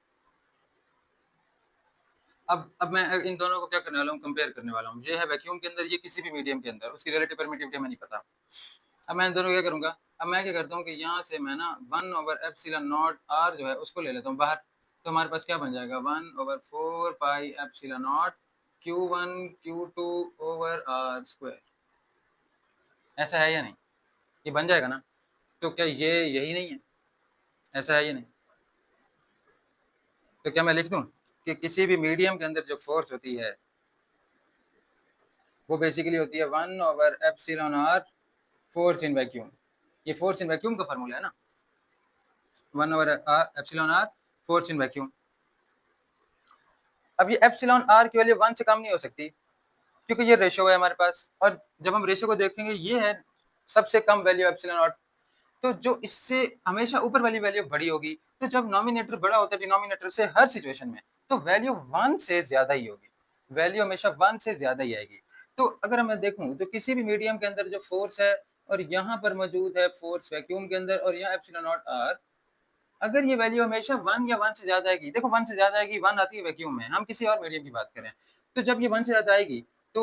अब मैं इन दोनों को क्या करने वाला हूँ, कंपेयर करने वाला हूँ। ये है वैक्यूम के अंदर, ये किसी भी मीडियम के अंदर, उसकी रिलेटिव परमिटिविटी हमें नहीं पता। अब मैं इन दोनों को क्या करूंगा, अब मैं क्या करता हूँ कि यहाँ से मैं ना 1/एप्सिलॉन नॉट आर जो है उसको ले लेता हूँ बाहर। तो हमारे पास क्या बन जाएगा 1/4 pi epsilon naught Q1 Q2 over R square. ऐसा है या नहीं? ये बन जाएगा ना? तो क्या ये यही नहीं है? ऐसा है या नहीं? तो क्या मैं लिख दूं कि किसी भी मीडियम के अंदर जो फोर्स होती है वो बेसिकली होती है 1/एप्सिलॉन आर फोर्स इन वैक्यूम। ये फोर्स इन वैक्यूम का फार्मूला है ना, 1/एप्सिलॉन आर फोर्स इन वैक्यूम। अब ये एप्सिलॉन आर की वैल्यू 1 से कम नहीं हो सकती क्योंकि ये रेशो है हमारे पास, और जब हम रेशो को देखेंगे ये है सबसे कम वैल्यू एप्सिलॉन नॉट। तो जो इससे हमेशा ऊपर वाली वैल्यू बड़ी होगी, तो जब नॉमिनेटर बड़ा होता है डिनोमिनेटर से हर सिचुएशन में, तो वैल्यू 1 से ज्यादा ही होगी, वैल्यू हमेशा 1 से ज्यादा ही आएगी। तो अगर मैं देखूं तो किसी भी मीडियम के अंदर जो फोर्स है और यहाँ पर मौजूद है फोर्स वैक्यूम के अंदर और यहाँ एप्सिलॉन नॉट आर, अगर ये वैल्यू हमेशा 1 या 1 से ज्यादा आएगी, देखो 1 से ज्यादा आएगी, 1 आती है वैक्यूम में, हम किसी और मीडियम की बात करें, तो जब ये 1 से ज्यादा आएगी तो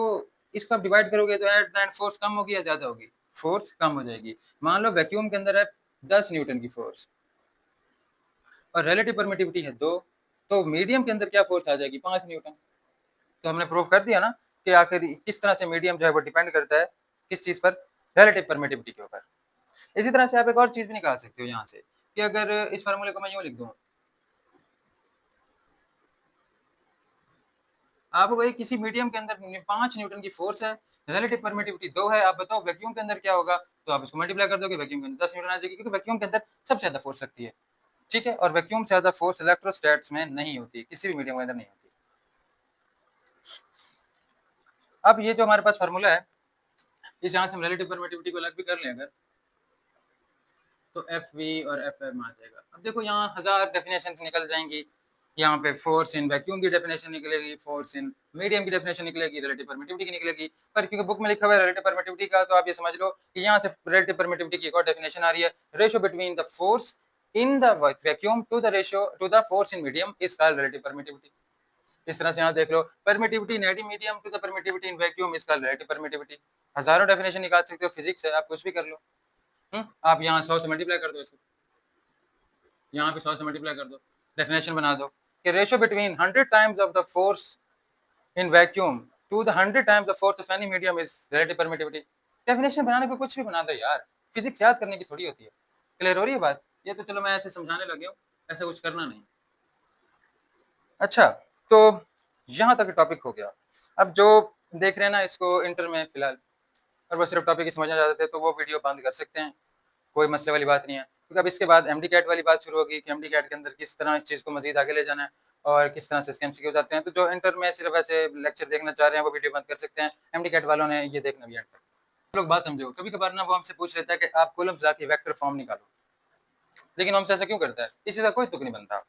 इसको आप डिवाइड करोगे तो एट द एंड फोर्स कम होगी या ज्यादा होगी? फोर्स कम हो जाएगी। मान लो वैक्यूम के अंदर है 10 न्यूटन की फोर्स और रिलेटिव परमिटिविटी है 2, तो मीडियम के अंदर क्या फोर्स आ जाएगी? 5 न्यूटन। तो हमने प्रूव कर दिया ना कि आखिर किस तरह से मीडियम जो है वो डिपेंड करता है किस चीज पर? रिलेटिव परमिटिविटी के ऊपर। इसी तरह से आप एक और चीज भी निकाल सकते हो यहाँ से कि अगर इस फार्मूले को मैं यूं लिख दूं, आप वही किसी मीडियम के अंदर 5 न्यूटन की फोर्स है, रिलेटिव परमिटिविटी 2 है, आप बताओ वैक्यूम के अंदर क्या होगा? तो आप इसको मल्टीप्लाई कर दोगे, वैक्यूम के अंदर 10 न्यूटन आ जाएगी, क्योंकि वैक्यूम के अंदर सबसे ज्यादा फोर्स लगती है। ठीक है, और वैक्यूम से ज्यादा फोर्स इलेक्ट्रोस्टैट्स में नहीं होती, किसी भी मीडियम के अंदर नहीं होती। अब ये जो हमारे पास फार्मूला है, इस यहाँ से हम रिलेटिव परमिटिविटी को अलग भी कर लें अगर, तो एफ वी और एफ एम आ जाएगा। अब देखो यहाँ 1000 डेफिनेशन निकल जाएंगी, यहाँ पे फोर्स इन वैक्यूम की डेफिनेशन निकलेगी, फोर्स इन मीडियम की डेफिनेशन निकलेगी, रिलेटिव परमिटिविटी की निकलेगी। पर क्योंकि बुक में लिखा हुआ है रिलेटिव परमिटिविटी का, तो आप ये समझ लो कि यहाँ से रिलेटिव परमिटिविटी की एक और डेफिनेशन आ रही है, ratio between the force in the vacuum to the ratio to the force in medium is called relative permittivity. इस तरह से यहाँ देख लो, permittivity in any medium to the permittivity in vacuum is called relative permittivity. हजारों definition निकाल सकते हो, फिजिक्स है, आप कुछ भी कर लो। आप यहाँ 100 से मल्टीप्लाई कर दो इसको, यहाँ पे 100 से मल्टीप्लाई कर दो, डेफिनेशन बना दो कि ratio between 100 times of the force in vacuum to the 100 times the force of any medium is relative permittivity. Definition बनाने को कुछ भी बना दो यार, फिजिक्स याद करने की थोड़ी होती है। क्लियर हो रही है बात? ये तो चलो मैं ऐसे समझाने लगे हूँ, ऐसा कुछ करना नहीं। अच्छा, तो यहाँ तक टॉपिक हो गया। अब जो देख रहे हैं ना इसको इंटर में फिलहाल, और वो सिर्फ टॉपिक ही समझना चाहते थे तो वो वीडियो बंद कर सकते हैं, कोई मसले वाली बात नहीं है। क्योंकि अब इसके बाद एमडी कैट वाली बात शुरू होगी कि एमडी कैट के अंदर किस तरह इस चीज़ को मजीद आगे ले जाना है और किस तरह से इसके एमसीक्यू जाते हैं। तो जो इंटर में सिर्फ ऐसे लेक्चर देखना चाह रहे हैं वो वीडियो बंद कर सकते हैं, एमडी कैट वालों ने ये देखना भी एंड तक। लोग बात समझो, कभी कभार ना वो हमसे पूछ लेता है कि आप कॉलम्स जाके वेक्टर फॉर्म निकालो, लेकिन हमसे ऐसा क्यों करता है? इसी का कोई तुक नहीं बनता।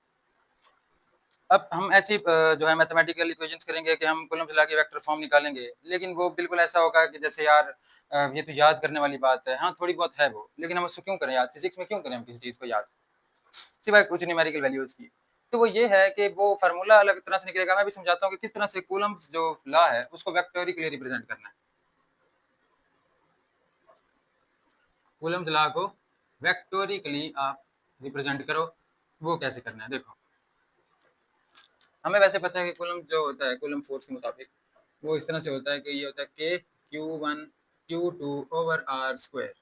अब हम ऐसी जो है मैथमेटिकल इक्वेशंस करेंगे कि हम कॉलम चला के वेक्टर फॉर्म निकालेंगे, लेकिन वो बिल्कुल ऐसा होगा कि जैसे यार ये तो याद करने वाली बात है। हाँ थोड़ी बहुत है वो, लेकिन हम उसको क्यों करें याद? फिजिक्स में क्यों करें हम किसी चीज़ को याद, सिवाय कुछ न्यूमेरिकल वैल्यूज की? तो वो ये है कि वो फार्मूला अलग तरह से निकलेगा। मैं भी समझाता हूँ कि किस तरह से कूलम्ब्स जो लॉ है उसको वेक्टोरिकली रिप्रेजेंट करना है। कूलम्ब्स लॉ को वेक्टोरिकली आप रिप्रेजेंट करो, वो कैसे करना है देखो। हमें वैसे पता है कि कूलम्ब जो होता है कूलम्ब फोर्स के मुताबिक वो इस तरह से होता है कि ये होता है के Q1 Q2 over R square.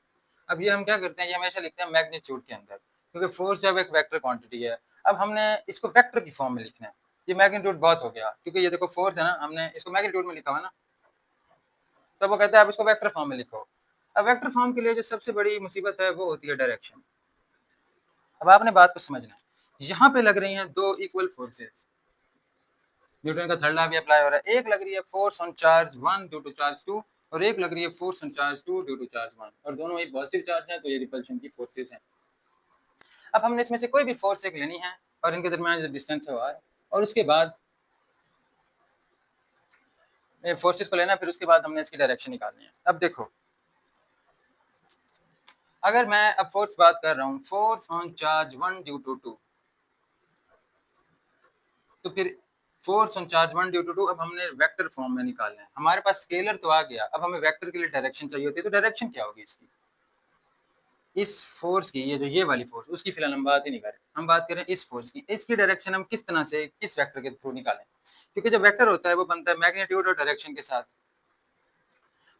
अब ये हम क्या करते हैं, ये हमेशा लिखते हैं मैग्नीट्यूड के अंदर, क्योंकि फोर्स जब एक वेक्टर क्वांटिटी है। अब हमने इसको वेक्टर की फॉर्म में लिखना है। ये मैग्नीट्यूड बहुत हो गया, क्योंकि ये देखो फोर्स है ना, हमने इसको मैग्नीट्यूड में लिखा हुआ ना, तो वो कहता है आप इसको वेक्टर फॉर्म में लिखो। अब वेक्टर फॉर्म के लिए जो सबसे बड़ी मुसीबत है वो होती है डायरेक्शन। अब आपने बात को समझना है, यहाँ पे लग रही हैं दो इक्वल फोर्सेस, न्यूटन का थर्ड लॉ भी अप्लाई हो रहा है। एक लग रही है force on charge 1 due to charge 2 और एक लग रही है force on charge 2 due to charge 1, और दोनों ही पॉजिटिव चार्ज हैं, तो ये रिपल्शन की फोर्सेस हैं। अब हमने इसमें से कोई भी फोर्स एक लेनी है और इनके दरमियान जो डिस्टेंस है वो r, और उसके बाद फोर्सेस को लेना, फिर उसके बाद हमने इसकी डायरेक्शन निकालनी है। अब देखो, अगर मैं अब फोर्स बात कर रहा हूँ, force on charge 1 due to 2, तो फिर force on charge 1 due to 2 अब हमने वेक्टर फॉर्म में निकालना है। हमारे पास स्केलर तो आ गया, अब हमें वेक्टर के लिए डायरेक्शन चाहिए होती है, तो डायरेक्शन क्या होगी इसकी, इस फोर्स की, ये वाली फोर्स, उसकी फिलहाल हम बात ही नहीं करें, हम बात करें इस फोर्स की। इसकी डायरेक्शन हम किस तरह से, किस वेक्टर के थ्रू निकालें, क्योंकि जो वेक्टर होता है वो बनता है मैग्नीट्यूड और डायरेक्शन के साथ।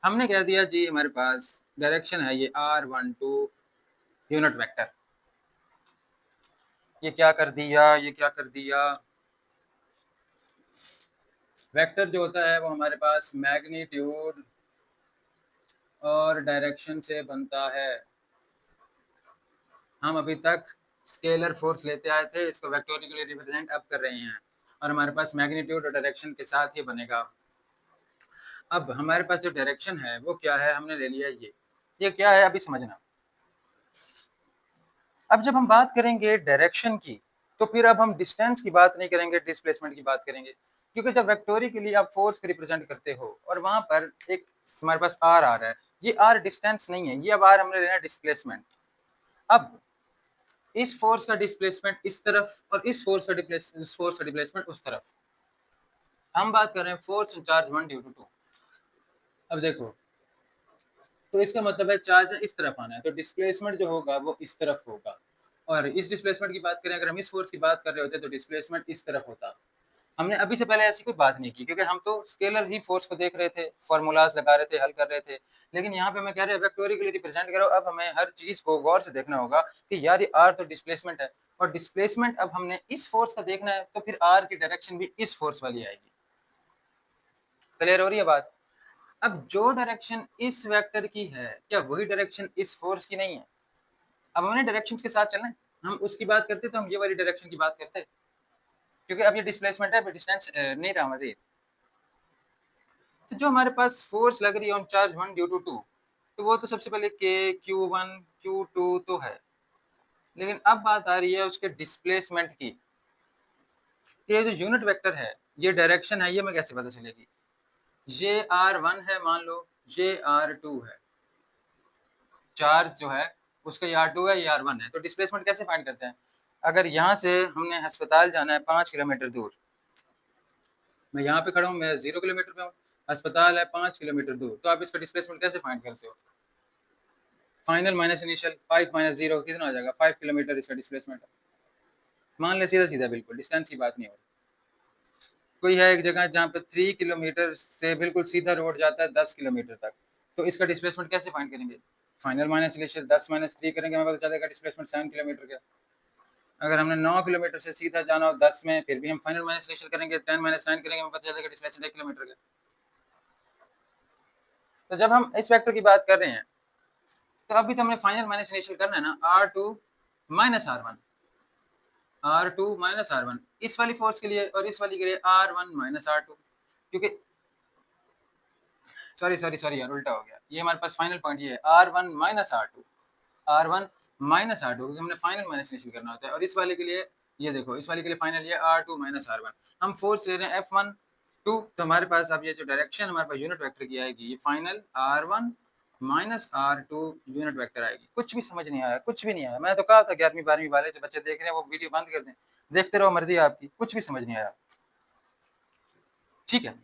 हमने कह दिया जी हमारे पास डायरेक्शन है ये r12 यूनिट वेक्टर, ये क्या कर दिया, वेक्टर जो होता है वो हमारे पास मैग्नीट्यूड और डायरेक्शन से बनता है। हम अभी तक स्केलर फोर्स लेते आए थे, इसको वेक्टोरिकली रिप्रेजेंट अब कर रहे हैं, और हमारे पास मैग्नीट्यूड और डायरेक्शन के साथ ही बनेगा। अब हमारे पास जो डायरेक्शन है वो क्या है, हमने ले लिया ये क्या है अभी समझना। अब जब हम बात करेंगे डायरेक्शन की, तो फिर अब हम डिस्टेंस की बात नहीं करेंगे, डिस्प्लेसमेंट की बात करेंगे, क्योंकि जब वेक्टोरिकली आप फोर्स को रिप्रेजेंट करते हो और वहां पर एक हमारे पास आर आ रहा है, ये आर डिस्टेंस नहीं है, ये अब आर हमने लेना है डिस्प्लेसमेंट। अब इस फोर्स का डिस्प्लेसमेंट इस तरफ और इस फोर्स का डिस्प्लेसमेंट उस तरफ, हम बात कर रहे हैं फोर्स चार्ज 1 ड्यू टू 2। अब देखो, तो इसका मतलब है चार्ज इस तरफ आना है, तो डिस्प्लेसमेंट जो होगा वो इस तरफ होगा, और इस डिस्प्लेसमेंट की बात करें, अगर हम इस फोर्स की बात कर रहे होते तो डिस्प्लेसमेंट इस तरफ होता। हमने अभी से पहले ऐसी कोई बात नहीं की, क्योंकि हम तो स्केलर ही फोर्स को देख रहे थे, फॉर्मूलाज लगा रहे थे, हल कर रहे थे। लेकिन यहाँ पे मैं कह रहा हूँ वेक्टोरिकली रिप्रेजेंट करो, अब हमें हर चीज को गौर से देखना होगा कि यार ये आर तो डिस्प्लेसमेंट है, और डिस्प्लेसमेंट अब हमने इस फोर्स का देखना है, तो फिर आर की डायरेक्शन भी इस फोर्स वाली आएगी। क्लियर हो रही है बात। अब जो डायरेक्शन इस वेक्टर की है, क्या वही डायरेक्शन इस फोर्स की नहीं है। अब हमने डायरेक्शन के साथ चलना है, हम उसकी बात करते तो हम ये वाली डायरेक्शन की बात करते, क्योंकि अब ये डिस्प्लेसमेंट है, डिस्टेंस नहीं रहा मजीद। तो जो हमारे पास फोर्स लग रही है ऑन चार्ज 1 ड्यू टू 2, तो वो तो सबसे पहले के Q1 Q2 तो है, लेकिन अब बात आ रही है उसके डिस्प्लेसमेंट की। ये जो यूनिट वेक्टर है, ये डायरेक्शन है, ये मैं कैसे पता चलेगी, ये R1 है, मान लो ये R2 है, चार्ज जो है उसका ये R2 है, ये R1 है, तो डिस्प्लेसमेंट कैसे फाइंड करते हैं। अगर यहाँ से हमने अस्पताल जाना है 5 किलोमीटर दूर, मैं यहाँ पे खड़ा हूँ, मैं 0 किलोमीटर पे हूँ, अस्पताल है 5 किलोमीटर दूर, तो आप इसका डिस्प्लेसमेंट कैसे फाइंड करते हो, फाइनल माइनस इनिशियल, 5 माइनस 0 कितना आ जाएगा, 5 किलोमीटर इसका डिस्प्लेसमेंट है। मान ले सीधा सीधा, बिल्कुल डिस्टेंस की बात नहीं हो रही। कोई है एक जगह जहाँ पे 3 किलोमीटर से बिल्कुल सीधा रोड जाता है 10 किलोमीटर तक, तो इसका डिस्प्लेसमेंट कैसे फाइंड करेंगे, फाइनल माइनस इनिशियल 10 माइनस 3 करेंगे, हमें पता चलेगा डिस्प्लेसमेंट 7 किलोमीटर का। अगर हमने 9 किलोमीटर से सीधा जाना हो 10 में, फिर भी हम फाइनल माइनस इनिशियल करेंगे, 10 माइनस 9 करेंगे, हमें पता चलेगा डिस्प्लेसमेंट 1 किलोमीटर का। तो जब हम इस वेक्टर की बात कर रहे हैं, तो अभी तो हमने फाइनल माइनस इनिशियल करना है ना, R2 minus R1, R2 minus R1 इस वाली फोर्स के लिए, और इस वाली के लिए R1 माइनस R2, क्योंकि सॉरी यार उल्टा हो गया, ये हमारे पास फाइनल पॉइंट ये है R1 minus R2, R1 minus R2, क्योंकि हमने फाइनल माइनस इनिशियल करना होता है। और इस वाले के लिए ये देखो, इस वाले के लिए फाइनल ये R2 माइनस R1, हम फोर्स ले रहे हैं F1 2, तो हमारे पास अब ये जो डायरेक्शन हमारे पास यूनिट वेक्टर की आएगी, ये final R1 minus R2 unit vector आएगी। कुछ भी समझ नहीं आया, कुछ भी नहीं आया, मैं तो कहा था 11वीं 12वीं वाले जो बच्चे देख रहे हैं वो वीडियो बंद कर दें, देखते रहो, मर्जी है आपकी, कुछ भी समझ नहीं आया। ठीक है,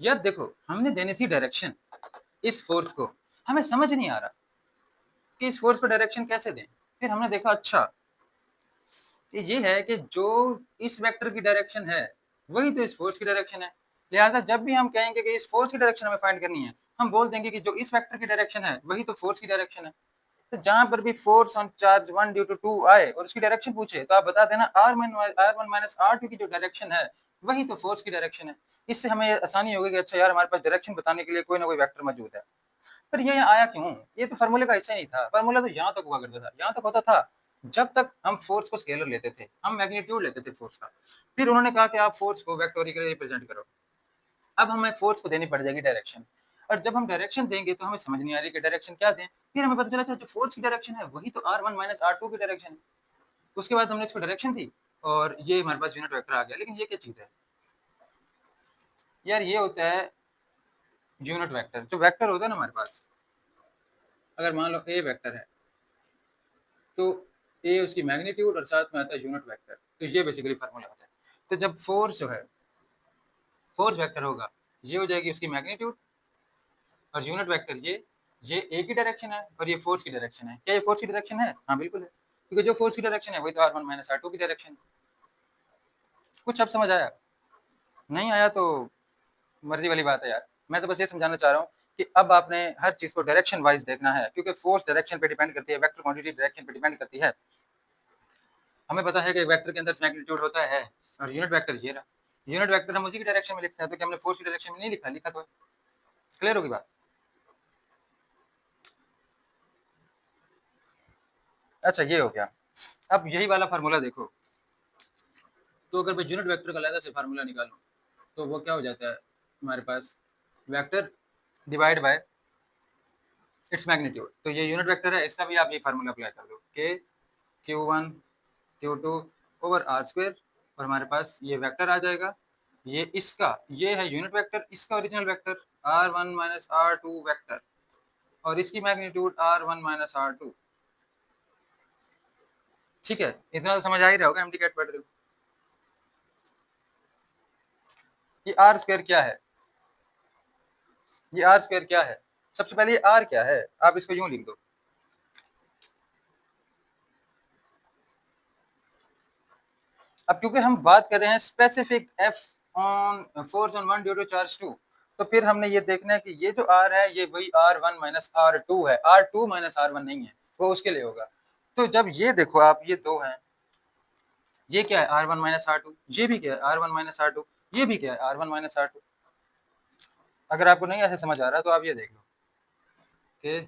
यार देखो, हमने देनी थी डायरेक्शन इस फोर्स को, हमें समझ नहीं आ रहा कि इस फोर्स को डायरेक्शन कैसे दें। फिर हमने देखा अच्छा ये है कि जो इस वेक्टर की डायरेक्शन है वही तो इस फोर्स की डायरेक्शन है, लिहाजा जब भी हम कहेंगे कि इस फोर्स की डायरेक्शन हमें फाइंड करनी है, हम बोल देंगे कि जो इस वेक्टर की डायरेक्शन है वही तो फोर्स की डायरेक्शन है। तो जहां पर भी force on charge 1 due to 2 आए और उसकी डायरेक्शन पूछे, तो आप बता देना R1 माइनस R2 की जो डायरेक्शन है वही तो फोर्स की डायरेक्शन है। इससे हमें आसानी होगी कि अच्छा यार हमारे पास डायरेक्शन बताने के लिए कोई ना कोई वेक्टर मौजूद है। पर ये यहाँ आया क्यों, ये तो फार्मूले का हिस्सा नहीं था, फार्मूला तो यहाँ तक हुआ करता था, यहाँ तक होता था जब तक हम फोर्स को स्केलर लेते थे, हम मैग्नीट्यूड लेते थे फोर्स का, फिर उन्होंने कहा कि आप फोर्स को वेक्टोरिकली रिप्रेजेंट करो। अब हमें फोर्स को देनी पड़ जाएगी डायरेक्शन, और जब हम डायरेक्शन देंगे तो हमें समझ नहीं आ रही कि डायरेक्शन क्या दें, फिर हमें पता चला जो फोर्स की डायरेक्शन है वही तो R1 माइनस R2 की डायरेक्शन है। उसके बाद हमने इसको डायरेक्शन दी, और ये हमारे पास यूनिट वेक्टर आ गया। लेकिन ये क्या चीज़ है यार, ये होता है यूनिट वेक्टर। जो वेक्टर होता है ना हमारे पास, अगर मान लो ए वेक्टर है तो ए उसकी मैग्नीट्यूड और साथ में आता है यूनिट वेक्टर। तो ये बेसिकली फार्मूला होता है। तो जब फोर्स जो है, फोर्स वेक्टर होगा, ये हो जाएगी उसकी मैग्नीट्यूड, और यूनिट वेक्टर ये ए की डायरेक्शन है और ये फोर्स की डायरेक्शन है। क्या ये फोर्स की डायरेक्शन है? हाँ बिल्कुल है, क्योंकि जो फोर्स की डायरेक्शन है वही तो r1 माइनस r2 की डायरेक्शन है। कुछ अब समझ आया? नहीं आया तो मर्जी वाली बात है यार। मैं तो बस ये समझाना चाह रहा हूँ कि अब आपने हर चीज को डायरेक्शन वाइज देखना है, क्योंकि फोर्स डायरेक्शन पे डिपेंड करती है, वेक्टर क्वांटिटी डायरेक्शन पे डिपेंड करती है। हमें पता है कि वेक्टर के अंदर मैग्नीट्यूड होता है और यूनिट वेक्टर ये रहा। यूनिट वेक्टर हम उसी की डायरेक्शन में लिखते हैं, तो क्या हमने फोर्स की डायरेक्शन में नहीं लिखा? लिखा तो है। क्लियर होगी बात? अच्छा ये हो गया। अब यही वाला फार्मूला देखो, तो अगर मैं यूनिट वेक्टर का अलग से फार्मूला निकालूं तो वो क्या हो जाता है हमारे पास, vector divide by its magnitude. तो ये यूनिट वेक्टर है, इसका भी आप ये फार्मूला अप्लाई कर दो, के Q1 Q2 over R square, और हमारे पास ये वेक्टर आ जाएगा। ये इसका, ये है यूनिट वेक्टर, इसका original vector r1 minus r2 vector, और इसकी मैग्नीट्यूड r1 माइनस r2। ठीक है, इतना तो समझ आ ही रहा होगा, एमडी कैट पढ़ रहे हो। ये आर स्क्वायर क्या है? ये आर स्क्वायर क्या है? सबसे पहले ये आर क्या है, आप इसको यूं लिख दो। अब क्योंकि हम बात कर रहे हैं specific F on force on one due to charge 2, तो फिर हमने ये देखना है कि ये जो आर है ये वही r1 माइनस r2 है, r2 माइनस r1 नहीं है, वो उसके लिए होगा। तो जब ये देखो आप, ये दो हैं, ये क्या है r1 माइनस r2, ये भी क्या है r1 माइनस r2, ये भी क्या है r1 माइनस r2। अगर आपको नहीं ऐसे समझ आ रहा तो आप ये देख लो कि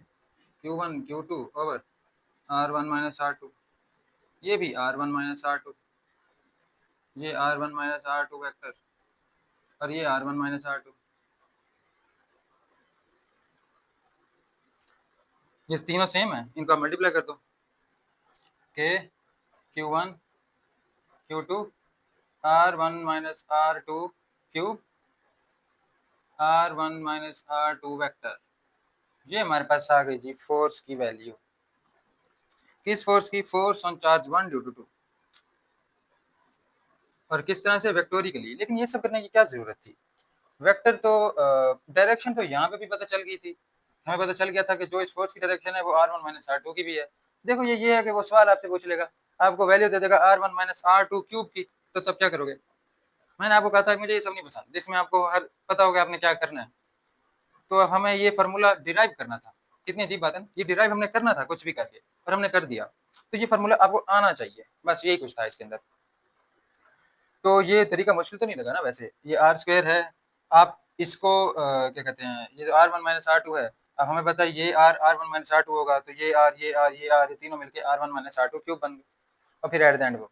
Q1 Q2 over r1 minus r2, ये भी r1 माइनस r2, ये r1 माइनस r2 वेक्टर, और ये r1 माइनस r2। ये तीनों सेम है, इनको आप मल्टीप्लाई कर दो, के Q1 Q2 r1 minus r2 cube r1 minus r2 vector. ये हमारे पास आ गई जी फोर्स की वैल्यू। किस फोर्स की? Force on charge 1 due to 2। और किस तरह से? वेक्टोरिकली। लेकिन ये सब करने की क्या जरूरत थी? वेक्टर तो डायरेक्शन तो यहाँ पे भी पता चल गई थी, हमें पता चल गया था कि जो इस फोर्स की डायरेक्शन है वो r1 माइनस r2 की भी है। देखो ये है कि वो सवाल आपसे पूछ लेगा, आपको वैल्यू दे देगा r1 माइनस r2 क्यूब की, तो तब क्या करोगे? मैंने आपको कहा था मुझे ये सब नहीं पसंद जिसमें आपको हर पता होगा आपने क्या करना है। तो अब हमें ये फार्मूला डिराइव करना था। कितनी अजीब बात है ना, ये डिराइव हमने करना था कुछ भी करके, और हमने कर दिया। तो ये फार्मूला आपको आना चाहिए, बस यही कुछ था इसके अंदर। तो ये तरीका मुश्किल तो नहीं लगा ना? वैसे ये आर स्क्वायर है, आप इसको क्या कहते हैं, ये जो r1 माइनस r2 है, अब हमें पता है ये r1 माइनस r2 होगा, तो ये तीनों मिलके r1 माइनस r2 क्यूब बन गए, और फिर एट द एंड वो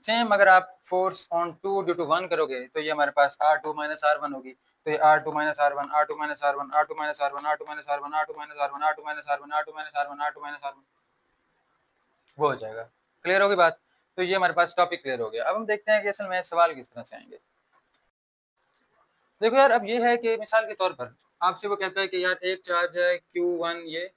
सेम। अगर आप फोर्स ऑन 2 ड्यू टू 1 करोगे तो ये हमारे पास r2 माइनस r1 होगी। तो ये r2 minus r1, r2 minus r1, r2 minus r1, r2 minus r1, r2 minus r1, r2 minus r1, r2 minus r1, r2 minus r1, वो हो जाएगा। क्लियर होगी बात? तो ये हमारे पास टॉपिक क्लियर हो गया। अब हम देखते हैं कि असल में सवाल किस तरह से आएंगे। देखो यार, अब ये है कि मिसाल के तौर पर आपसे वो कहता है कि यार एक चार्ज है Q1 ये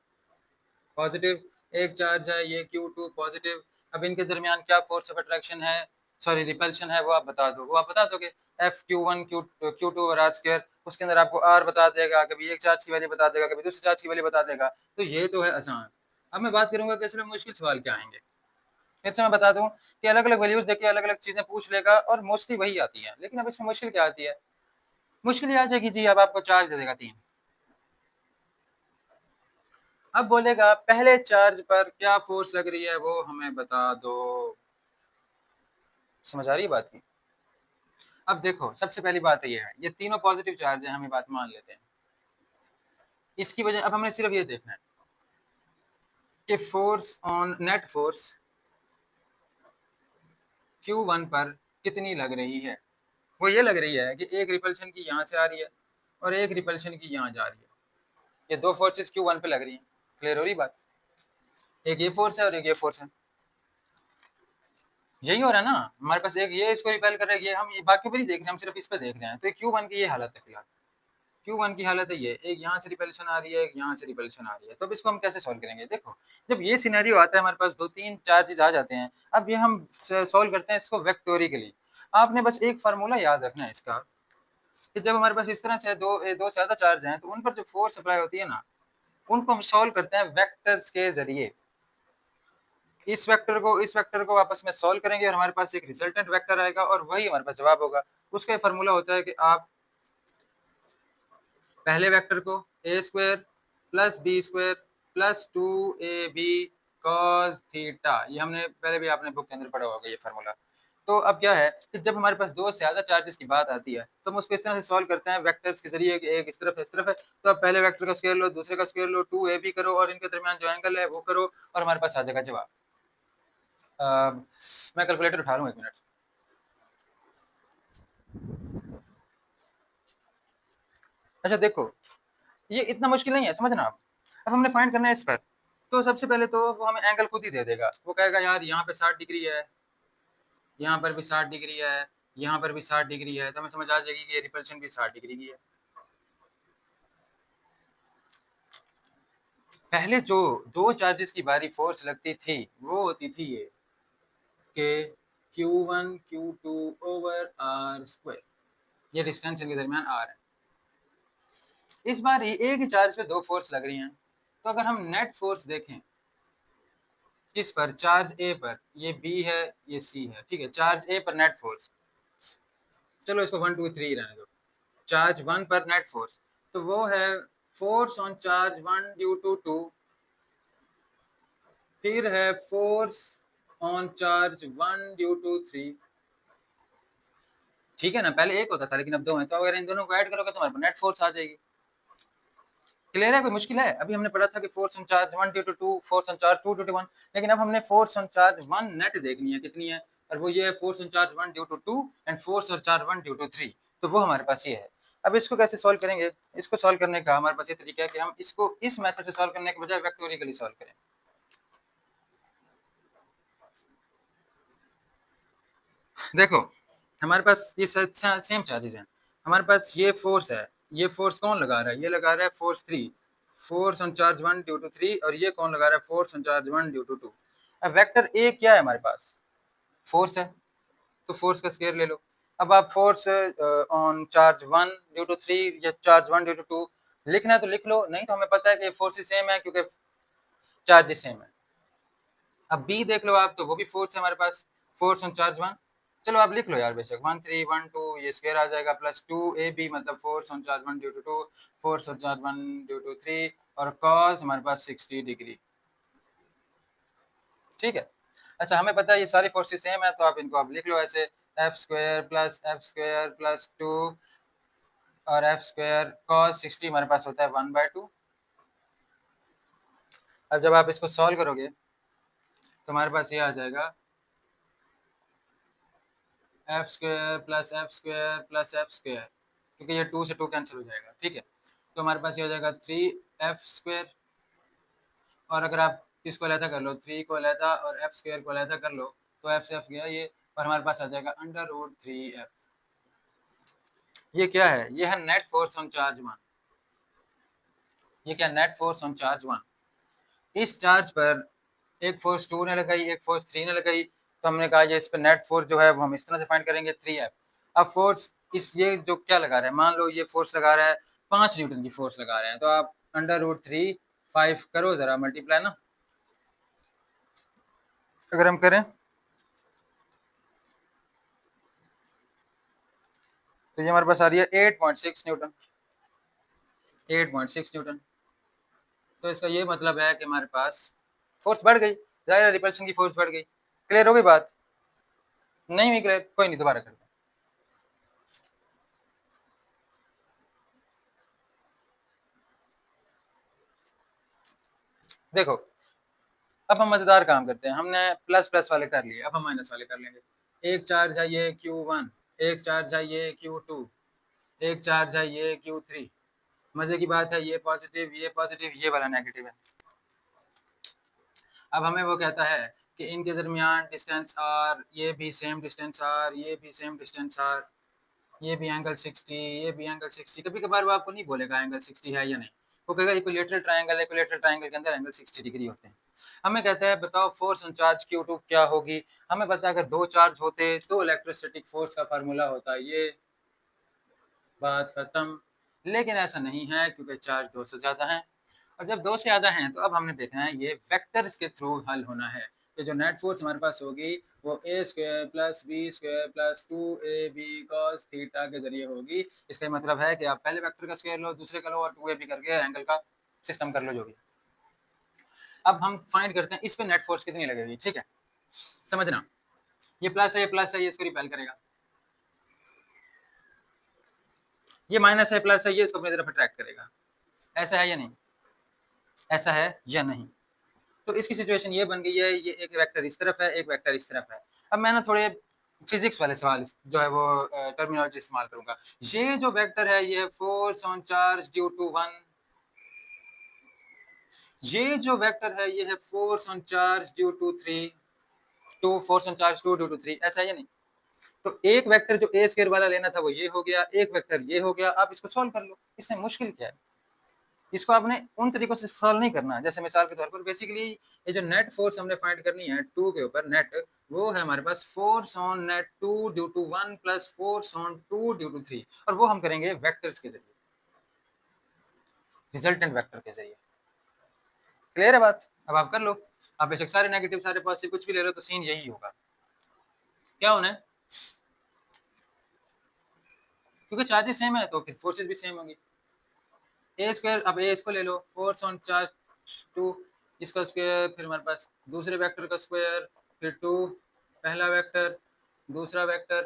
पॉजिटिव, एक चार्ज है ये Q2 पॉजिटिव। अब इनके दरमियान क्या फोर्स ऑफ अट्रैक्शन है, सॉरी रिपल्शन है, वो आप बता दो। वो आप बता दोगे एफ Q1 Q2 और आर स्क्वायर, उसके अंदर आपको आर बता देगा, कभी एक चार्ज की वैल्यू बता देगा, कभी दूसरे चार्ज की वैल्यू बता देगा। तो ये तो है आसान। अब मैं बात करूंगा कि इसमें मुश्किल सवाल क्या आएंगे। फिर से मैं बता दूं कि अलग अलग वैल्यूज देके अलग अलग चीजें पूछ लेगा, और मोस्टली वही आती है। लेकिन अब इसमें मुश्किल क्या आती है? मुश्किल ये आ जाएगी जी, अब आपको चार्ज दे देगा 3। अब बोलेगा पहले चार्ज पर क्या फोर्स लग रही है वो हमें बता दो। समझ आ रही है बात की? अब देखो सबसे पहली बात ये है, ये तीनों पॉजिटिव चार्ज है, हम ये बात मान लेते हैं। इसकी वजह अब हमें सिर्फ ये देखना है कि force on net force Q1 पर कितनी लग रही है। वो ये लग रही है कि एक रिपल्शन की यहाँ से आ रही है और एक रिपल्शन की यहाँ जा रही है। ये दो फोर्सेस Q1 पे लग रही हैं। क्लियर हो रही बात? एक ये फोर्स है और एक ये फोर्स है। यही हो रहा है ना, हमारे पास एक ये इसको रिपेल कर रहा है, ये हम ये बाकी पर ही देख रहे हैं, हम सिर्फ इस पे देख रहे हैं। तो Q1 की ये हालत है फिलहाल, Q1 की हालत है ये, एक यहाँ से रिपल्शन आ रही है, एक यहाँ से रिपल्शन आ रही है। तो अब इसको हम कैसे सॉल्व करेंगे? देखो, जब ये सिनेरियो आता है हमारे पास 2-3 चार्जेस आ जाते हैं, अब ये हम सॉल्व करते हैं इसको वेक्टोरिकली। आपने बस एक फार्मूला याद रखना है इसका, कि जब हमारे पास इस तरह से दो से ज्यादा चार्ज हैं, तो उन पर जो फोर्स अप्लाई होती है ना, उनको हम सॉल्व करते हैं वेक्टर्स के जरिए। इस वेक्टर को आपस में सॉल्व करेंगे और हमारे पास एक रिजल्टेंट वेक्टर आएगा और वही हमारे पास जवाब होगा। उसका फार्मूला होता है कि आप पहले वेक्टर को a square plus b square plus 2ab cos theta, ये हमने पहले भी आपने बुक के अंदर पढ़ा होगा ये फार्मूला। तो अब क्या है कि जब हमारे पास दो से ज्यादा चार्जेस की बात आती है, तो हम उसको इस तरह से सॉल्व करते हैं वेक्टर्स के जरिए, एक इस तरफ है। तो अब पहले वेक्टर का स्क्वायर लो, दूसरे का स्क्वायर लो, 2ab करो और इनके दरमियान जो एंगल है वो करो और हमारे पास आ जाएगा जवाब। मैं कैलकुलेटर उठा लूँ, 1 मिनट। अच्छा देखो, ये इतना मुश्किल नहीं है, समझना आप। अब हमने फाइंड करना है इस पर, तो सबसे पहले तो वो हमें एंगल खुद ही दे देगा। वो कहेगा यार यहाँ पे 60 डिग्री है, यहाँ पर भी 60 डिग्री है, यहाँ पर भी 60 डिग्री है, तो हमें समझ आ जाएगी कि ये रिपल्शन भी 60 डिग्री की है। पहले जो दो चार्जेस की बारी फोर्स लगती थी वो होती थी ये कि Q1 Q2 over R square, ये डिस्टेंस इनके दरमियान आर है। इस बार एक ही चार्ज पे दो फोर्स लग रही हैं, तो अगर हम नेट फोर्स देखें किस पर, चार्ज ए पर, ये बी है ये सी है, ठीक है, चार्ज ए पर नेट फोर्स, चलो इसको 1 2 3 रहने दो, चार्ज 1 पर नेट फोर्स, तो वो है force on charge 1 due to 2, फिर है force on charge 1 due to 3, ठीक है ना, पहले एक होता था लेकिन अब दो है, तो अगर इन दोनों को ऐड करोगे तो हमारे पास नेट फोर्स आ जाएगी। क्लियर है, कोई मुश्किल है? अभी हमने पढ़ा था कि force on charge 1 due to 2, force on charge 2 due to 1, लेकिन अब हमने फोर्स ऑन चार्ज 1 नेट देखनी है कितनी है, और वो ये है force on charge 1 due to 2 and force on charge 1 due to 3, तो वो हमारे पास ये है। अब इसको कैसे सॉल्व करेंगे? इसको सॉल्व करने का हमारे पास ये तरीका है कि हम इसको इस मेथड से सॉल्व करने के बजाय वेक्टोरिकली सॉल्व करें। देखो, हमारे पास ये सेम चार्जेस हैं, हमारे पास ये फोर्स है, ये फोर्स कौन लगा रहा है? ये लगा रहा है force 3, force on charge 1 due to 3, और ये कौन लगा रहा है? Force on charge 1 due to 2। अब वेक्टर ए क्या है हमारे पास? फोर्स है, तो फोर्स का स्क्वायर ले लो। अब आप force on charge 1 due to 3 या चार्ज 1 ड्यू टू 2 लिखना है तो लिख लो, नहीं तो हमें पता है कि फोर्सेस सेम है क्योंकि चार्जेस सेम है। अब बी देख लो आप, तो वो भी फोर्स है हमारे पास, फोर्स ऑन चार्ज 1, चलो आप लिख लो यार बेशक 1 3 1 2, ये स्क्वायर आ जाएगा, प्लस 2ab मतलब force on charge 1 due to 2, force on charge 1 due to 3, और कॉस हमारे पास 60 डिग्री, ठीक है। अच्छा, हमें पता है ये सारी फोर्सेस सेम है, तो आप इनको आप लिख लो ऐसे, एफ स्क्वायर प्लस 2 और एफ स्क्वायर कॉस 60 हमारे पास होता है 1/2। अब जब आप इसको सॉल्व करोगे तो हमारे पास ये आ जाएगा F square plus F square, क्योंकि ये 2 से 2 कैंसिल हो जाएगा, ठीक है। तो हमारे पास ये हो जाएगा 3f स्क्वायर, और अगर आप इसको अलहदा कर लो, 3 को अलहदा और एफ स्क्वायर को अलहदा कर लो, तो एफ से एफ गया ये, और हमारे पास आ जाएगा √3f। ये क्या है? ये है नेट फोर्स ऑन चार्ज 1। ये क्या? Net force on charge 1। इस चार्ज पर एक फोर्स 2 ने लगाई, एक फोर्स 3 ने लगाई, तो हमने कहा ये इस पर नेट फोर्स जो है वो हम इस तरह से फाइंड करेंगे 3f। अब फोर्स इस ये जो क्या लगा रहा है, मान लो ये फोर्स लगा रहा है 5 न्यूटन की फोर्स लगा रहे हैं, तो आप √3 5 करो जरा मल्टीप्लाई ना, अगर हम करें तो ये हमारे पास आ रही है 8.6 न्यूटन, 8.6 न्यूटन। तो इसका ये मतलब है कि हमारे पास फोर्स बढ़ गई, जाहिर रिपल्शन की फोर्स बढ़ गई। क्लियर हो गई बात? नहीं हुई क्लियर? कोई नहीं, दोबारा करते हैं। देखो, अब हम मजेदार काम करते हैं, हमने प्लस प्लस वाले कर लिए, अब हम माइनस वाले कर लेंगे। एक चार्ज है ये Q1, एक चार्ज है ये Q2, एक चार्ज है ये Q3। मजे की बात है ये पॉजिटिव ये वाला नेगेटिव है। अब हमें वो कहता है कि इनके दरमियान डिस्टेंस आर, ये भी सेम डिस्टेंस आर, ये भी सेम डिस्टेंस आर, ये भी एंगल 60, ये भी एंगल 60। कभी कभार वो आपको नहीं बोलेगा एंगल 60 है या नहीं, वो कहेगा इक्विलेटरल ट्रायंगल के अंदर एंगल 60 डिग्री होते हैं। हमें कहता है बताओ फोर्स ऑन चार्ज Q2 क्या होगी। हमें पता है अगर दो चार्ज होते तो इलेक्ट्रोस्टैटिक फोर्स का फार्मूला होता है ये, बात खत्म। लेकिन ऐसा नहीं है क्योंकि चार्ज दो से ज्यादा है, और जब दो से ज्यादा हैं तो अब हमने देखना है ये वेक्टर्स के थ्रू हल होना है। तो जो नेट फोर्स हमारे पास होगी वो a square plus b square plus 2ab cos theta के जरिए होगी। इसका मतलब है कि आप पहले वेक्टर का स्क्वायर लो, दूसरे का लो, और 2ab करके एंगल का सिस्टम कर लो जो भी। अब हम फाइंड करते हैं इस पे नेट फोर्स कितनी लगेगी। ठीक है, समझना, ये प्लस है, ये प्लस है, ये इसको रिपेल करेगा, ये माइनस है, प्लस है, ये इसको अपनी तरफ अट्रैक्ट करेगा। ऐसा है या नहीं, ऐसा है या नहीं। तो इसकी सिचुएशन ये बन गई है, ये एक वेक्टर इस तरफ है, एक वेक्टर इस तरफ है। अब मैं ना थोड़े फिजिक्स वाले सवाल जो है वो टर्मिनोलॉजी इस्तेमाल करूंगा। ये जो वेक्टर है ये force on charge due to 1, ये जो वेक्टर है ये है force on charge due to 3, to force on charge 2 due to 3। ऐसा है या नहीं। तो एक वेक्टर जो ए स्क्वायर वाला लेना था वो ये हो गया, एक वेक्टर ये हो गया। आप इसको सॉल्व कर लो, इसमें मुश्किल क्या है। इसको आपने उन तरीकों से सॉल्व नहीं करना, जैसे मिसाल के तौर पर बेसिकली ये जो नेट फोर्स हमने फाइंड करनी है 2 के ऊपर नेट, वो है हमारे पास force on net 2 due to 1 plus force on 2 due to 3, और वो हम करेंगे वेक्टर्स के जरिए, रिजल्टेंट वेक्टर के जरिए। क्लियर है बात। अब आप कर लो, आप बेशक सारे नेगेटिव सारे पॉजिटिव कुछ भी ले लो तो सीन यही होगा। क्या होना है, क्योंकि चार्जेस सेम है तो फिर फोर्सेस भी सेम होंगी। ए स्क्वायर, अब ए इसको ले लो, फोर्स ऑन चार्ज 2, इसका स्क्वायर, फिर हमारे पास दूसरे वेक्टर का स्क्वायर, फिर 2 पहला वेक्टर, दूसरा वेक्टर,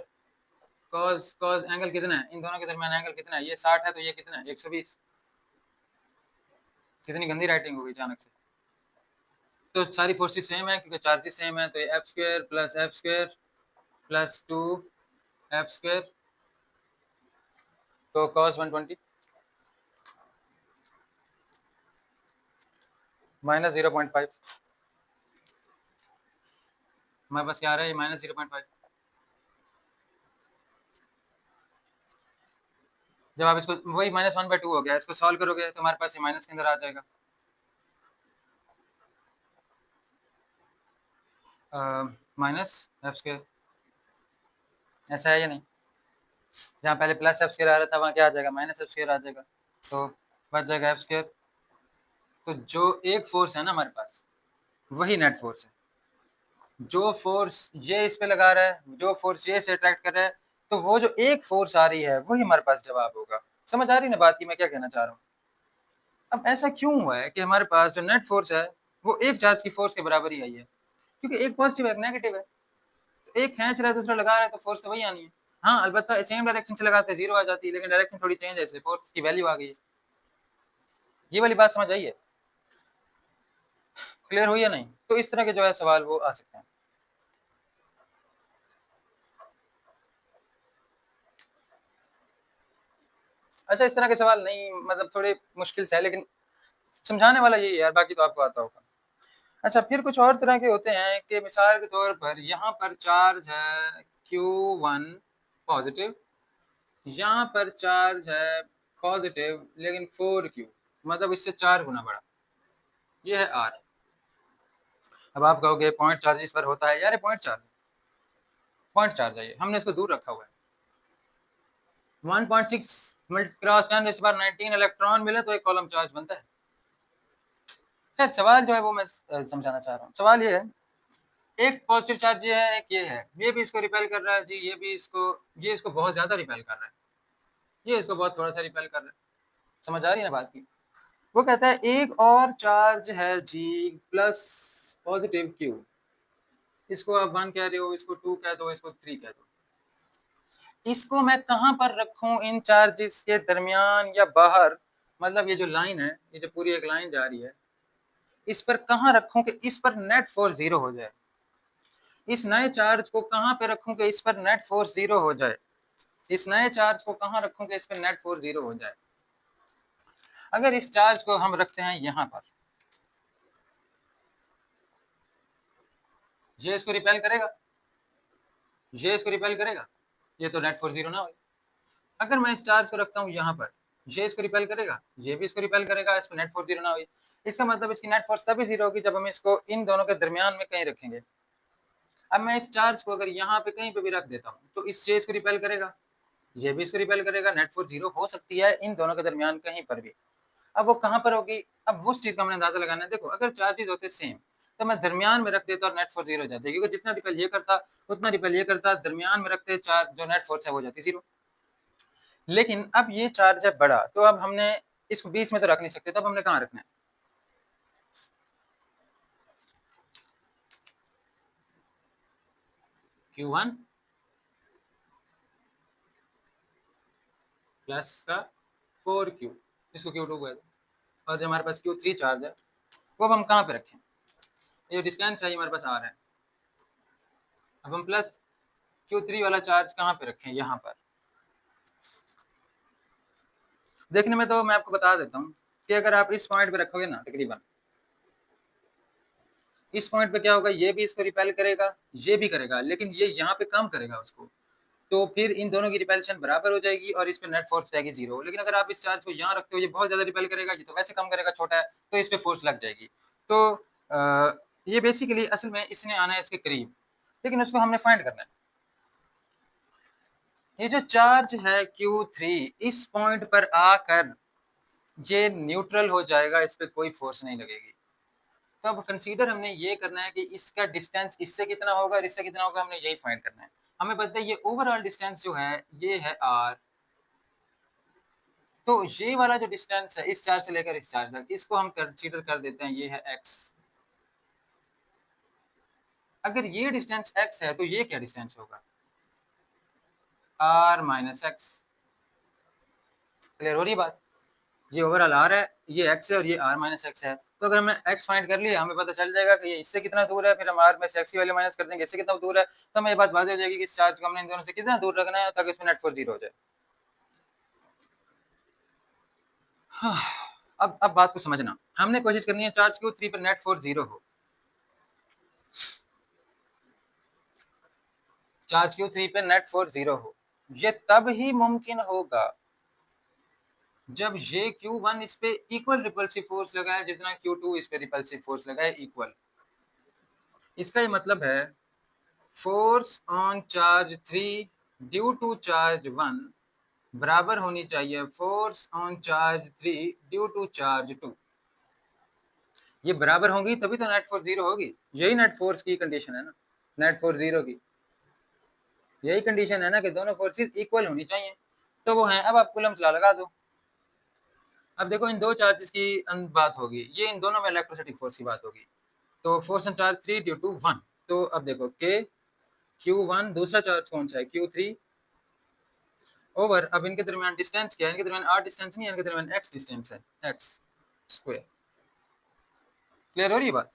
कॉस कॉस एंगल कितना है इन दोनों के दरमियान, एंगल कितना है, ये 60 है तो ये कितना है 120। कितनी गंदी राइटिंग होगी अचानक से। तो सारी फोर्सेस सेम है क्योंकि चार्जेस सेम है, तो ये F square plus 2 F square, तो कॉस 120 माइनस 0.5, हमारे पास क्या आ रहा है, माइनस 0.5। जब आप इसको वही -1/2 हो गया, इसको सॉल्व करोगे तो हमारे पास ये माइनस के अंदर आ जाएगा, माइनस एफ स्क्वायर। ऐसा है या नहीं, जहाँ पहले प्लस एफ स्क्वायर आ रहा था वहाँ क्या आ जाएगा, माइनस एफ स्क्वायर आ जाएगा, तो बच जाएगा एफ स्क्वायर। तो जो एक फोर्स है ना हमारे पास वही नेट फोर्स है। जो फोर्स ये इस पे लगा रहा है, जो फोर्स ये से अट्रैक्ट कर रहा है, तो वो जो एक फोर्स आ रही है वही हमारे पास जवाब होगा। समझ आ रही ना बात की मैं क्या कहना चाह रहा हूँ। अब ऐसा क्यों हुआ है कि हमारे पास जो नेट फोर्स है वो एक चार्ज की फोर्स के बराबर ही आई है, क्योंकि एक पॉजिटिव है एक नेगेटिव है। तो एक खींच रहा है दूसरा लगा रहा है तो फोर्स तो वही आनी है। हाँ अलबत्ता सेम डायरेक्शन से लगाते जीरो आ जाती है, लेकिन डायरेक्शन थोड़ी चेंज है इसलिए फोर्स की वैल्यू आ गई है। ये वाली बात समझ आई है, क्लियर हुई या नहीं। तो इस तरह के जो है सवाल वो आ सकते हैं। अच्छा इस तरह के सवाल नहीं, मतलब थोड़े मुश्किल से है, लेकिन समझाने वाला यही है यार, बाकी तो आपको आता होगा। अच्छा फिर कुछ और तरह के होते हैं कि मिसाल के तौर पर यहाँ पर चार्ज है Q1 पॉजिटिव, यहाँ पर चार्ज है पॉजिटिव लेकिन 4Q, मतलब इससे 4 गुना बड़ा, ये है R। अब आप कहोगे पॉइंट चार्ज इस पर होता है, यार पॉइंट चार्ज है, ये हमने इसको दूर रखा हुआ है। 1.6 × 10⁻19 इलेक्ट्रॉन मिले तो एक कॉलम चार्ज बनता है। खैर सवाल जो है वो मैं समझाना चाह रहा हूँ। सवाल ये है, एक पॉजिटिव चार्ज ये है, एक ये भी इसको रिपेल कर रहा है जी, ये इसको बहुत ज्यादा रिपेल कर रहा है, ये इसको बहुत थोड़ा सा रिपेल कर रहा है। समझ आ रही है ना बात की। वो कहता है एक और चार्ज है जी प्लस पॉजिटिव Q, इसको आप 1 कह रहे हो, इसको 2 कह दो, इसको 3 कह दो। इसको मैं कहां पर रखूं इन चार्जेस के दरमियान या बाहर, मतलब ये जो लाइन है, ये जो पूरी एक लाइन जा रही है, इस पर कहां रखूं कि इस पर नेट फोर्स 0 हो जाए। इस नए चार्ज को कहां पे रखूं कि इस पर नेट फोर्स 0 हो जाए। इस नए चार्ज को कहां रखूं कि इस पर नेट फोर्स 0 हो जाए। अगर इस चार्ज को हम रखते हैं यहां पर, ये इसको रिपेल करेगा, ये इसको रिपेल करेगा, ये तो नेट फोर्स 0 ना हो। अगर मैं इस चार्ज को रखता हूँ यहाँ पर, ये इसको रिपेल करेगा, ये भी इसको रिपेल करेगा, इसमें नेट फोर्स 0 ना हुई। इसका मतलब इसकी नेट फोर्स तभी 0 होगी जब हम इसको इन दोनों के दरमियान में कहीं रखेंगे। अब मैं इस चार्ज को अगर यहाँ पे कहीं पे भी रख देता हूँ तो इस ये इसको रिपेल करेगा, ये भी इसको रिपेल करेगा, नेट फोर्स 0 हो सकती है इन दोनों के दरमियान कहीं पर भी। अब वो कहाँ पर होगी, अब उस चीज का हमने अंदाजा लगाना है। देखो अगर चार्जेस होते सेम तो मैं दरमियान में रख देता और नेट फोर्स 0 हो जाती, क्योंकि जितना रिपेल ये करता उतना रिपेल ये करता, दरमियान में रखते चार्ज जो नेट फोर्स है वो जाती 0। लेकिन अब ये चार्ज है बड़ा, तो अब हमने इसको बीच में तो रख नहीं सकते, तो अब हमने कहाँ रखना है, Q1 प्लस का 4Q, इसको Q2 को, और जो हमारे पास Q3 चार्ज है वो अब हम कहाँ पे रखें, ये डिस्टेंस है ये हमारे पास आ रहा है, अब हम प्लस Q3 वाला चार्ज कहाँ पे रखें, यहाँ पर। देखने में तो मैं आपको बता देता हूँ कि अगर आप इस पॉइंट पे रखोगे ना, तकरीबन इस पॉइंट पे क्या होगा, ये भी इसको रिपेल करेगा, ये भी करेगा, लेकिन ये यहाँ पे कम करेगा उसको, तो फिर इन दोनों की रिपेल्शन बराबर हो जाएगी और इस पे नेट फोर्स जाएगी 0। लेकिन अगर आप इस चार्ज को यहाँ रखते हो, ये बहुत ज्यादा रिपेल करेगा, ये तो वैसे कम करेगा, छोटा है, तो इस पे फोर्स लग जाएगी। तो ये बेसिकली असल में इसने आना है इसके करीब, लेकिन उसको हमने फाइंड करना है। ये जो चार्ज है Q3 इस पॉइंट पर आकर ये न्यूट्रल हो जाएगा, इस पे कोई फोर्स नहीं लगेगी। तो अब कंसीडर हमने ये करना है कि इसका डिस्टेंस इससे कितना होगा और इससे कितना होगा, हमने यही फाइंड करना है। हमें पता है ये ओवरऑल डिस्टेंस जो है ये है r, तो ये वाला जो डिस्टेंस है इस चार्ज से लेकर इस चार्ज तक, इसको हम कंसीडर कर देते हैं ये है x। अगर ये डिस्टेंस x है तो ये क्या डिस्टेंस होगा, r माइनस एक्स। क्लियर हो रही बात, ये ओवरऑल r है, ये x है और ये r माइनस एक्स है। तो अगर हमने x फाइंड कर लिया, हमें पता चल जाएगा कि ये इससे कितना दूर है, फिर हम r में से x की वैल्यू माइनस कर देंगे, इससे कितना दूर है, तो हमें ये बात वाज़ेह हो जाएगी कि इस चार्ज को हमने इन दोनों से कितना दूर रखना है ताकि इसमें नेट फोर्स 0 हो जाए। हाँ, अब बात को समझना, हमने कोशिश करनी है चार्ज Q3 पर नेट फोर्स 0 हो। चार्ज Q3 पे नेट फोर्स 0 हो, ये तब ही मुमकिन होगा जब ये Q1 इस पे इक्वल रिपल्सिव फोर्स लगाए जितना Q2 इस पे रिपल्सिव फोर्स लगाए इक्वल। इसका ये मतलब है force on charge 3 due to charge 1 बराबर होनी चाहिए force on charge 3 due to charge 2। ये बराबर होंगी तभी तो नेट फोर्स 0 होगी, यही नेट फोर्स की कंडीशन है ना, नेट फोर्स 0 की यही कंडीशन है ना कि दोनों फोर्सेस इक्वल होनी चाहिए, तो वो है। अब आप कूलम्स लॉ लगा दो। अब देखो इन दो चार्जेस की बात होगी, ये इन दोनों में इलेक्ट्रोस्टैटिक फोर्स की बात होगी, तो force on charge 3 due to 1। तो अब देखो के Q1 दूसरा चार्ज कौन सा है Q3 ओवर, अब इनके दरमियान डिस्टेंस क्या है, इनके दरमियान r डिस्टेंस नहीं है, इनके दरमियान x डिस्टेंस है, x स्क्वायर। क्लियर हो रही है बात,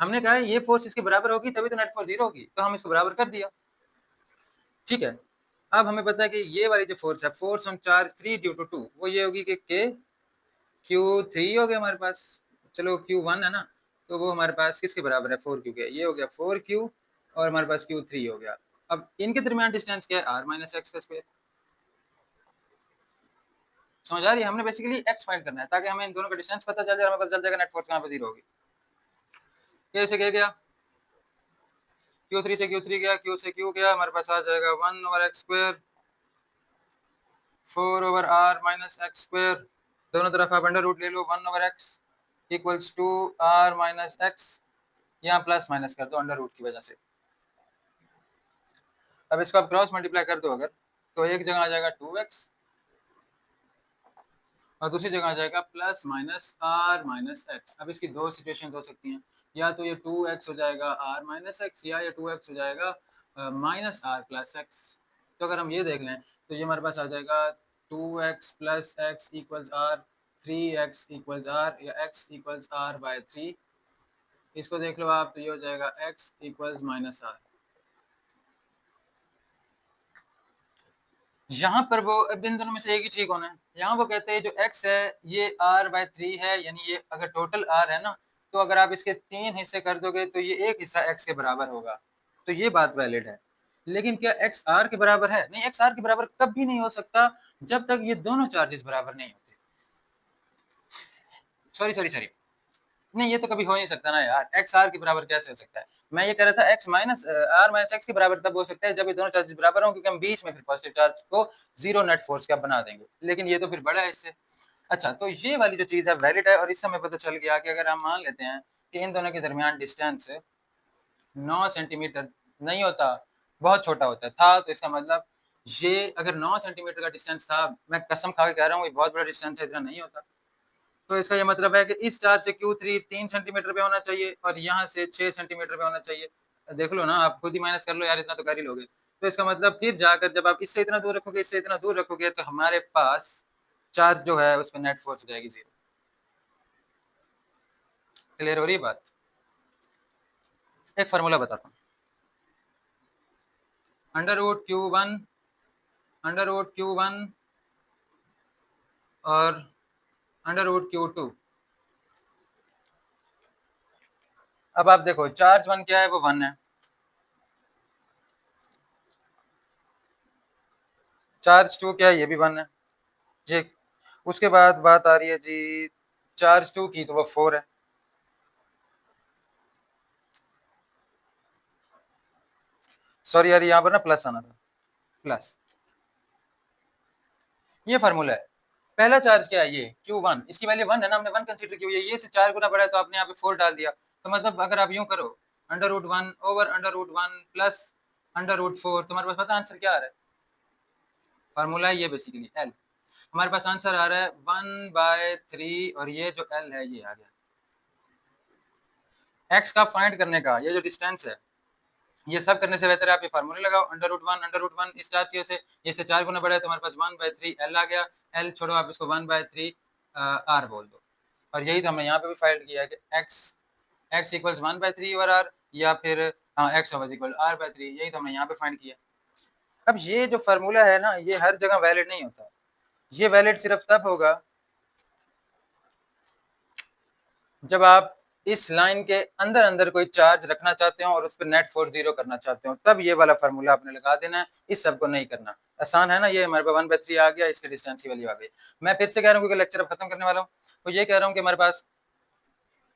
हमने कहा ये फोर्स इसके बराबर होगी तभी तो नेट फोर्स 0 होगी, तो हम इसको बराबर कर दिया, ठीक है। अब हमें पता है कि ये वाली जो फोर्स है force on charge 3 due to 2 वो ये होगी कि के Q3 हो गया हमारे पास, चलो Q1 है ना, तो वो हमारे पास किसके बराबर है 4Q के, ये हो गया 4Q और हमारे पास Q3 हो गया। अब इनके दरमियान डिस्टेंस क्या है r माइनस एक्स का स्क्वायर। समझ आ रही है, हमने बेसिकली x फाइंड करना है ताकि हमें इन दोनों का डिस्टेंस पता चल जाए, हमें पता चल जाएगा नेट फोर्स कहाँ पे 0 होगी। कैसे क्या गया Q3 से Q3 गया, Q से Q गया, हमारे पास आ जाएगा 1 over X square 4 over r minus X square, दोनों तरफ आप अंडर रूट ले लो, 1 over x equals to r minus X, यहाँ प्लस माइनस कर दो अंडर रूट की वजह से। अब इसको आप क्रॉस मल्टीप्लाई कर दो अगर, तो एक जगह आ जाएगा 2x और दूसरी जगह आ जाएगा plus minus r minus x. अब इसकी दो सिचुएशंस हो सकती हैं, या तो ये 2x हो जाएगा r माइनस एक्स, या ये 2x हो जाएगा माइनस r प्लस एक्स। तो अगर हम ये देख लें तो ये हमारे पास आ जाएगा 2x plus x equals r, 3x equals r, या x इक्वल्स r बाय 3। इसको देख लो आप, तो ये हो जाएगा x इक्वल्स माइनस r। यहाँ पर वो अब इन दोनों में से एक ही ठीक होना है, यहाँ वो कहते हैं जो x है ये r बाय 3 है, यानी ये अगर टोटल r है ना तो अगर आप इसके 3 हिस्से कर दोगे तो ये एक हिस्सा x के बराबर होगा, तो ये बात वैलिड है। लेकिन क्या x r के बराबर है? नहीं, x r के बराबर कभी नहीं हो सकता जब तक ये दोनों चार्जेस बराबर नहीं होते। सॉरी, नहीं, ये तो कभी हो नहीं सकता ना यार, एक्स आर के बराबर कैसे हो सकता है? मैं ये कह रहा था X minus R minus X के बराबर तब हो सकता है जब ये दोनों चार्जेस बराबर हों, क्योंकि हम बीच में फिर पॉजिटिव चार्ज को जीरो नेट फोर्स का बना देंगे, लेकिन ये तो फिर बड़ा है इससे। अच्छा, तो ये वाली जो चीज़ है वैलिड है, और इससे हमें पता चल गया कि अगर हम मान लेते हैं कि इन दोनों के दरमियान डिस्टेंस 9 सेंटीमीटर नहीं होता, बहुत छोटा होता था, तो इसका मतलब ये अगर 9 सेंटीमीटर का डिस्टेंस था, मैं कसम खा के कह रहा हूँ ये बहुत बड़ा डिस्टेंस है, इतना नहीं होता। तो इसका ये मतलब है कि इस चार्ज से Q3 3 सेंटीमीटर पे होना चाहिए और यहाँ से 6 सेंटीमीटर पे होना चाहिए। देख लो ना, आप खुद ही माइनस कर लो यार, इतना तो कर ही लोगे। तो इसका मतलब फिर जाकर जब आप इससे इतना दूर रखोगे, इससे इतना दूर रखोगे, तो हमारे पास चार्ज जो है उस पर नेट फोर्स हो जाएगी 0। क्लियर हो रही है बात? एक फार्मूला बताता हूँ, अंडर रूट Q1 और अंडर रूट Q2। अब आप देखो चार्ज 1 क्या है, वो 1 है, चार्ज 2 क्या है, ये भी 1 है जी। उसके बाद बात आ रही है जी चार्ज 2 की, तो वो 4 है। सॉरी यार, यहाँ पर ना प्लस आना था, प्लस। ये फार्मूला है। पहला चार्ज क्या है, ये Q1, इसकी वैल्यू 1 है ना, हमने 1 कंसीडर की हुई है, ये से 4 गुना बड़ा है तो आपने यहाँ पे 4 डाल दिया। तो मतलब अगर आप यूं करो under root 1 over under root 1 plus under root 4, तुम्हारे पास पता आंसर क्या आ रहा है? फार्मूला है ये बेसिकली L। हमारे पास आंसर आ रहा है 1/3, और ये जो L है ये आ गया। x का फाइंड करने का ये जो डिस्टेंस है, ये सब करने से बेहतर है आप ये फार्मूले लगाओ, अंडर रूट वन इस चार्ज की से ये से 4 गुना बड़ा है, तुम्हारे पास 1/3 L आ गया। L छोड़ो, आप इसको 1/3 R बोल दो, और यही तो हमने यहाँ पे भी फाइंड किया है कि x इक्वल्स 1/3 ओवर R, या फिर x इक्वल R/3, यही तो हमने यहाँ पे फाइंड किया। अब ये जो फार्मूला है ना, ये हर जगह वैलिड नहीं होता, ये वैलिड सिर्फ तब होगा जब आप इस लाइन के अंदर अंदर कोई चार्ज रखना चाहते हो और उस पर नेट फोर्स 0 करना चाहते हो, तब ये वाला फार्मूला आपने लगा देना है, इस सब को नहीं करना। आसान है ना, ये हमारे पास 1/3 आ गया, इसके डिस्टेंस की वैल्यू आ गई। मैं फिर से कह रहा हूँ क्योंकि लेक्चर अब खत्म करने वाला हूँ, तो ये कह रहा हूँ कि हमारे पास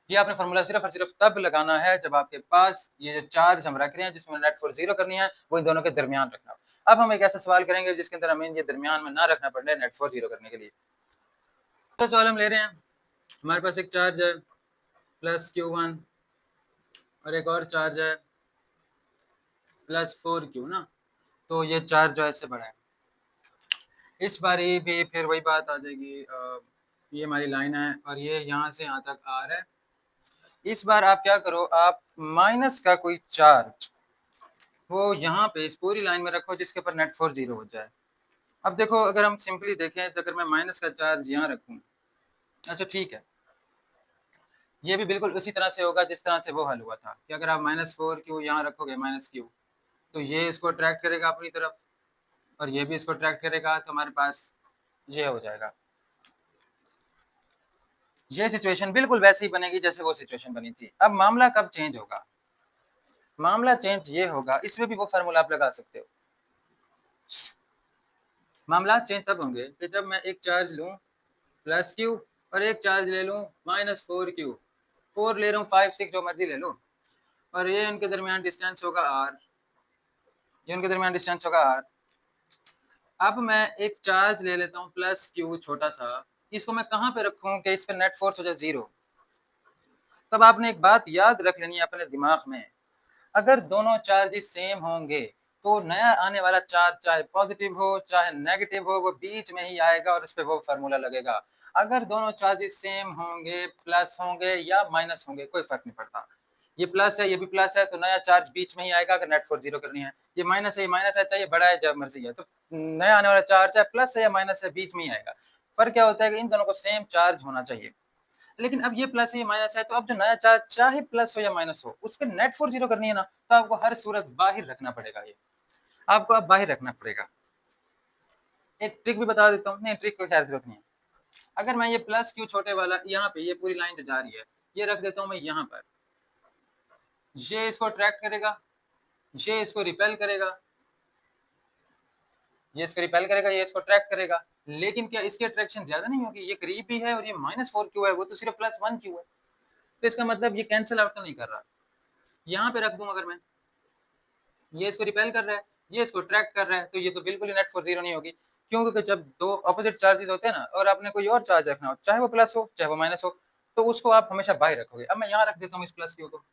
ये आपने फार्मूला सिर्फ और सिर्फ तब लगाना है जब आपके पास ये जो चार्ज हम रख रहे हैं जिसमें नेट फोर्स 0 करनी है, वो इन दोनों के दरमियान रखना। अब हम एक ऐसा सवाल करेंगे जिसके अंदर हमें ये दरमियान में ना रखना पड़े नेट फोर्स 0 करने के लिए। तो सवाल हम ले रहे हैं, हमारे पास एक चार्ज है प्लस Q1 और एक और चार्ज है +4Q ना, तो ये चार्ज जो है इससे बड़ा है। इस बारी भी फिर वही बात आ जाएगी, ये हमारी लाइन है और ये यहाँ से यहाँ तक R है। इस बार आप क्या करो, आप माइनस का कोई चार्ज वो यहाँ पे इस पूरी लाइन में रखो जिसके ऊपर नेट फोर्स 0 हो जाए। अब देखो अगर हम सिंपली देखें तो अगर मैं माइनस का चार्ज यहाँ रखूँ, अच्छा ठीक है, ये भी बिल्कुल उसी तरह से होगा जिस तरह से वो हल हुआ था कि अगर आप -4Q यहाँ रखोगे -Q, तो ये इसको अट्रैक्ट करेगा अपनी तरफ और ये भी इसको अट्रैक्ट करेगा, तो हमारे पास ये हो जाएगा। ये सिचुएशन बिल्कुल वैसे ही बनेगी जैसे वो सिचुएशन बनी थी। अब मामला कब चेंज होगा? मामला चेंज ये होगा, इसमें भी वो फार्मूला आप लगा सकते हो। मामला चेंज तब होंगे कि जब मैं एक चार्ज लूँ +Q और एक चार्ज ले लूँ -4Q, 4 ले रहा हूँ, 5 6 जो मर्जी ले लो, और ये उनके दरमियान डिस्टेंस होगा R, ये उनके दरमियान डिस्टेंस होगा R। अब मैं एक चार्ज ले लेता हूँ +Q छोटा सा, इसको मैं कहाँ पे रखूँ कि इस पे नेट फोर्स हो जाए 0। तब आपने एक बात याद रख लेनी है अपने दिमाग में, अगर दोनों चार्जेस सेम होंगे तो नया आने वाला चार्ज चाहे पॉजिटिव हो चाहे नेगेटिव हो, वो बीच में ही आएगा और उस पर वो फार्मूला लगेगा। अगर दोनों चार्जेस सेम होंगे, प्लस होंगे या माइनस होंगे, कोई फर्क नहीं पड़ता। ये प्लस है, ये भी प्लस है, तो नया चार्ज बीच में ही आएगा अगर नेट फोर्स 0 करनी है। ये माइनस है, ये माइनस है, चाहे बड़ा है जब मर्जी है, तो नया आने वाला चार्ज है प्लस है या माइनस है, बीच में ही आएगा। पर क्या होता है कि इन दोनों को सेम चार्ज होना चाहिए, लेकिन अब ये प्लस है ये माइनस है, तो अब जो नया चार्ज चाहे प्लस हो या माइनस हो, उस पर नेट फोर्स 0 करनी है ना, तो आपको हर सूरत बाहर रखना पड़ेगा, ये आपको अब बाहर रखना पड़ेगा। एक ट्रिक भी बता देता हूँ, नहीं ट्रिक को खैर जरूरत नहीं है। अगर मैं ये +Q छोटे वाला यहाँ पे ये पूरी लाइन जो जा रही है, ये रख देता हूँ मैं यहाँ पर, ये इसको अट्रैक्ट करेगा, ये इसको रिपेल करेगा, ये इसको रिपेल करेगा, ये इसको अट्रैक्ट करेगा, लेकिन क्या इसकी अट्रैक्शन ज्यादा नहीं होगी? ये करीब भी है और ये -4q है, वो तो सिर्फ +1q है, तो इसका मतलब ये कैंसिल आउट तो नहीं कर रहा। यहाँ पे रख दूं अगर मैं, ये इसको रिपेल कर रहा है, ये इसको अट्रैक्ट कर रहा है, तो ये तो बिल्कुल ही नेट फोर्स जीरो नहीं होगी, क्योंकि जब दो अपोजिट चार्जेस होते हैं ना, और आपने कोई और चार्ज रखना हो, चाहे वो प्लस हो चाहे वो माइनस हो, तो उसको आप हमेशा बाय रखोगे। अब मैं यहाँ रख देता हूँ इस प्लस क्यू को,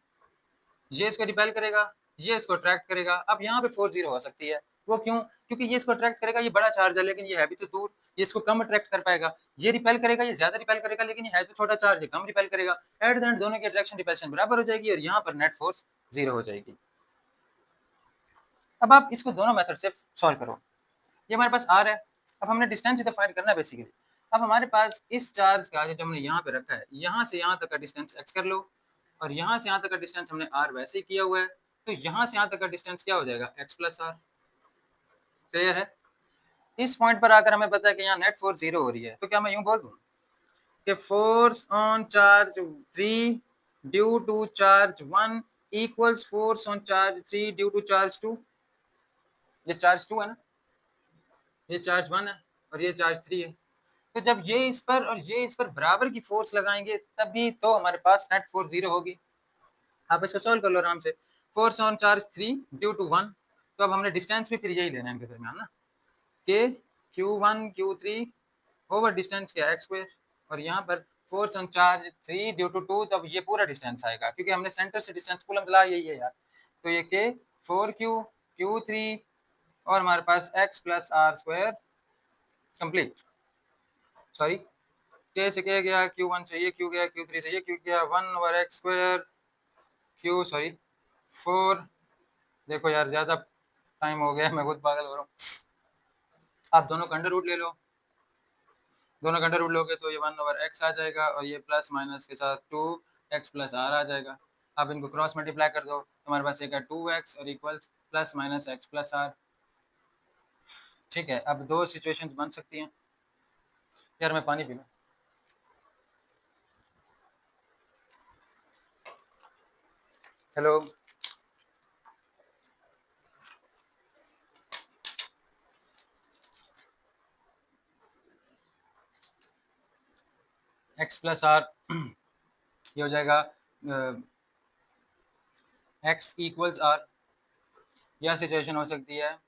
ये इसको रिपेल करेगा, ये इसको अट्रैक्ट करेगा। अब यहाँ पे फोर्स जीरो हो सकती है, वो क्यों? क्योंकि ये इसको अट्रैक्ट करेगा, ये बड़ा चार्ज है लेकिन ये है भी तो दूर, ये इसको कम अट्रैक्ट कर पाएगा। ये रिपेल करेगा, ये ज्यादा रिपेल करेगा, लेकिन ये है तो छोटा चार्ज है, कम रिपेल करेगा। एट द एंड दोनों की अट्रैक्शन रिपल्शन बराबर हो जाएगी और यहाँ पर नेट फोर्स जीरो हो जाएगी। अब आप इसको दोनों मेथड से सॉल्व करो। ये हमारे पास आर है, अब हमने डिस्टेंस इधर फाइंड करना है बेसिकली। अब हमारे पास इस चार्ज का जो हमने यहाँ पे रखा है, यहाँ से यहाँ तक का डिस्टेंस x कर लो, और यहाँ से यहाँ तक का डिस्टेंस हमने r वैसे ही किया हुआ है, तो यहाँ से यहाँ तक का डिस्टेंस क्या हो जाएगा? x plus are. क्लियर है? इस पॉइंट पर आकर हमें पता है कि यहाँ नेट फोर्स जीरो हो रही है, तो क्या मैं यूं बोल दूं कि force on charge 3 due to charge 1 equals force on charge 3 due to charge 2। ये चार्ज 2 है ना, ये चार्ज 1 है और ये चार्ज 3 है, तो जब ये इस पर और ये इस पर बराबर की फोर्स लगाएंगे तभी तो हमारे पास नेट फोर्स जीरो होगी। आप इसको सॉल्व कर लो आराम से। Force on charge 3 due to 1, तो अब हमने डिस्टेंस भी फिर यही लेना है इनके दरमियान ना, K Q1 Q3 over distance क्या x स्क्वायर, और यहाँ पर force on charge 3 due to 2, तो अब ये पूरा डिस्टेंस आएगा क्योंकि हमने सेंटर से डिस्टेंस कूलम्स ला यही है यार, तो ये के 4Q Q3 और हमारे पास x plus R square complete. Sorry, K से क्या गया, Q1 से ये Q गया, Q3 से ये Q गया, 1 over X square Q, sorry 4। देखो यार ज्यादा टाइम हो गया, मैं खुद पागल हो रहा हूँ। आप दोनों का अंडर रूट ले लो, दोनों का अंडर रूट लोगे तो ये 1 ओवर एक्स आ जाएगा और ये प्लस माइनस के साथ 2x प्लस आर आ जाएगा। आप इनको क्रॉस मल्टीप्लाई कर दो, तुम्हारे पास एक है 2x और equals plus minus x plus R. ठीक है, अब दो सिचुएशंस बन सकती हैं। यार मैं पानी पी लूं। हेलो, x प्लस आर ये हो जाएगा x इक्वल्स आर, यह सिचुएशन हो सकती है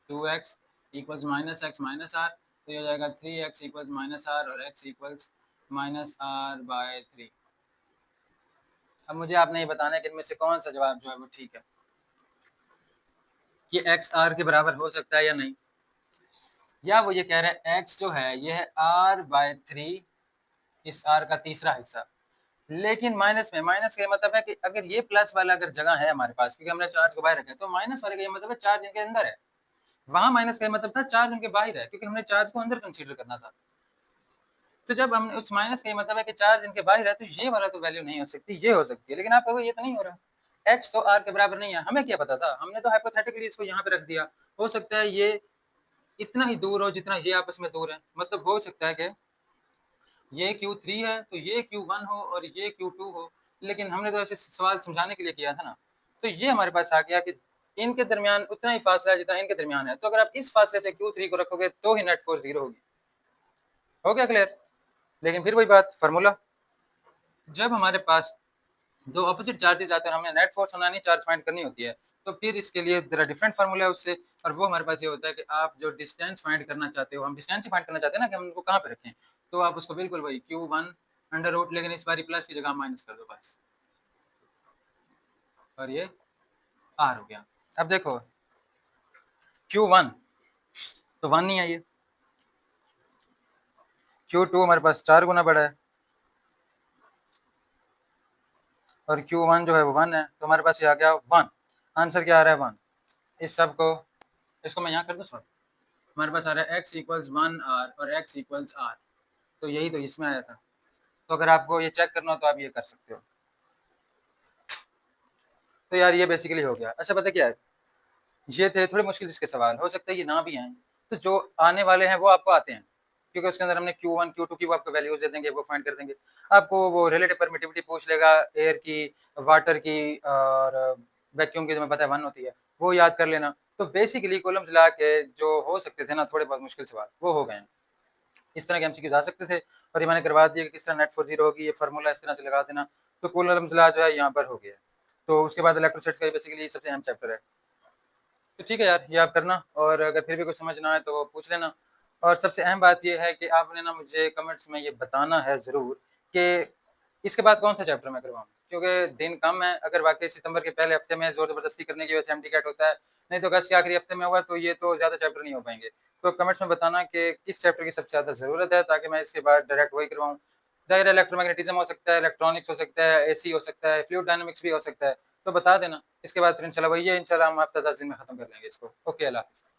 2x equals minus X minus R, तो ये हो जाएगा 3x इक्वल्स माइनस आर और x equals minus R by 3। अब मुझे आपने ये बताना है कि इनमें से कौन सा जवाब जो है वो ठीक है, कि x r के बराबर हो सकता है या नहीं, या वो ये कह रहा है x जो है ये है r बाय 3, इस r का तीसरा हिस्सा। लेकिन माइनस में, माइनस का मतलब है कि अगर ये प्लस वाला अगर जगह है हमारे पास, क्योंकि हमने चार्ज को बाहर रखा है, तो माइनस वाले का ये मतलब है चार्ज इनके अंदर है। वहां माइनस का मतलब था चार्ज उनके बाहर है, क्योंकि हमने चार्ज को अंदर कंसीडर करना था। तो जब हमने उस माइनस का ये मतलब है कि चार्ज इनके बाहर है, तो ये वाला तो वैल्यू नहीं हो सकती, ये हो सकती है। लेकिन आप कहोगे ये तो नहीं हो रहा, x तो r के बराबर नहीं है। हमें क्या पता था, हमने तो हाइपोथेटिकली इसको यहाँ पे रख दिया। हो सकता है ये इतना ही दूर हो जितना ये आपस में दूर है, मतलब हो सकता है कि ये Q3 है तो ये Q1 हो और ये Q2 हो, लेकिन हमने तो ऐसे सवाल समझाने के लिए किया था ना, तो ये हमारे पास आ गया कि इनके दरमियान उतना ही फासला है जितना इनके दरमियान है। तो अगर आप इस फासले से Q3 को रखोगे तो ही नेट फोर्स जीरो होगी। हो गया क्लियर? लेकिन फिर वही बात, फार्मूला, जब हमारे पास दो ऑपोजिट चार्जेस आते हैं, हमने नेट फोर्स बनानी, चार्ज फाइंड करनी होती है, तो फिर इसके लिए जरा डिफरेंट फार्मूला है उससे, और वो हमारे पास ये होता है कि आप जो डिस्टेंस फाइंड करना चाहते हो, हम डिस्टेंस ही फाइंड करना चाहते हैं ना कि हम उनको कहाँ पे रखें, तो आप उसको बिल्कुल वही Q1 अंडर रूट, लेकिन इस बार प्लस की जगह माइनस कर दो बस, और ये R हो गया। अब देखो Q1 तो 1 नहीं है, ये Q2 हमारे पास 4 गुना बड़ा है, और Q1 जो है वो 1 है, तो हमारे पास ये आ गया 1। आंसर क्या आ रहा है? 1। इस सब को, इसको मैं यहाँ कर दूँ सॉरी, हमारे पास आ रहा है x इक्वल्स 1 r और x इक्वल्स r, तो यही तो इसमें आया था। तो अगर आपको ये चेक करना हो तो आप ये कर सकते हो। तो यार ये बेसिकली हो गया। अच्छा पता क्या है, ये थे थोड़े मुश्किल इसके सवाल, हो सकता है ये ना भी आए, तो जो आने वाले हैं वो आपको आते हैं, क्योंकि उसके अंदर हमने Q1, Q2 की वो आपको वैल्यूज़ दे देंगे, वो फाइंड कर देंगे। आपको वो रिलेटिव परमिटिविटी पूछ लेगा एयर की, वाटर की और वैक्यूम की, तुम्हें पता है 1 होती है, वो याद कर लेना। तो बेसिकली कुल मिला के जो हो सकते थे ना थोड़े बहुत मुश्किल सवाल, वो हो गए हैं। इस तरह के एमसीक्यूज़ आ सकते थे और ये मैंने करवा दिया कि किस तरह नेट फॉर ज़ीरो होगी, ये फार्मूला इस तरह से लगा देना, तो कुल मिला जो है यहाँ पर हो गया। तो उसके बाद इलेक्ट्रोस्टैटिक्स का बेसिकली सबसे अहम चैप्टर है। तो ठीक है यार, ये आप करना और अगर फिर भी कुछ समझ ना आए तो पूछ लेना। और सबसे अहम बात ये है कि आपने ना मुझे कमेंट्स में ये बताना है ज़रूर कि इसके बाद कौन-सा चैप्टर मैं करवाऊँ? क्योंकि दिन कम है, अगर वाक़ई सितंबर के पहले हफ्ते में ज़ोर-ज़बरदस्ती करने की वजह से एमडी कैट होता है, नहीं तो अगस्त के आखिरी हफ्ते में हुआ तो ये तो ज़्यादा चैप्टर नहीं हो पाएँगे। तो कमेंट्स में बताना कि किस चैप्टर की सबसे ज़्यादा ज़रूरत है ताकि मैं इसके बाद डायरेक्ट वही करवाऊँ। ज़ाहिर है इलेक्ट्रोमैग्नेटिज़्म हो सकता है, इलेक्ट्रॉनिक्स हो सकता है, एसी हो सकता है, फ्लूइड डायनामिक्स भी हो सकता है, तो बता देना। इसके बाद फिर इंशाल्लाह वही है, इंशाल्लाह हम हफ़्ता 10 दिन में खत्म कर लेंगे इसको। ओके, अल्लाह हाफ़िज़।